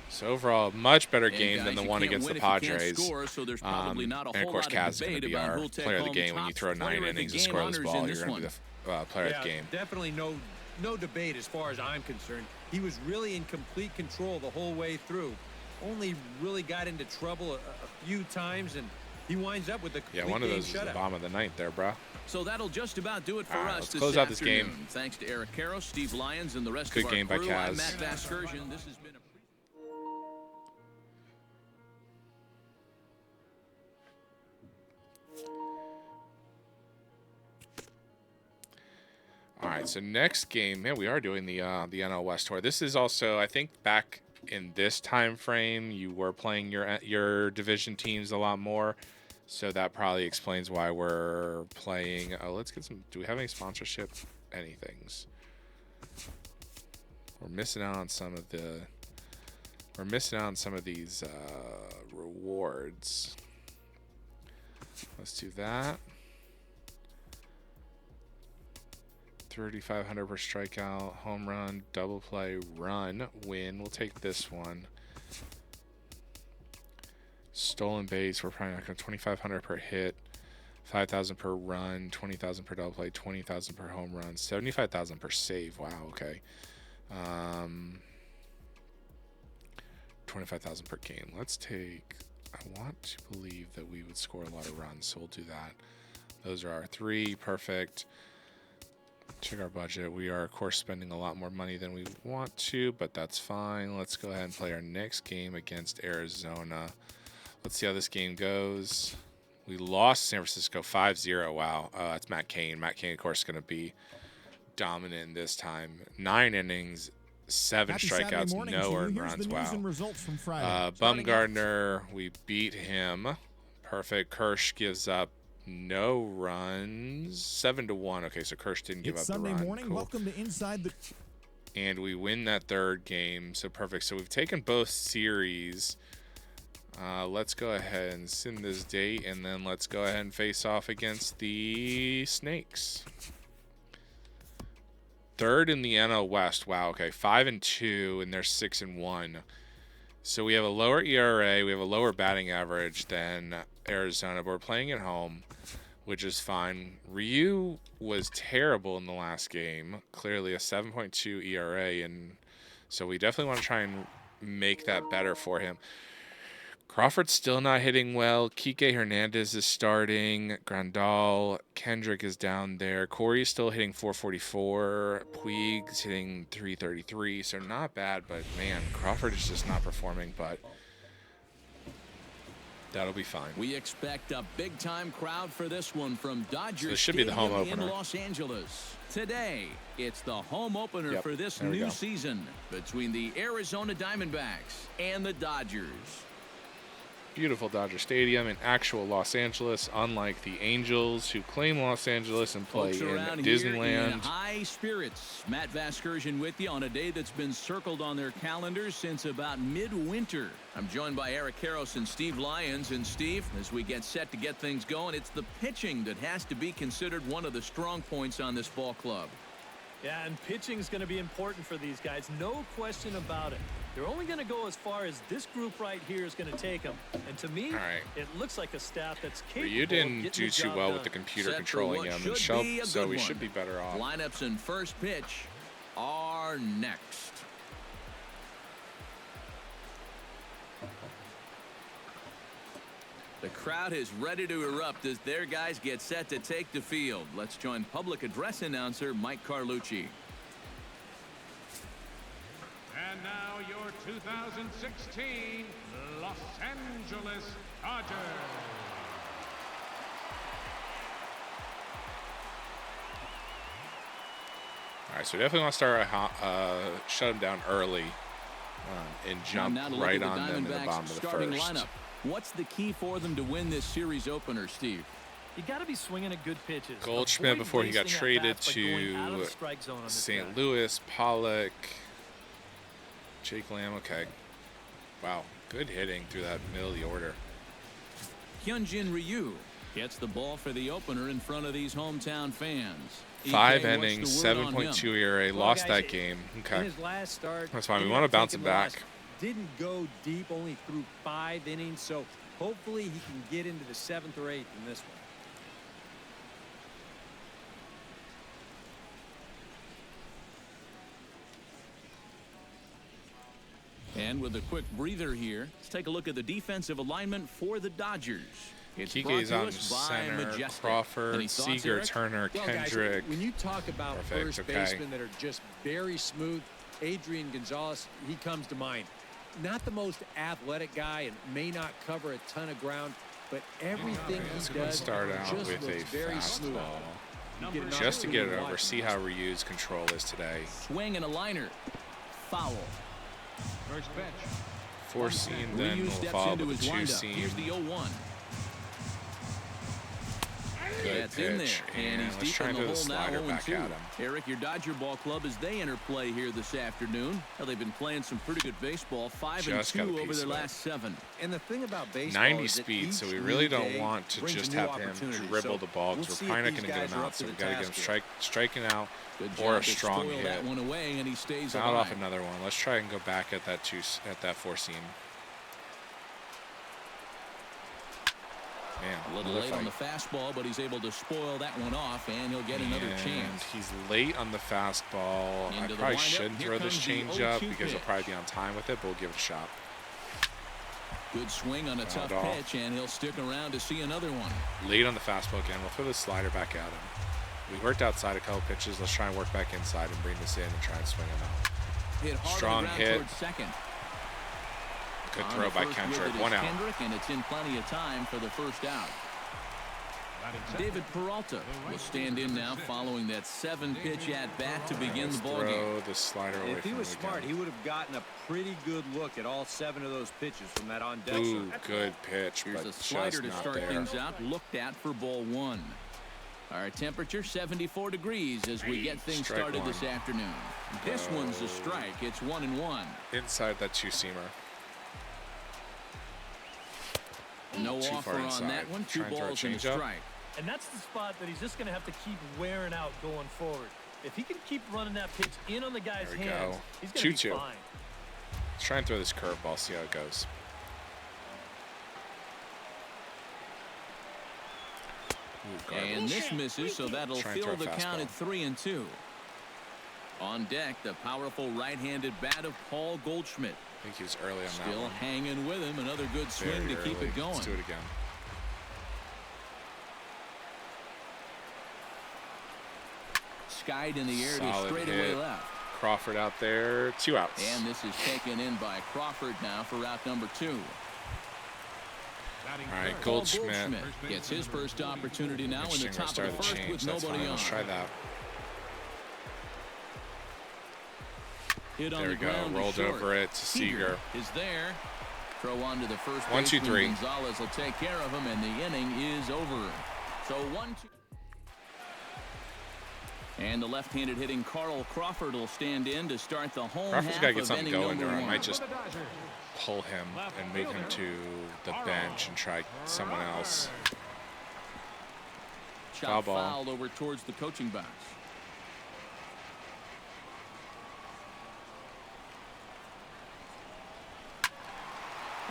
So overall, much better game than the one against the Padres.
Score, so there's probably not a
and of
whole
course,
lot
Kaz
of
is going to be
debate
our
about
player of the game. When you throw 9 innings and scoreless ball, you're going to be the player of the game.
Definitely no debate as far as I'm concerned. He was really in complete control the whole way through. Only really got into trouble a few times, and he winds up with a complete
one of those
shutout.
is the bomb of the ninth there, bro.
So that'll just about do it for us
let's close out this
afternoon.
game.
Thanks to Eric Karros, Steve Lyons, and the rest
Good
of our
game by
crew.
Kaz.
I'm Matt Vasgersian. This has been a
All right, so next game, man, we are doing the NL West tour. This is also, I think, back in this time frame, you were playing your division teams a lot more, so that probably explains why we're playing. Oh, let's get some. Do we have any sponsorship? Anythings? We're missing out on some of the. We're missing out on some of these rewards. Let's do that. 3,500 per strikeout, home run, double play, run, win. We'll take this one. Stolen base, we're probably not going to 2,500 per hit, 5,000 per run, 20,000 per double play, 20,000 per home run, 75,000 per save. Wow, okay. 25,000 per game. Let's take. I want to believe that we would score a lot of runs, so we'll do that. Those are our 3. Perfect. Check our budget. We are, of course, spending a lot more money than we want to, but that's fine. Let's go ahead and play our next game against Arizona. Let's see how this game goes. We lost San Francisco 5-0. Wow. That's Matt Cain. Matt Cain, of course, is going to be dominant this time. 9 innings, 7 strikeouts, no earned runs. Wow. Bumgarner, we beat him. Perfect. Kirsch gives up no runs. 7-1. Okay, so Kirsch didn't give up the run.
Sunday morning.
Cool.
Welcome to Inside the.
And we win that 3rd game. So perfect. So we've taken both series. Let's go ahead and send this date, and then let's go ahead and face off against the Snakes. 3rd in the NL West. Wow. Okay, 5-2, and they're 6-1. So we have a lower ERA, we have a lower batting average than Arizona, but we're playing at home, which is fine. Ryu was terrible in the last game, clearly a 7.2 ERA, and so we definitely want to try and make that better for him. Crawford's still not hitting well. Kike Hernandez is starting. Grandal, Kendrick is down there. Corey's still hitting 444. Puig's hitting 333. So not bad, but man, Crawford is just not performing, but that'll be fine.
We expect a big-time crowd for this one from Dodger
So this should be the home
Stadium
opener.
in Los Angeles. Today, it's the home opener for this
there we
new
go.
season between the Arizona Diamondbacks and the Dodgers.
Beautiful Dodger Stadium in actual Los Angeles, unlike the Angels who claim Los Angeles and play
Folks
in
around here in
Disneyland.
high spirits. Matt Vasgersian with you on a day that's been circled on their calendars since about midwinter. I'm joined by Eric Karros and Steve Lyons. And Steve, as we get set to get things going, it's the pitching that has to be considered one of the strong points on this ball club.
Yeah, and pitching is going to be important for these guys. No question about it. They're only going to go as far as this group right here is going to take them. And to me, it looks like a staff that's capable
You
of
didn't
getting
do
the
too
job
well
done.
with the computer
Set for
controlling
what
him,
should
and
be a
so
good
we
one.
should be better off.
Lineups and first pitch are next. The crowd is ready to erupt as their guys get set to take the field. Let's join public address announcer Mike Carlucci.
And now your 2016 Los Angeles Dodgers.
All right, so we definitely want to start shut him down early. and jump right on them in the bottom of the first.
Lineup. What's the key for them to win this series opener, Steve?
You got to be swinging at good pitches.
Goldschmidt before he got traded to St. Louis, Pollock, Jake Lamb. Okay. Wow. Good hitting through that middle of the order.
Hyunjin Ryu gets the ball for the opener in front of these hometown fans.
5 innings, 7.2 ERA, lost that game. Okay.
In his last start,
that's fine. We want to bounce him back.
Didn't go deep, only threw 5 innings, so hopefully he can get into the 7th or 8th in this one.
And with a quick breather here, let's take a look at the defensive alignment for the Dodgers. It's
Kike's on center, Crawford, Seager, Turner, Kendrick.
Guys, when you talk about first basemen that are just very smooth, Adrian Gonzalez, he comes to mind. Not the most athletic guy and may not cover a ton of ground, but everything he does
start out
just
with
looks
a
very smooth.
just to get it over, see how Ryu's control is today.
Swing and a liner. Foul.
First pitch.
4-seam, then we'll follow with the 2-seam.
Here's the 0-1.
Good pitch, and let's try and throw the slider back at him.
Eric, your Dodger ball club as they enter play here this afternoon. Well, they've been playing some pretty good baseball, 5-2 over their last 7.
And the thing about baseball
90 speed, so we really don't want to just have him dribble the ball because we're probably not going to get him out. So we got to get him striking out or a strong hit.
That one away, and he stays
out off another one. Let's try and go back at that 4-seam. Man,
a little late on the fastball, but he's able to spoil that one off, and he'll get another chance.
He's late on the fastball. I probably shouldn't throw this changeup because he'll probably be on time with it, but we'll give it a shot.
Good swing on a tough pitch, and he'll stick around to see another one.
Late on the fastball again. We'll throw the slider back at him. We worked outside a couple pitches. Let's try and work back inside and bring this in and try and swing him out.
Hit hard
strong hit.
Second.
Good throw by Kendrick. 1 out.
And it's in plenty of time for the first out. David Peralta will stand in now following that 7-pitch at bat to begin the ball game.
Throw the slider away.
If he was smart, he would have gotten a pretty good look at all 7 of those pitches from that on deck.
Ooh, good pitch.
Here's a slider to start things out. Looked at for ball 1. Our temperature 74 degrees as we get things started this afternoon. This one's a strike. It's 1-1.
Inside that 2-seamer.
No offer on that one. 2 balls and a strike.
And that's the spot that he's just going to have to keep wearing out going forward. If he can keep running that pitch in on the guy's hands, he's going to be fine.
Let's try and throw this curveball, see how it goes. Ooh,
and this misses, so that'll fill the count at 3-2. On deck, the powerful right-handed bat of Paul Goldschmidt.
I think he was early on that one.
Still hanging with him. Another good swing to keep it going.
Let's do it again.
Skied in the air to straightaway left.
Crawford out there. 2 outs.
And this is taken in by Crawford now for out number 2.
All right, Goldschmidt
gets his first opportunity now in the top of the first with nobody on.
Let's try that.
Hit on
there we go. Rolled over it to Seager.
Is there. Throw on to the first
1, 2, 3.
Gonzalez will take care of him, and the inning is over. So 1-2. And the left-handed hitting Carl Crawford will stand in to start the home
Crawford's
half
got to get
of
something
inning
going there. I might
just
pull him and move him to the bench and try someone else.
Shot fouled over towards the coaching box.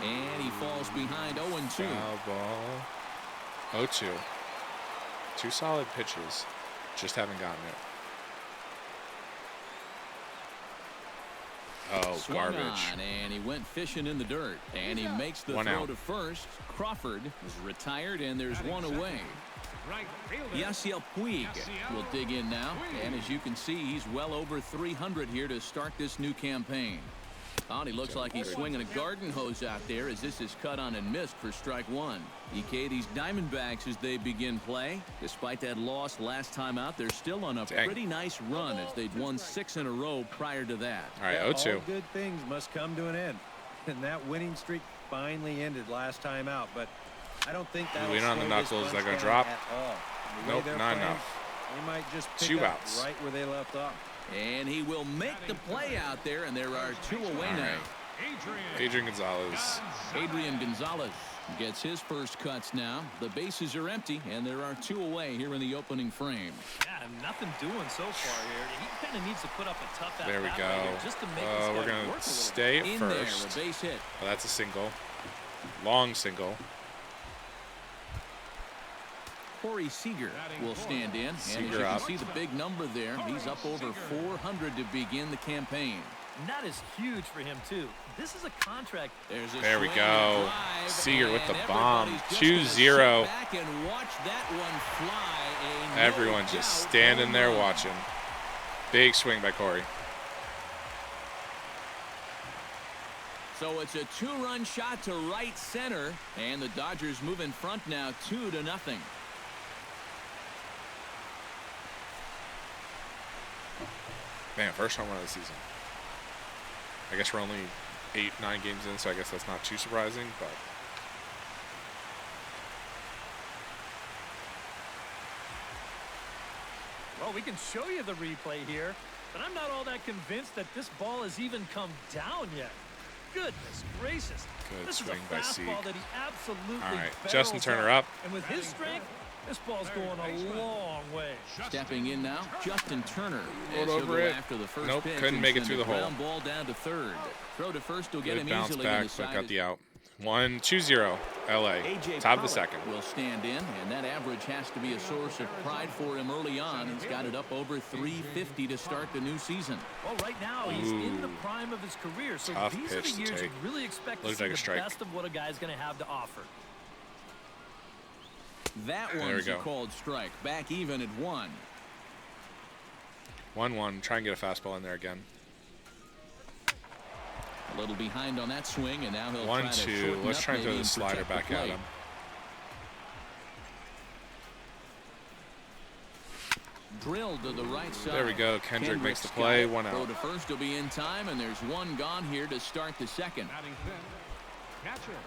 And he falls behind 0-2.
Foul ball. 0-2. 2 solid pitches. Just haven't gotten it. Oh,
swung
garbage.
On, and he went fishing in the dirt. And he makes the
1
throw
out.
to first. Crawford is retired, and there's 1 away. Yasiel Puig will dig in now. And as you can see, he's well over 300 here to start this new campaign. Oh, and he looks like he's swinging a garden hose out there as this is cut on and missed for strike one. EK, these Diamondbacks, as they begin play, despite that loss last time out, they're still on a pretty nice run as they'd won 6 in a row prior to that.
All right, 0-2.
All good things must come to an end. And that winning streak finally ended last time out, but I don't think that'll
Lean on the
slow this
knuckles. They're
bunch
going to drop.
down at all. The way
Nope,
they're
not
playing,
enough.
They might just pick
2
up
outs.
right where they left off.
And he will make the play out there, and there are 2 away
All
now.
right. Adrian Gonzalez.
Adrian Gonzalez gets his first cuts now. The bases are empty, and there are 2 away here in the opening frame.
Yeah, nothing doing so far here. He kind of needs to put up a tough
There we
at-bat
go.
right here just to make this guy
We're
work
going
a
to
little
stay at
In
first.
there, a base hit.
Oh, that's a single. Long single.
Corey Seager will stand in. And as you
Seager
can
up.
see the big number there, he's up over 400 to begin the campaign.
And that is huge for him, too. This is a contract.
There's a
There we
swing
go.
and drive,
Seager with
and
the bomb.
everybody's just gonna
2-0.
sit back and watch that one fly. A
Everyone
no
just
doubt
standing there
home run.
watching. Big swing by Corey.
So it's a 2-run shot to right center, and the Dodgers move in front now 2-0.
Man, first home run of the season. I guess we're only 8-9 games in, so I guess that's not too surprising, but
Well, we can show you the replay here, but I'm not all that convinced that this ball has even come down yet. Goodness gracious.
Good
This is a
swing by Sieg.
fastball that he absolutely
All right,
barrels
Justin Turner up.
And with his strength, this ball's going a long way.
Stepping in now, Justin Turner.
Rolled
As he'll
over
go
it.
after the first
Nope,
pitch
couldn't
and
make it
send
through
a
the hole.
ground ball down to third. Throw to first will get
good
him
bounce
easily.
back,
and the
but
side
got
is
the out. 1-2-0, LA.
AJ
Top of the
Pollock
second.
will stand in, and that average has to be a source of pride for him early on. He's got it up over 350 to start the new season.
Well, right now, he's in the
Ooh.
prime of his career, so
Tough
these are the
pitch to
years you
take.
really expect to
Looked
see
like a
the
strike.
best of what a guy's going to have to offer.
That
There we
one's a
go.
called strike. Back even at 1.
1-1. Try and get a fastball in there again.
A little behind on that swing, and now he'll try to
1-2.
shorten
Let's
up
try and throw
maybe
the slider
protect the
back at
plate.
him.
Drilled to the right side.
There we go. Kendrick makes the play. 1
Throw
out.
to first will be in time, and there's 1 gone here to start the second.
Batting fifth, catcher.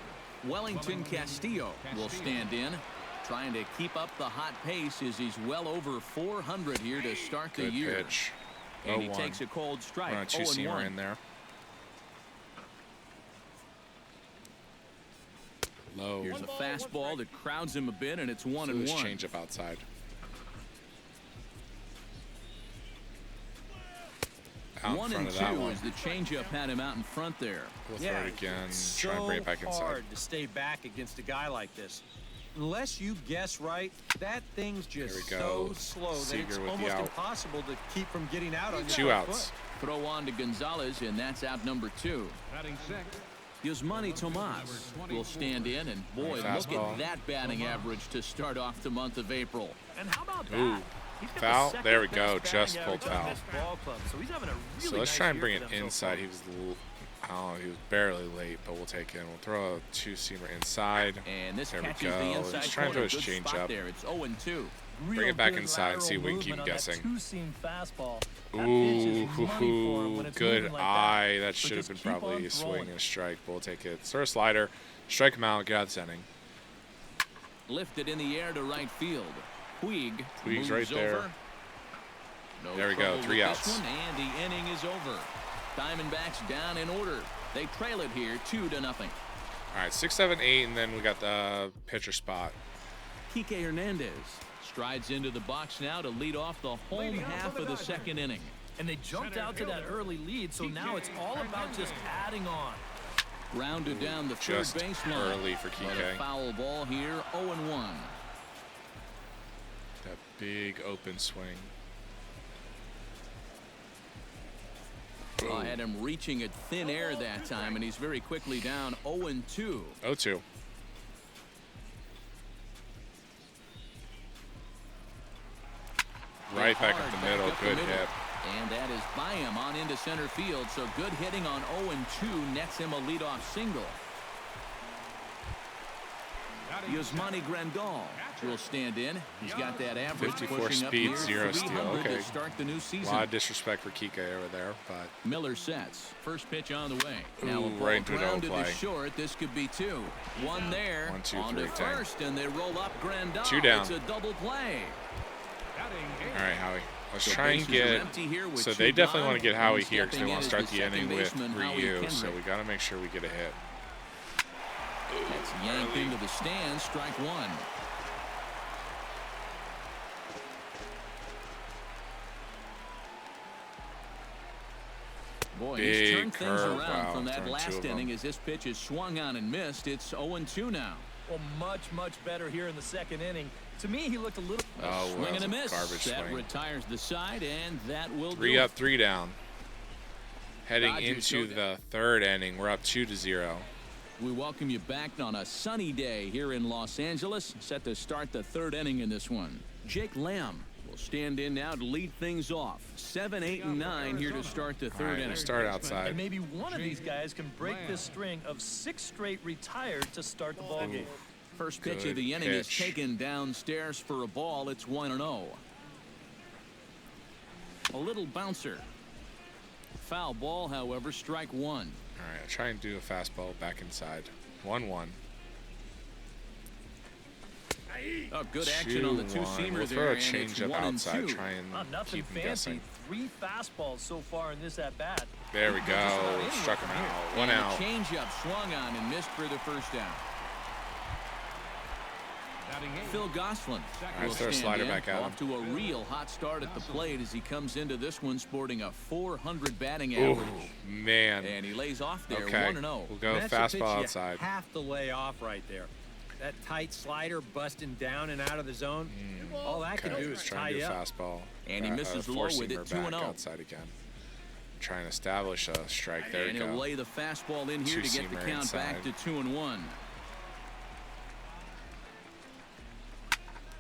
Wellington Castillo will stand in, trying to keep up the hot pace as he's well over 400 here to start the
Good
year.
pitch.
And he
0-1.
takes a cold strike.
Run a 2-seamer
0-1.
in there. Low.
Here's a fastball that crowds him a bit, and it's 1-1.
This changeup outside. Out in front of that
1-2
one.
as the changeup had him out in front there.
We'll throw it again.
It's
Try and bring it back
so
inside.
hard to stay back against a guy like this. Unless you guess right, that thing's just
There we go.
so slow that
Seager
it's
with the
almost
out.
impossible to keep from getting out on your
2
front
outs.
foot.
Throw on to Gonzalez, and that's out number 2.
Batting sixth,
Yasmani Tomas will stand in, and boy, look
Fastball.
at that batting average to start off the month of April.
And how about that?
Ooh.
He's got the
Foul?
second
There we
best
go.
batting
Just
average
pulled
on
foul.
this ball club, so he's having a really
So let's
nice
try and
year
bring
for
it
them so
inside.
far.
He was, I don't know, he was barely late, but we'll take it. We'll throw a 2-seamer inside.
And this
There we
catches
go.
the inside
Let's try and
corner.
throw his
Good
change
spot
up.
there. It's 0-2.
Bring it back inside and see if we can keep
movement on that
guessing.
two-seam fastball. That pitch
Ooh,
is money for him when it's
good
moving like
eye.
that.
That
So
should have
just
been
keep
probably
on
a swing
throwing.
and a strike, but we'll take it. Throw a slider, strike him out, get out of this inning.
Lifted in the air to right field. Puig
Puig's
moves
right there.
over. No
There we go,
trouble
3
with
outs.
This one, and the inning is over. Diamondbacks down in order. They trail it here 2-0.
All right, 6, 7, 8, and then we got the pitcher spot.
Kike Hernandez strides into the box now to lead off the home half of the second inning.
And they jumped out to that early lead, so now it's all about just adding on.
Grounded down the third
Just
baseline.
early for
But a
Kike.
foul ball here, 0-1.
That big open swing.
I had him reaching at thin air that time, and he's very quickly down 0-2.
0-2. Right back up the middle. Good hit.
And that is by him on into center field. So good hitting on 0-2 nets him a leadoff single. Yasmani Grandal will stand in. He's got that average
54
pushing
speed,
up
0 steal. Okay.
to start the new
A
season.
lot of disrespect for Kike over there, but
Miller sets. First pitch on the way. Now
Ooh,
a ball
right into the
grounded
play.
to short. This could be 2. One there.
1, 2,
on
3,
to first, and they roll up Grandal.
2 down.
It's a double play.
all right, Howie. Let's
The
try and
bases are
get.
empty here with
So
2
they definitely
gone.
want to get Howie
And
here because they
stepping
want to
in
start
is
the
the
inning
second
with
baseman, Howie
Ryu. So
Kendrick.
we got to make sure we get a hit.
That's yanked into the stands. Strike 1. Boy, he's
Big
turned things
curve.
around
Wow,
from that
throwing 2
last
of
inning
them.
as this pitch is swung on and missed. It's 0-2 now.
Well, much better here in the second inning. To me, he looked a little.
Oh,
Swing
well,
and a miss.
garbage
That
swing.
retires the side, and that will
3
do
up,
it.
3 down. Heading
Dodgers
into
go-
the 3rd inning, we're up 2-0.
We welcome you back on a sunny day here in Los Angeles. Set to start the 3rd inning in this one. Jake Lamb will stand in now to lead things off. 7, 8, and 9 here to start the 3rd
All right,
inning.
we'll start
And
outside.
maybe one of these guys can break this string of 6 straight retired to start the ball game.
First pitch
Good
of the inning is
pitch.
taken downstairs for a ball. It's 1-0. A little bouncer. Foul ball, however, strike 1.
All right, I'll try and do a fastball back inside. 1-1.
Oh, good action on the
2-1.
two-seamer
We'll
there.
throw a
and it's
changeup
1-2.
outside. Try and
Nothing
keep him
fancy.
guessing.
3 fastballs so far in this at bat.
There we go. Struck him out. 1
And
out.
the changeup swung on and missed for the first down. Phil Gosselin
right,
will
throw a
stand
slider
in,
back at him.
off to a real hot start at the plate as he comes into this one sporting a 400 batting
Ooh,
average.
man.
And he lays off there.
Okay.
1-0.
We'll go
And that's a pitch
fastball
you
outside.
have to lay off right there. That tight slider busting down and out of the zone. All that can
Okay,
do
he's
is
trying
tie
to do
you
a
up.
fastball.
And he misses low with it,
Four-seamer back
2-0.
outside again. Trying to establish a strike. There
And
you
he'll
go.
lay the fastball in here to get the
Two-seamer
count back
inside.
to 2-1.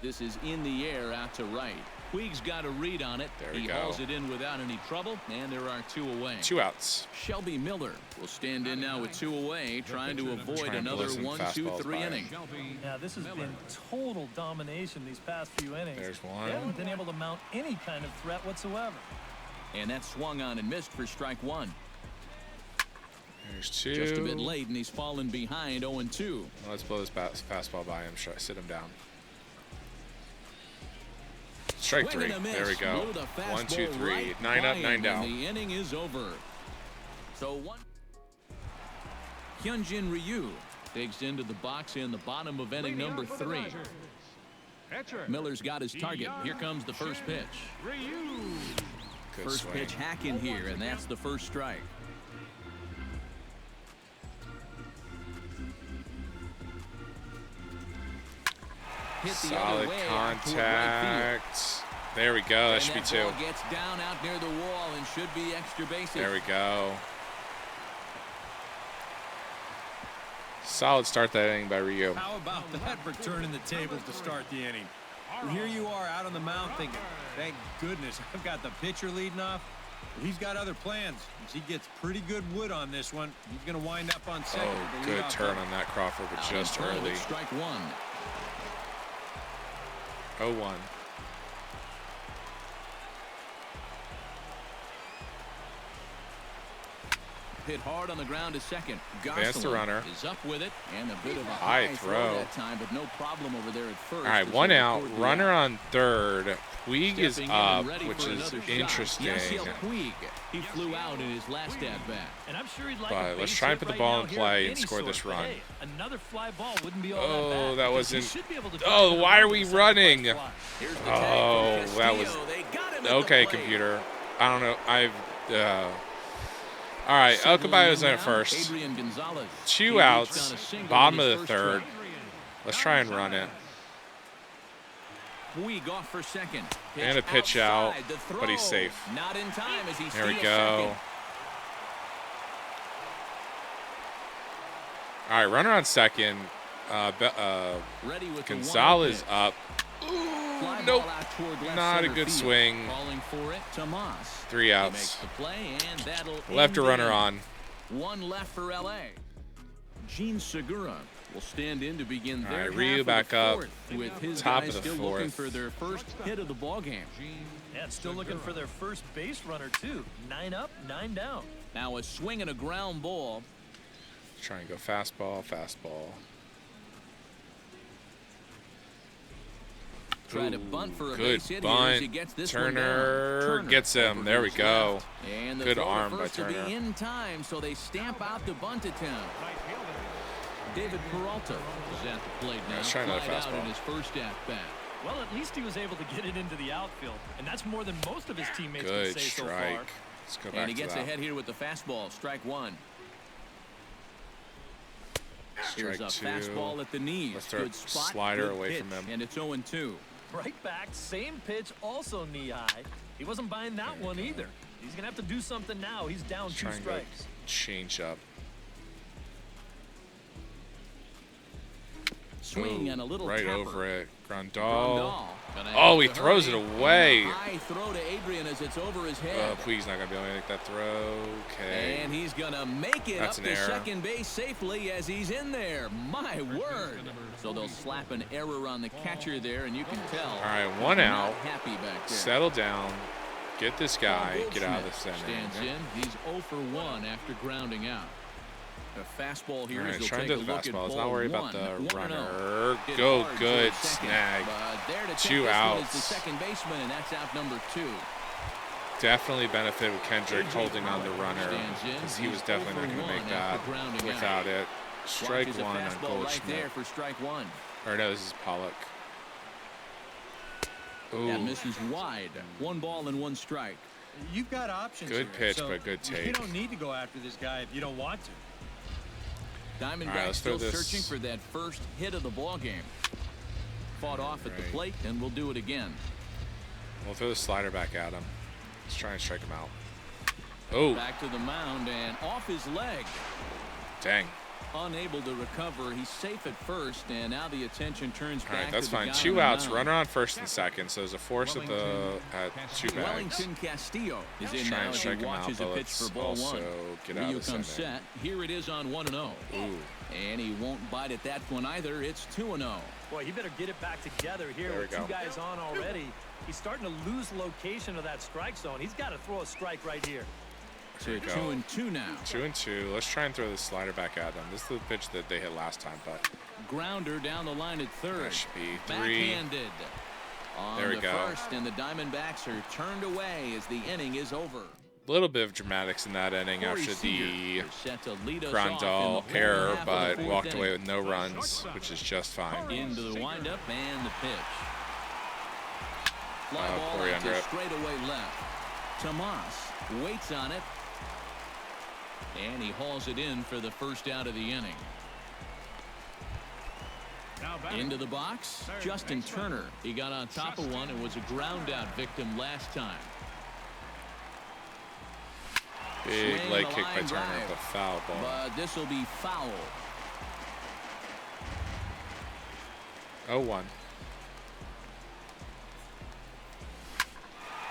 This is in the air out to right. Puig's got a read on it.
There we
He
go.
hauls it in without any trouble, and there are 2 away.
2 outs.
Shelby Miller will stand in now with 2 away, trying to avoid
Trying to
another
blow some
1-2-3
fastballs by
inning.
Yeah, this has been total domination these past few innings.
There's
They
one.
haven't been able to mount any kind of threat whatsoever.
And that swung on and missed for strike 1.
There's 2.
Just a bit late, and he's fallen behind 0-2.
Let's blow this fastball by him. Sit him down. Strike
Swing
3.
and a miss.
There we go.
Blew the
1, 2,
fastball
3.
right
9
by
up, 9
him,
down.
And the inning is over. So Hyunjin Ryu digs into the box in the bottom of inning number 3. Miller's got his target. Here comes the first pitch.
Good
First
swing.
pitch hack in here, and that's the first strike. Hit the
Solid
other way out toward right field.
contact. There we go. That
And
should be
that
2.
ball gets down out near the wall and should be extra bases.
There we go. Solid start that inning by Ryu.
How about that for turning the tables to start the inning? And here you are out on the mound thinking, thank goodness I've got the pitcher leading off. But he's got other plans. As he gets pretty good wood on this one, he's going to wind up on second.
Oh,
with the
good
leadoff
turn
double.
on that Crawford, but
Out
just
in front,
early.
it's strike 1.
0-1.
Hit hard on the ground to second.
Advance the
Gosselin
runner.
is up with it, and a bit of a
High
high
throw.
that time, but no problem over there at first.
All right,
as
1
they
out.
record the
Runner
out.
on 3rd. Puig is
Stepping in
up,
and ready
which
for
is
another shot.
interesting.
Yasiel Puig. He flew out in his last at bat.
And I'm sure he'd like
But
a
let's
base
try and
hit
put the
right
ball
now
in
here
play
of
and
any
score this
sort. But
run.
hey, another fly ball wouldn't be all
Oh,
that bad.
that
because
wasn't-
he should be able to
Oh,
drop it
why
out
are
with
we
a sacrifice
running?
fly.
Here's the
Oh,
tag from
that was-
Castillo. They got him at
Okay,
the plate.
computer. I don't know. All right, El Caballo's in
Now,
at first.
Adrian Gonzalez.
2
He reached
outs,
on a single
bottom
in
of
his
the
first
3rd.
strike.
Let's try and run it.
Puig off for second.
And a pitch out,
outside, the
but he's
throw.
safe.
Not in time as he
There we
steals
go.
second.
All right, runner on second.
Ready with the
Gonzalez
1-0 pitch.
up.
Fly
nope.
ball out toward left
Not a
center
good
field.
swing.
Calling for it, Tomas.
3
He
outs.
makes the play, and that'll
Left a
end
runner
the
on.
inning. One left for LA. Gene Segura will stand in to begin
All
their
right, Ryu
half of
back
the
up.
fourth, with his
Top
guys
of the
still looking
fourth.
for their first hit of the ball game.
Yeah, still looking for their first base runner, too. 9 up, 9 down.
Now a swing and a ground ball.
Try and go fastball, fastball.
Try to bunt for a
Good
base hit
bunt.
here as he gets this one down.
Turner gets him.
over
There
to
we
his
go.
left. And the
Good
throw to
arm by
first will
Turner.
be in time, so they stamp out the bunt attempt. David Peralta is at the plate now.
Let's try another
Flied out
fastball.
in his first at-bat.
Well, at least he was able to get it into the outfield, and that's more than most of his teammates
Good
can say so far.
strike. Let's go back
And he
to
gets
that.
ahead here with the fastball, strike one. Here's a
Strike 2.
fastball at the knees.
Let's throw
Good spot,
slider
good
away
pitch,
from him.
and it's 0-2.
Right back, same pitch, also knee high. He wasn't buying that one either. He's going to have to do something now. He's down
Let's
2
try and go
strikes.
change up.
Swing
Ooh,
and a little
right
tapper.
over it. Grandal.
Grandal. Gonna
Oh,
have
he
to
throws it
hurry.
away.
And a high throw to Adrian as it's over his
Oh,
head.
please, not gonna be able to make that throw. Okay.
And he's gonna make it
That's
up
an
to
error.
second base safely as he's in there. My word! So they'll slap an error on the catcher there, and you can tell.
All right, 1
he's
out.
not happy back there.
Settle down. Get this guy.
Paul
Get out of the
Goldschmidt
center.
Stands in. He's 0 for 1 after grounding out. A fastball here
All
as
right,
he'll
try and
take
do
a
the
look at
fastball. Let's
ball
not worry about
1.
the
1-0.
runner.
Hit
Go
hard
good.
towards second.
Snag.
There to take
2
this one
outs.
is the second baseman, and that's out number 2.
Definitely benefit with Kendrick holding on the runner
Stands in.
because he was
He's
definitely not
0
going
for
to make
1
that
after grounding out.
without it. Strike
Watches a
1 on
fastball right
Goldschmidt.
there for strike 1.
Or no, this is Pollock. Ooh,
That misses wide. 1 ball and 1 strike.
You've got options
Good
here,
pitch,
so
but good
You
take.
don't need to go after this guy if you don't want to.
Diamondbacks
let's
still
throw this.
searching for that first hit of the ball game. Fought off at the
Right.
plate, and we'll do it again.
we'll throw the slider back at him. Let's try and strike him out. Oh,
Back to the mound and off his leg.
dang.
Unable to recover. He's safe at first, and now the attention turns
All
back
right, that's
to the
fine.
guy
2
on the
outs.
mound.
Runner on first and second. So there's a force at 2 bags.
Wellington Castillo is in
Try
now
and
as he
strike him out,
watches
but
a pitch
let's
for ball
also
1.
get out
Ryu
of the
comes
center.
set. Here it is on 1-0.
Ooh.
And he won't bite at that one either. It's 2-0.
Boy, he better get it back together here
There we
with
go.
2 guys on already. He's starting to lose location of that strike zone. He's got to throw a strike right here.
There we go.
2-2 now.
2-2. Let's try and throw the slider back at them. This is the pitch that they hit last time, but
Grounder down the line at third.
that should be 3.
Backhanded. On
There we
the
go.
first, and the Diamondbacks are turned away as the inning is over.
A little bit of dramatics in that inning
Corey
after the
Seager is set to lead us off in
Grandal
the
error,
half of the
but
fourth
walked
inning.
away with no runs, which is just fine.
Into the windup and the pitch. Fly ball
Corey
out
under
to
it.
straightaway left. Tomas waits on it. And he hauls it in for the first out of the inning. Into the box, Justin Turner. He got on top of one and was a ground out victim last time.
Big
Swing
leg
the
kick by
line
Turner
drive.
with a foul ball.
But this will be foul.
0-1.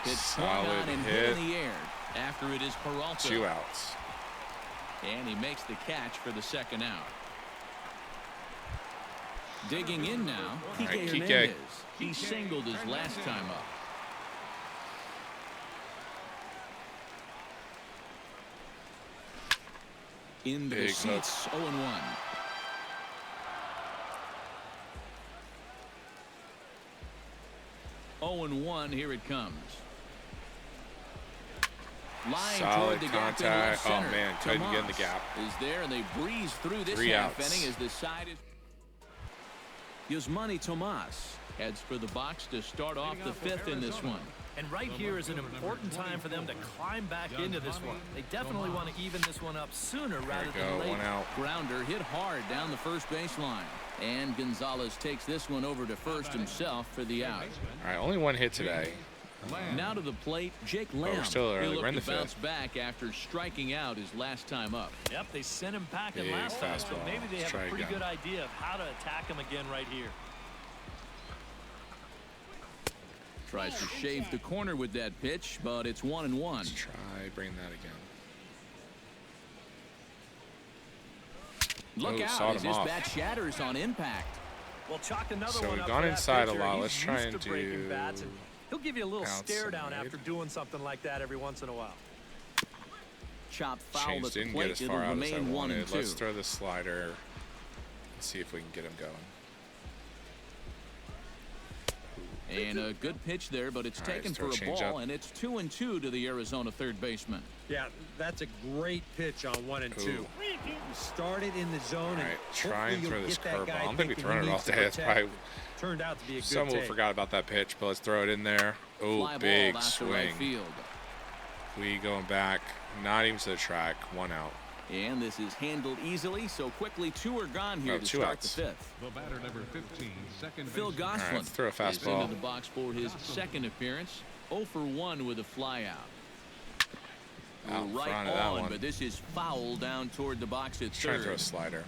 It's swung
Solid
on and hit
hit.
in the air after it is Peralta.
2 outs.
And he makes the catch for the second out. Digging in now, Kike
right, Kike.
Hernandez. He singled his last time up. Into the
Big hook.
seats, 0-1. Oh and 1, here it comes. Line
Solid
toward the gap in
contact.
left
Oh,
center.
man, couldn't get in the
Tomas
gap.
is there, and they breeze through this
3
half
outs.
inning as the side is. Yasmani Tomas heads for the box to start off the 5th in this one.
And right here is an important time for them to climb back into this one. They definitely want to even this one up sooner rather
There
than
we go.
later.
1 out.
Grounder hit hard down the first baseline. And Gonzalez takes this one over to first himself for the out.
All right, only 1 hit today.
Now to the plate, Jake Lamb.
we're still early.
He'll
We're in
look
the
to bounce
5th.
back after striking out his last time up.
Yep, they sent him packing
Big
last time, so
fastball.
maybe they
Let's
have
try
a pretty
again.
good idea of how to attack him again right here.
Tries to shave the corner with that pitch, but it's 1-1.
Let's try bring that again.
Look
Ooh,
out
sawed
as
him
his
off.
bat shatters on impact.
Well, chalk another
So
one
we've
up
gone
for that
inside a
pitcher.
lot.
He's
Let's try
used
and
to breaking
do
bats, and he'll give you a little stare down
outside.
after doing something like that every once in a while.
Chop foul
Change
at the
didn't get
plate.
as
It'll
far out as I
remain
wanted.
1-2.
Let's throw the slider and see if we can get him going.
And a good pitch there, but it's
All right,
taken
let's throw
for a
a change
ball,
up.
and it's 2-2 to the Arizona third baseman.
Yeah, that's a great pitch on 1 and 2.
Ooh.
You started in the zone.
All right,
and
try and
hopefully
throw
you'll
this
get that
curveball.
guy
I don't think we
thinking
thrown
he
it all
needs to
day. It's
protect.
probably
Turned out to be a good
someone
take.
forgot about that pitch, but let's throw it in there. Oh,
Fly
big
ball out to right
swing.
field.
We going back, not even to the track, 1 out.
And this is handled easily, so quickly 2 are gone here
Oh,
to
2
start
outs.
the 5th.
The batter number 15, second
Phil
baseman.
All right,
Gosselin
let's throw a
is
fastball.
into the box for his second appearance. 0 for 1 with a fly out.
Out in
Right
front of that
on,
one.
but this is foul down toward the box at
Trying to throw a
third.
slider.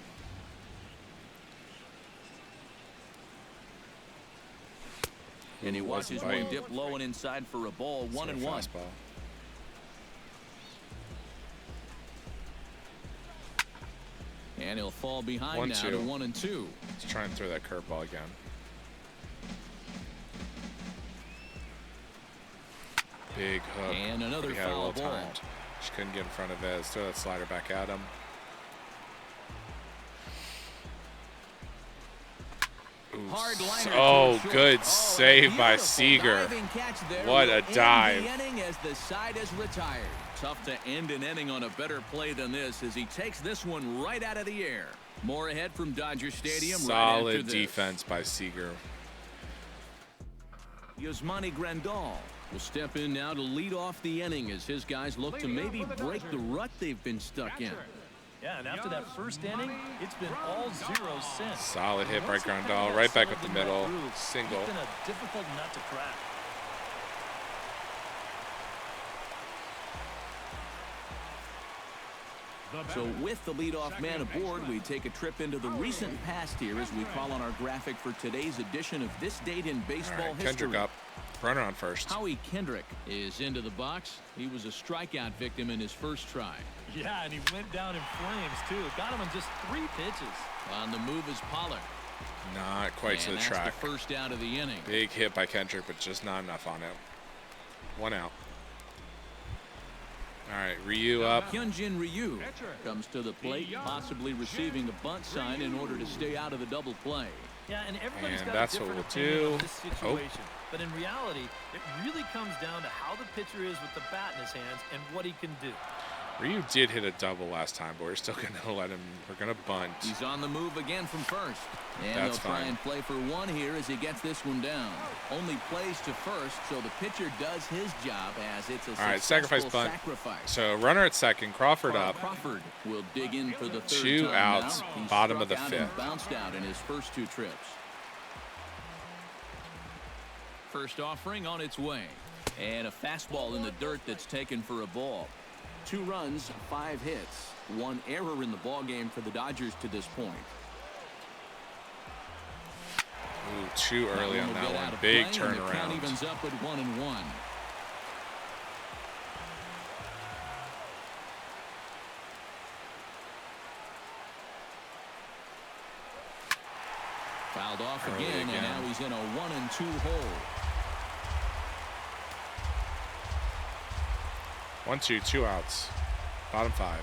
And he
Ooh,
watches
bite.
one dip low and inside for a ball.
Throw a
1-1.
fastball.
And he'll fall behind
1-2.
now to 1-2.
Let's try and throw that curveball again. Big hook.
And another
He had it
foul
well
ball.
timed. Just couldn't get in front of it. Let's throw that slider back at him. Ooh,
Hard liner
oh,
to short.
good
Oh,
save by
beautiful
Seager.
diving catch there
What
will
a
end
dive.
The inning as the side is retired. Tough to end an inning on a better play than this as he takes this one right out of the air. More ahead from Dodger Stadium right after
Solid
this.
defense by Seager.
Yasmani Grandal will step in now to lead off the inning as his guys look to maybe break the rut they've been stuck in.
Yeah, and after that first inning, it's been all zeros since.
Solid hit by
Once he kinda
Grandal.
got
Right back
settled
up the
in that
middle.
groove,
Single.
It's been a difficult nut to crack.
So with the leadoff man aboard, we take a trip into the recent past here as we call on our graphic for today's edition of This Date in
All
Baseball
right,
History.
Kendrick up. Runner on first.
Howie Kendrick is into the box. He was a strikeout victim in his first try.
Yeah, and he went down in flames, too. Got him on just 3 pitches.
On the move is Pollard.
Not quite to
And
the
that's
track.
the first out of the inning.
Big hit by Kendrick, but just not enough on him. 1 out. All right, Ryu up.
Hyunjin Ryu comes to the plate, possibly receiving a bunt sign in order to stay out of the double play.
Yeah, and everybody's
And
got
that's
a
what
different
we'll
opinion
do.
on this
Oh.
situation. But in reality, it really comes down to how the pitcher is with the bat in his hands and what he can do.
Ryu did hit a double last time, but we're still going to let him. We're going to bunt.
He's on the move again from first. And
That's
they'll try
fine.
and play for 1 here as he gets this one down. Only plays to first, so the pitcher does his job as it's a
All right, sacrifice
successful
bunt.
sacrifice.
So runner at second, Crawford up.
Crawford will dig in for the third
2
time
outs,
now. He
bottom of
struck
the
out and
5th.
bounced out in his first 2 trips. First offering on its way. And a fastball in the dirt that's taken for a ball. 2 runs, 5 hits. 1 error in the ballgame for the Dodgers to this point.
Ooh, too early on
will
that
get
one.
out of
Big
play, and the count
turnaround.
evens up at 1-1. Fouled off
Early
again,
again.
and now he's in a 1-2 hole.
1, 2, 2 outs. Bottom 5.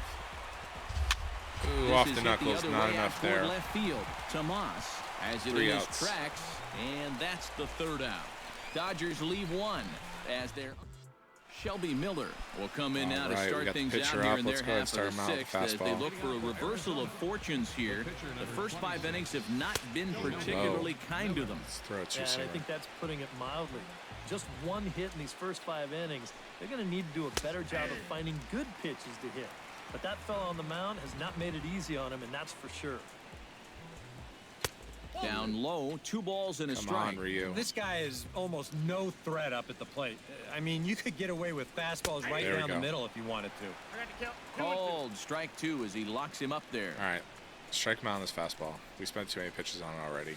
Ooh,
This
off
is
the
hit
knuckles.
other
Not
way
enough
out toward
there.
left field. Tomas has it
3
in his
outs.
tracks, and that's the 3rd out. Dodgers leave 1 as their Shelby Miller will come in now to
All right, we
start
got the
things
pitcher
out here
up.
in
Let's
their
go ahead and
half
start
of
him
the
out with
6th as they
fastball.
look for a reversal of fortunes here. The first 5 innings have not been particularly kind to them.
Let's throw it too
Yeah, and
soon.
I think that's putting it mildly. Just 1 hit in these first 5 innings. They're going to need to do a better job of finding good pitches to hit. But that fella on the mound has not made it easy on him, and that's for sure.
Down low, 2 balls and a
Come
strike.
on, Ryu.
This guy is almost no threat up at the plate. I mean, you could get away with fastballs right
There we
down the
go.
middle if you wanted to.
Called strike 2 as he locks him up there.
All right. Strike him out on this fastball. We spent too many pitches on it already.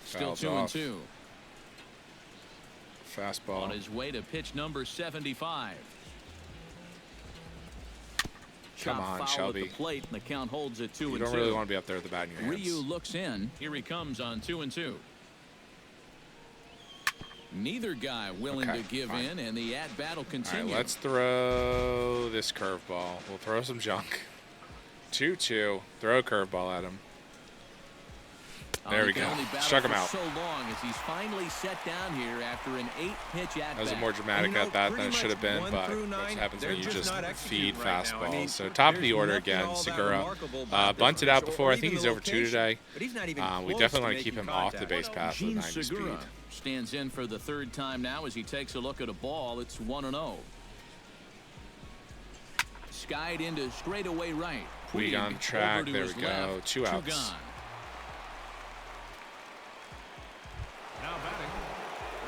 Still
Fouls
2
off.
2.
fastball.
On his way to pitch number 75.
Come on,
foul
Shelby.
At the plate, and the count holds at 2-2.
You don't really want to be up there with the bat in your hands.
Ryu looks in. Here he comes on 2-2. Neither guy willing to give in, and the at-bat will continue.
All right, let's throw this curveball. We'll throw some junk. 2-2. Throw a curveball at him. There we go. Struck him out.
So long as he's finally set down here after an 8-pitch at-bat.
That was a more dramatic at-bat than it should have been, but that's what happens when you just feed fastballs. So top of the order again, Segura. Bunted out before. I think he's over 2 today. We definitely want to keep him off the base path with 90 speed.
Stands in for the 3rd time now as he takes a look at a ball. It's 1-0. Skied into straightaway right.
We on track. There we go. 2 outs.
Gone.
Now batting,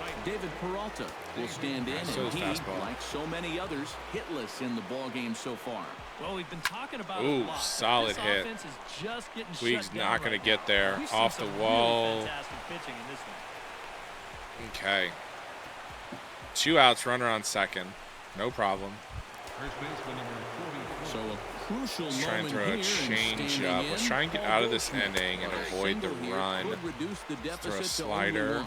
right.
David Peralta will stand in, and he, like so many others, hitless in the ball game so far.
Well, we've been talking about
Ooh,
it a lot.
solid
This
hit.
offense is just getting
Puig's
shut down
not going
right
to get
now.
there.
We've seen
Off the
some
wall.
Really fantastic pitching in this one.
Okay. 2 outs, runner on second. No problem.
First baseman number 44.
So a crucial
Let's try and
moment
throw
here
a
and
change
standing
up.
in,
Let's try and get
Paul
out of this
Goldschmidt.
inning and
A
avoid the
single here
run.
could reduce the
Throw a
deficit to
slider.
0-1.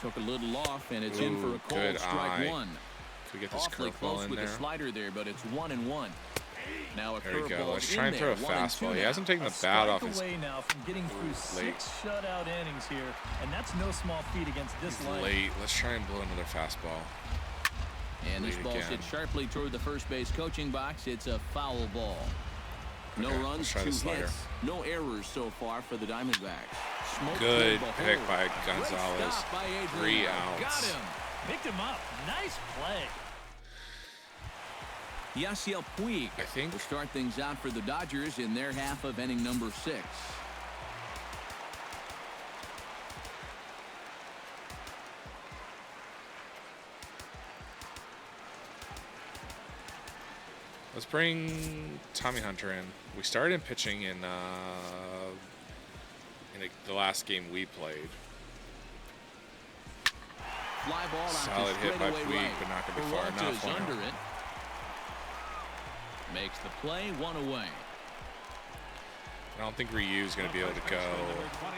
Took a little off, and it's in for a
Ooh,
cold
good
strike
eye.
1.
Could we get this
Awfully
curveball
close
in
with
there?
the slider there, but it's 1-1. Now a
There we go.
curveball
Let's
in
try and throw a
there, 1-2
fastball. He
now.
hasn't taken
A
the bat off
strike
his
away now from getting through
late.
6 shutout innings here, and that's no small feat against this line.
late. Let's try and blow another fastball.
And this
Late
ball
again.
hit sharply toward the first base coaching box. It's a foul ball. No
Okay,
runs,
let's try
2
the slider.
hits, no errors so far for the Diamondbacks. Smoke
Good
toward the
pick
hole.
by
Great
Gonzalez.
stop by Adrian.
3
Got
outs.
him.
Picked him up. Nice play.
Yasiel Puig
I think-
will start things out for the Dodgers in their half of inning number 6.
Let's bring Tommy Hunter in. We started him pitching in the last game we played.
Fly ball out
Solid
to
hit by
straightaway
Puig,
right.
but not gonna be far
Peralta
enough.
is
1 out.
under it. Makes the play, 1 away.
I don't think Ryu's going to be able to go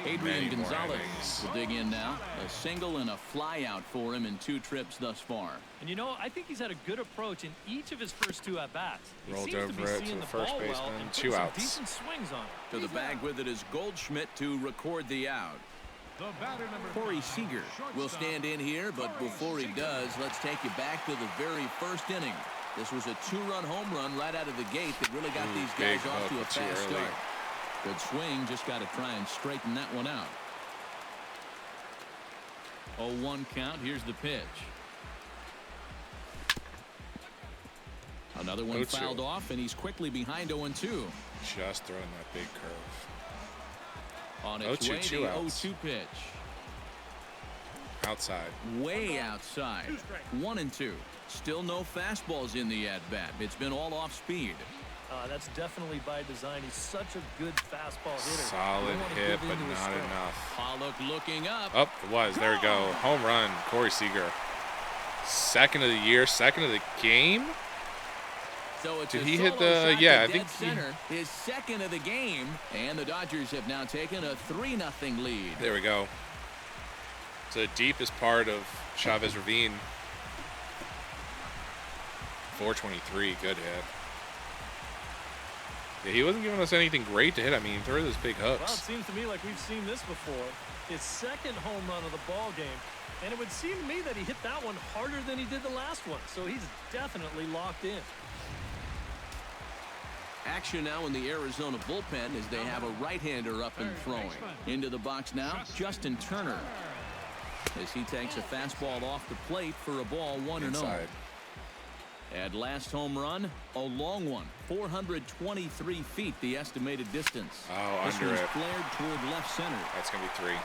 Adrian
many more
Gonzalez
innings.
will dig in now. A single and a fly out for him in 2 trips thus far.
And you know, I think he's had a good approach in each of his first 2 at-bats. He
Rolled
seems to
over
be
it to
seeing
the
the
first
ball well
baseman.
and
2
putting some
outs.
decent swings on it.
To the bag with it is Goldschmidt to record the out.
The batter number
Corey
5,
Seager will
shortstop,
stand in here, but
Corey
before he
Seager.
does, let's take you back to the very first inning. This was a 2-run home run right out of the gate that really got
Ooh,
these
big
guys off
hook,
to a
but too
fast
early.
start. Good swing, just got to try and straighten that one out. 0-1 count. Here's the pitch. Another one
0-2.
fouled off, and he's quickly behind 0-2.
Just throwing that big curve.
On its
0-2,
way,
2
the
outs.
0-2 pitch.
Outside.
Way outside. 1-2. Still no fastballs in the at-bat. It's been all off speed.
That's definitely by design. He's such a good fastball hitter.
Solid
You don't wanna
hit,
give
but
into his
not
stroke.
enough.
Pollock looking up.
Oh, it was. There we go. Home run. Corey Seager. Second of the year. Second of the game.
So it's
Did
a
he hit
solo
the-
shot
yeah,
to
I
dead
think he-
center, his second of the game, and the Dodgers have now taken a 3-0 lead.
There we go. It's the deepest part of Chavez Ravine. 423. Good hit. Yeah, he wasn't giving us anything great to hit. I mean, he threw those big
Well, it
hooks.
seems to me like we've seen this before. His second home run of the ball game. And it would seem to me that he hit that one harder than he did the last one. So he's definitely locked in.
Action now in the Arizona bullpen as they have a right-hander up and throwing. Into the box now, Justin Turner. As he takes a fastball off the plate for a ball 1-0.
Inside.
At last home run, a long one, 423 feet, the estimated distance.
Oh,
this
under
one's
it.
flared toward left center.
That's going to be 3.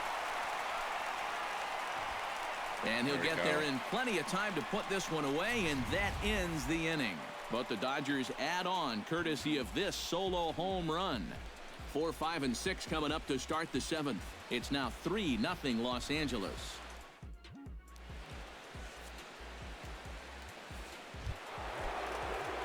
And he'll
There we
get
go.
there in plenty of time to put this one away, and that ends the inning. But the Dodgers add on courtesy of this solo home run. 4, 5, and 6 coming up to start the 7th. It's now 3-0 Los Angeles.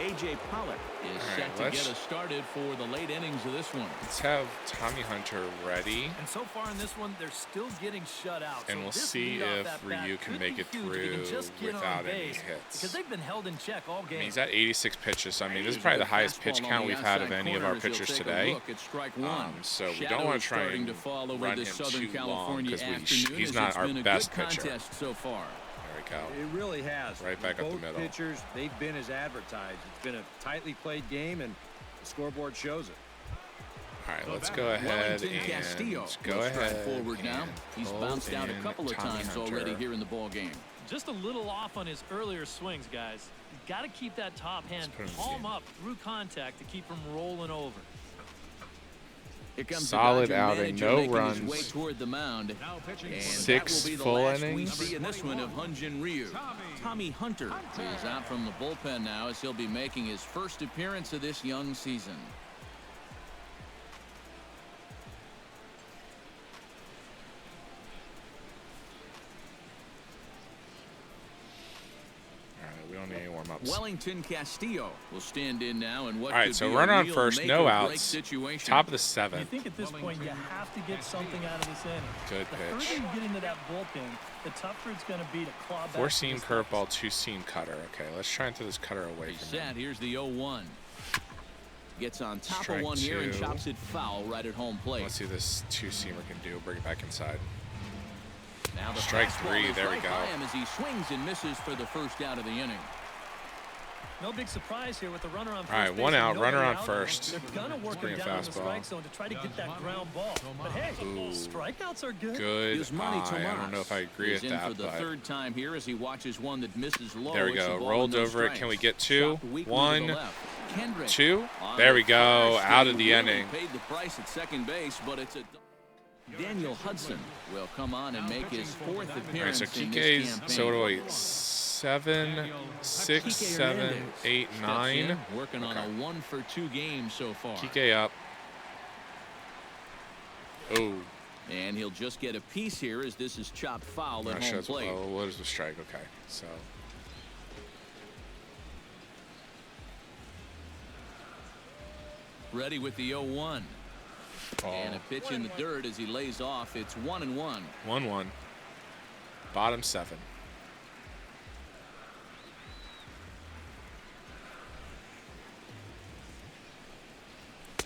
A.J. Pollock is set to get us started for the late innings of this one.
Let's have Tommy Hunter ready.
And so far in this one, they're still getting shut out.
And we'll see if Ryu can make it through without any hits.
Because they've been held in check all game.
He's at 86 pitches. So, I mean, this is probably the highest pitch count we've had of any of our pitchers today. So we don't want to try and run him too long because he's not our best pitcher.
So far.
It really has.
Right back up the middle.
Both pitchers, they've been as advertised. It's been a tightly played game, and the scoreboard shows it.
All right, let's go ahead
forward now. He's bounced out a couple of times already here in the ball game.
Just a little off on his earlier swings, guys. You've got to keep that top hand palm up through contact to keep him rolling over.
Solid outing, no runs.
Way toward the mound. And
6 full innings.
We see in this one of Hyun-Jin Ryu. Tommy Hunter is out from the bullpen now as he'll be making his first appearance of this young season.
We don't need any warm-ups.
Wellington Castillo will stand in now, and what?
All right, so runner on first, no outs. Top of the 7th.
You think at this point you have to get something out of this inning.
Good pitch.
The further you get into that bullpen, the tougher it's going to be to claw back.
4-seam curveball, 2-seam cutter. Okay, let's try and throw this cutter away from him.
Here's the 0-1. Gets on top
Strike
of one here and
2.
chops it foul right at home plate.
Let's see what this 2-seamer can do. Bring it back inside.
Now the
Strike 3. There we go.
As he swings and misses for the first out of the inning.
No big surprise here with the runner on first.
All right, 1 out, runner on first.
They're gonna work him down in the strike zone to try to get that ground ball. But hey, strikeouts are good.
Good eye. I don't know if I agree with that,
for the third time here as he watches one that misses low.
There we go. Rolled over it. Can we get 2? 1, 2. There we go. Out of the inning.
Paid the price at second base, but it's a Daniel Hudson will come on and make his 4th appearance.
All right, so
in
Kike's,
this campaign.
so what do we, 7, 6, 7, 8, 9.
Working on a 1-for-2 game so far.
Kike up. Oh.
And he'll just get a piece here as this is chopped foul at home plate.
Oh, what is the strike? Okay, so.
Ready with the 0-1. And a pitch in the dirt as he lays off. It's 1-1.
1-1. Bottom 7.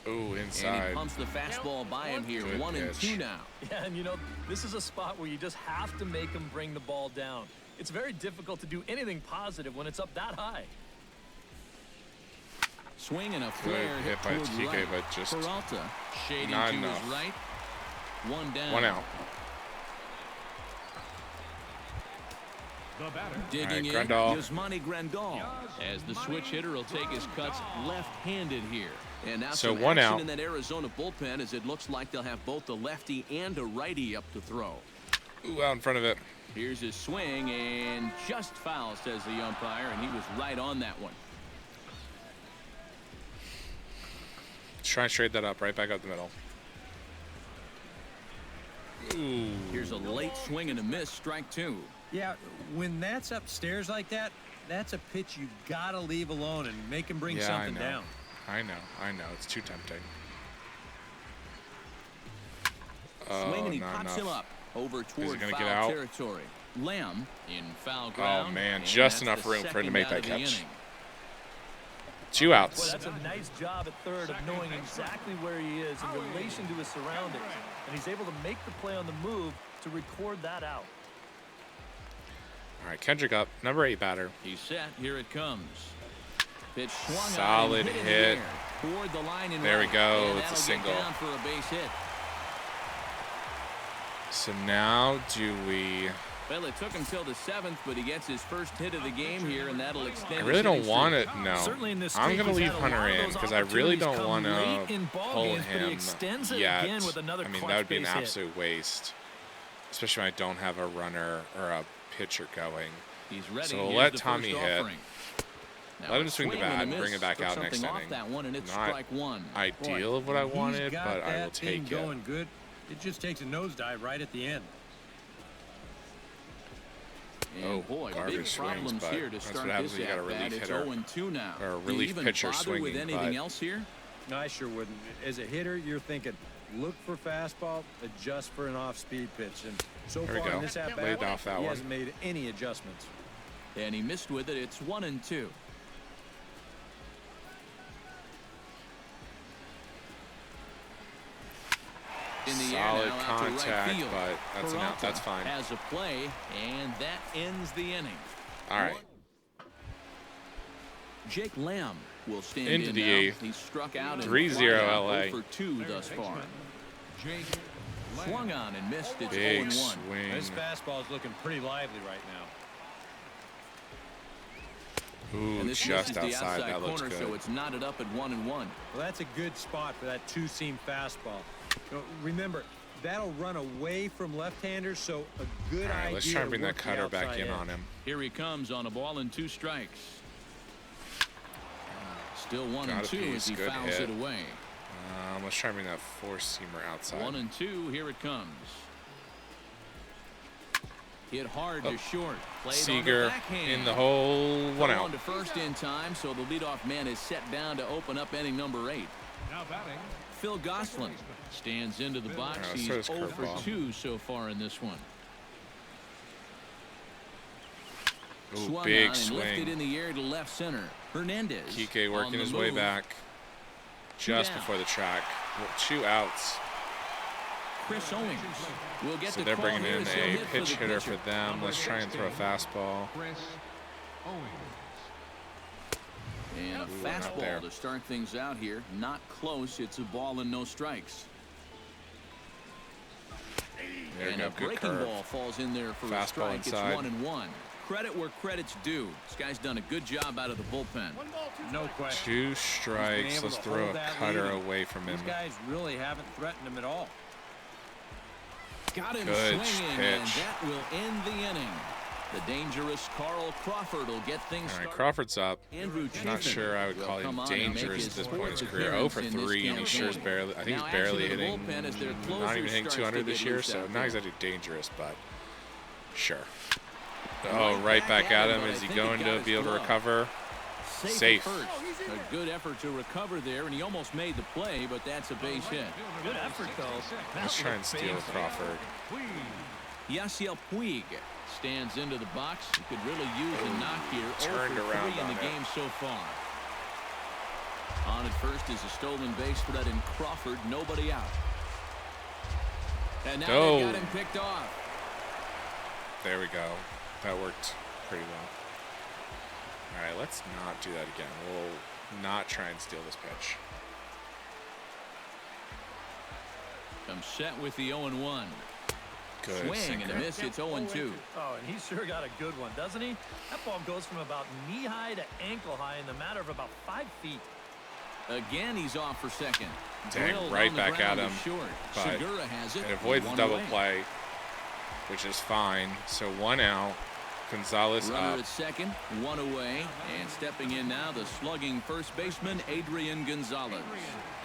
Ooh, inside.
And he pumps the fastball by him here.
Good
1-2 now.
Yeah, and you know, this is a spot where you just have to make him bring the ball down. It's very difficult to do anything positive when it's up that high.
Swing and a flare
hit by Kike,
right.
but just
Peralta shading
not
to
enough.
his right. 1 down.
1 out.
Digging in, Yasmani Grandal, as the switch hitter will take his cuts left-handed here. And now
so
some
1
action
out
in that Arizona bullpen as it looks like they'll have both a lefty and a righty up to throw.
Ooh, out in front of it.
Here's his swing and just foul, says the umpire, and he was right on that one.
Let's try and straight that up, right back up the middle. Ooh.
Here's a late swing and a miss, strike 2.
Yeah, when that's upstairs like that, that's a pitch you gotta leave alone and make him bring something down.
I know. It's too tempting.
Swing and he pops him up over toward foul territory. Lamb in foul ground.
Oh man, just enough room for him to make that catch. 2 outs.
Boy, that's a nice job at third of knowing exactly where he is in relation to his surroundings. And he's able to make the play on the move to record that out.
All right, Kendrick up, number 8 batter.
He's set. Here it comes. Pitch swung
solid hit.
Toward the line and
there
right.
We go.
And
it's a single.
down for a base hit.
So now do we?
Well, it took him till the 7th, but he gets his first hit of the game here, and that'll extend.
I really don't want it. No,
certainly in this
I'm going to leave Hunter in because I really don't want to pull him yet. I mean, that would be an absolute waste, especially when I don't have a runner or a pitcher going.
He's ready.
So we'll let Tommy hit. Let him swing the bat and bring it back out next inning. Not ideal of what I wanted, but I will take it.
Going good. It just takes a nosedive right at the end.
And boy, big
garbage swings,
problems
but
here to
that's
start
what happens
this
when you got a
at-bat.
relief
It's
hitter
0-2 now.
or a
Do you
relief
even
pitcher
bother
swinging.
with anything
but
else here?
No, I sure wouldn't. As a hitter, you're thinking, look for fastball, adjust for an off-speed pitch. And so
There we
far
go.
in this at-bat,
Laid off that
he
one.
hasn't made any adjustments.
And he missed with it. It's 1-2. In the
Solid
air now, out to right
contact,
field.
but that's an out. That's
Peralta
fine.
has a play, and that ends the inning.
All right.
Jake Lamb will stand
Into
in
the
now.
eighth.
He's struck out in
3-0
fly-out,
LA.
0 for 2 thus far.
Jake
Swung on and missed. It's
Big
0-1.
swing.
This fastball is looking pretty lively right now.
Ooh,
And this
just
misses the
outside.
outside
That looks
corner,
good.
so it's knotted up at 1-1.
Well, that's a good spot for that two-seam fastball. You know, remember, that'll run away from left-handers, so a good
All right,
idea.
let's try and
to
bring that
work the
cutter back
outside
in
edge.
on him.
Here he comes on a ball and 2 strikes. Still 1-2
Got a
as
piece.
he
Good
fouls
hit.
it away.
Let's try and bring that four-seamer outside.
1-2. Here it comes. Hit hard to short. Played on the
Seager
backhand.
in the hole. One
Throw
out.
on to first in time, so the leadoff man is set down to open up inning number 8.
now batting.
Phil Gosselin stands into the box.
Yeah,
He's
so does
0 for
curveball.
2 so far in this one.
Ooh,
Swung
big
on and lifted
swing.
in the air to left center. Hernandez.
Kike
on
working
the
his way
move.
back just
down.
before the track. 2 outs.
Chris Owings will get
So
the
they're
call
bringing
here
in
as he'll
a
hit for
pitch
the
hitter for
pitcher.
them. Let's try and throw a fastball.
Chris Owings.
And a
Ooh, not there.
fastball to start things out here. Not close. It's a ball and no strikes.
There we
And
go.
a
Good
breaking
curve.
ball falls in there for a
Fastball
strike.
inside.
It's 1-1. Credit where credit's due. This guy's done a good job out of the bullpen.
No question.
2
He's
strikes.
been able
Let's
to
throw a
hold that
cutter
lead.
away from him.
These guys really haven't threatened him at all.
Got him
Good
swinging, and
pitch.
that will end the inning. The dangerous Carl Crawford will get things
All right,
started.
Crawford's up.
Andrew
I'm not
Chafin
sure I would
will
call
come
him
on and make
dangerous
his
at this point in his
fourth
career. 0 for
appearance in this
3, and he sure is
campaign.
barely. I think
Now
he's barely
action in the
hitting.
bullpen as their
Not
closer
even hitting
starts
200
to
this
get
year,
loose
so
out
not
there.
exactly dangerous, but sure. Oh, right back at him.
but
Is
I
he
think
going
got
to
his
be able to
glove.
recover?
Safe.
Safe.
At first. A good effort to recover there, and he almost made the play, but that's a base hit.
Good effort, though.
Let's try and steal Crawford.
Yasiel Puig stands into the box. He could really use a knock here. 0
Turned
for 3
around
in
on
the
it.
game so far. On at first is a stolen base for that in Crawford. Nobody out. And now
Oh.
they got him picked off.
There we go. That worked pretty well. All right, let's not do that again. We'll not try and steal this pitch.
I'm set with the 0-1.
Good
Swing and a
sinker.
miss. It's 0-2.
Oh, and he sure got a good one, doesn't he? That ball goes from about knee-high to ankle-high in the matter of about 5 feet.
Again, he's off for second.
Dang,
Drilled
right
on the
back
ground
at
to
him,
Short.
but
Segura has it.
It avoids
One
double
away.
play, which is fine. So 1 out. Gonzalez
Runner
up.
at second, 1 away, and stepping in now, the slugging first baseman, Adrian Gonzalez.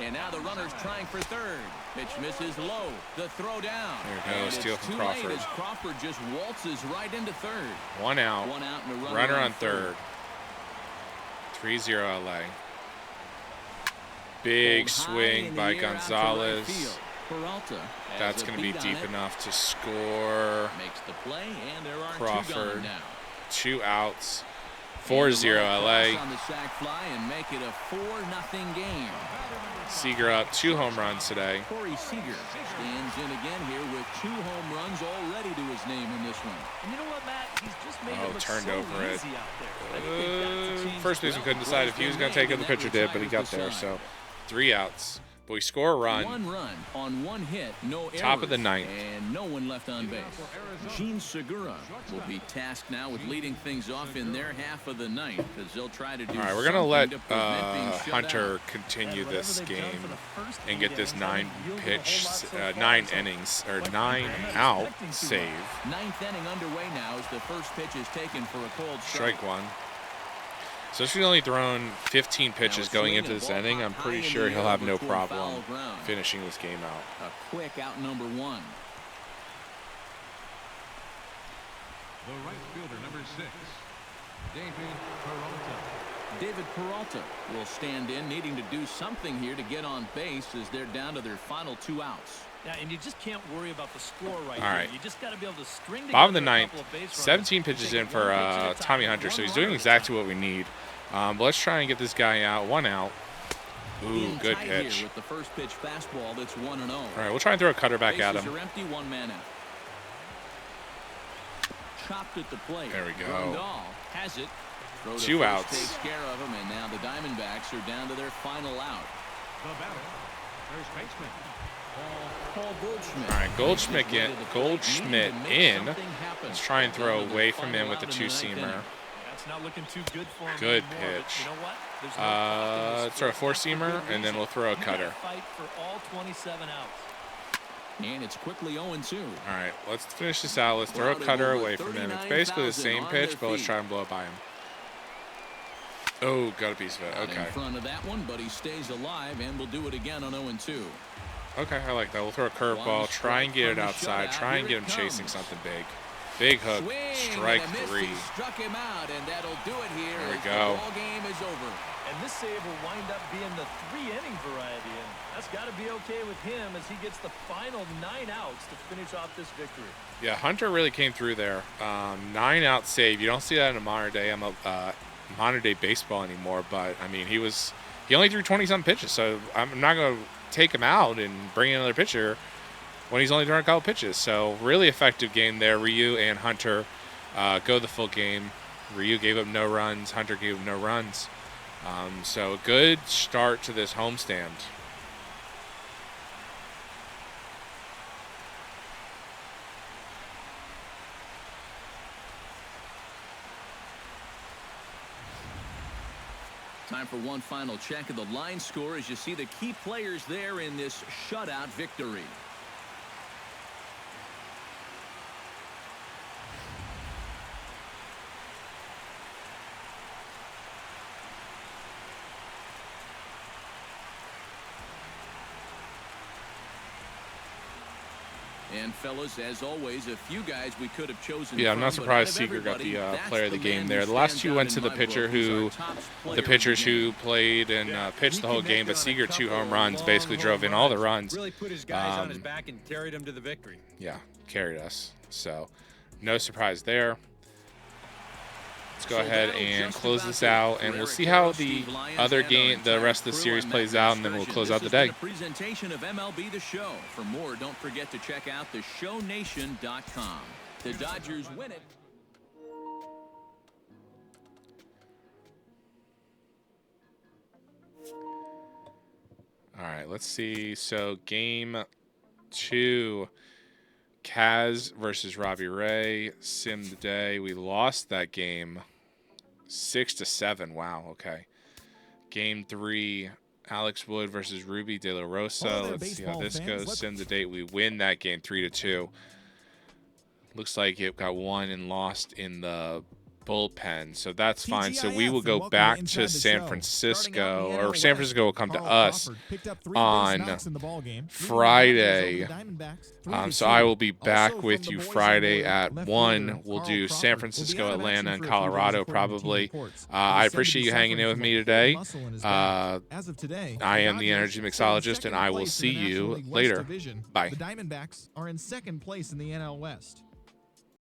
And now the runner's trying for third. Pitch misses low. The throw down.
There we go,
And
steal
it's
from
too
Crawford.
late as Crawford just waltzes right into third.
1 out.
1 out and a
Runner on third. 3-0 LA. Big
Pulled high
swing
in the
by
air out to right
Gonzalez.
field. Peralta has
That's
a
going to be
beat on
deep
it.
enough to score.
Makes the play, and there are 2
Crawford.
gone now.
2 outs.
And
4-0
the runner
LA.
cross on the sac fly and make it a 4-0 game.
Seager up 2 home runs today.
Corey Seager stands in again here with 2 home runs already to his name in this one.
And you know what, Matt? He's just made
Oh,
it look
turned
so
over it.
easy out there. I think they've got to change
First baseman couldn't decide if he was going to take it or the pitcher did, but he got there. So 3 outs. But we score a run.
1 run on 1 hit, no errors.
Top of the 9th.
And no one left on base. Gene Segura will be tasked now with leading things off in their half of the 9th as they'll try to do
All right, we're going to let
something prevent being shut
Hunter
out.
continue
And
this
whatever they've done
game
for the first
and get
eight
this
innings,
9
haven't yielded a
pitch,
whole lot so far,
9
so
innings, or
quite
9
frankly, I'm not
out
expecting too
save.
much.
9th inning underway now as the first pitch is taken for a cold strike.
Strike 1. So if he's only thrown 15 pitches
Now a
going
swing
into
and
this
ball
inning,
hot
I'm
high
pretty
in
sure
the
he'll
air
have no
over toward
problem
foul ground.
finishing this game out.
A quick out number 1.
The right fielder, number 6, David Peralta.
David Peralta will stand in, needing to do something here to get on base as they're down to their final 2 outs.
Yeah, and you just can't worry about the score right
All
here.
right.
You just got to be able to string together
Bottom of the
a
ninth,
couple of base runners.
17 pitches in for Tommy Hunter, so he's doing exactly what we need. But let's try and get this guy out. 1 out. Ooh, good pitch.
With the first pitch fastball, that's 1-0.
All right, we'll try and throw a cutter back at him.
Bases are empty, 1 man out. Chopped at the plate.
There we go.
Grandal has it. Throw to
2
first
outs.
takes care of him, and now the Diamondbacks are down to their final out.
The batter, first baseman,
Paul Goldschmidt.
All right, Goldschmidt in. Let's try and throw away from him with the 2-seamer.
That's not looking too good for him
Good
anymore, but
pitch.
you know what? There's no fight
Let's throw a 4-seamer, and then we'll throw a cutter.
Fight for all 27 outs.
And it's quickly 0-2.
All right, let's finish this out. Let's throw a cutter away from him. It's basically the same pitch, but let's try and blow it by him. Oh, got a piece of it. Okay.
In front of that one, but he stays alive and will do it again on 0-2.
Okay, I like that. We'll throw a curveball, try and get it outside, try and get him chasing something big. Big hook, strike 3.
Struck him out, and that'll do it here.
There we
as
go.
The ball game is over.
And this save will wind up being the 3-inning variety, and that's got to be okay with him as he gets the final 9 outs to finish off this victory.
Yeah, Hunter really came through there. 9-out save. You don't see that in a modern day baseball anymore. But I mean, he only threw 20-some pitches, so I'm not going to take him out and bring in another pitcher when he's only throwing a couple pitches. So really effective game there. Ryu and Hunter go the full game. Ryu gave up no runs. Hunter gave up no runs. So a good start to this homestand.
Time for one final check of the line score as you see the key players there in this shutout victory. And fellas, as always, a few guys we could have chosen.
Yeah, I'm not
from,
surprised
but out of
Seager got the
everybody,
player of the
that's
game
man
there.
who
The last
stands
2
out
went
in
to the
my
pitcher
book. He's
who,
our top player
the
of
pitchers
game.
who played and pitched the whole game. But Seager 2 home runs, basically drove in all the runs.
Really put his guys on his back and carried him to the victory.
Yeah, carried us. So no surprise there. Let's go ahead and close this out, and we'll see how the other game, the rest of the series plays out, and then we'll close out the day.
This has been a presentation of MLB The Show. For more, don't forget to check out theshownation.com. The Dodgers win it.
All right, let's see. So game 2, Kaz versus Robbie Ray. Sim the day. We lost that game 6-7. Wow. Okay. Game 3, Alex Wood versus Ruby De La Rosa. Let's see how this goes. Sim the date. We win that game 3-2. Looks like it got won and lost in the bullpen, so that's fine. So we will go back to San Francisco, or San Francisco will come to us on Friday. So I will be back with you Friday at 1. We'll do San Francisco, Atlanta, and Colorado probably. I appreciate you hanging in with me today. I am the Energy Mixologist, and I will see you later. Bye.
The Diamondbacks are in second place in the NL West.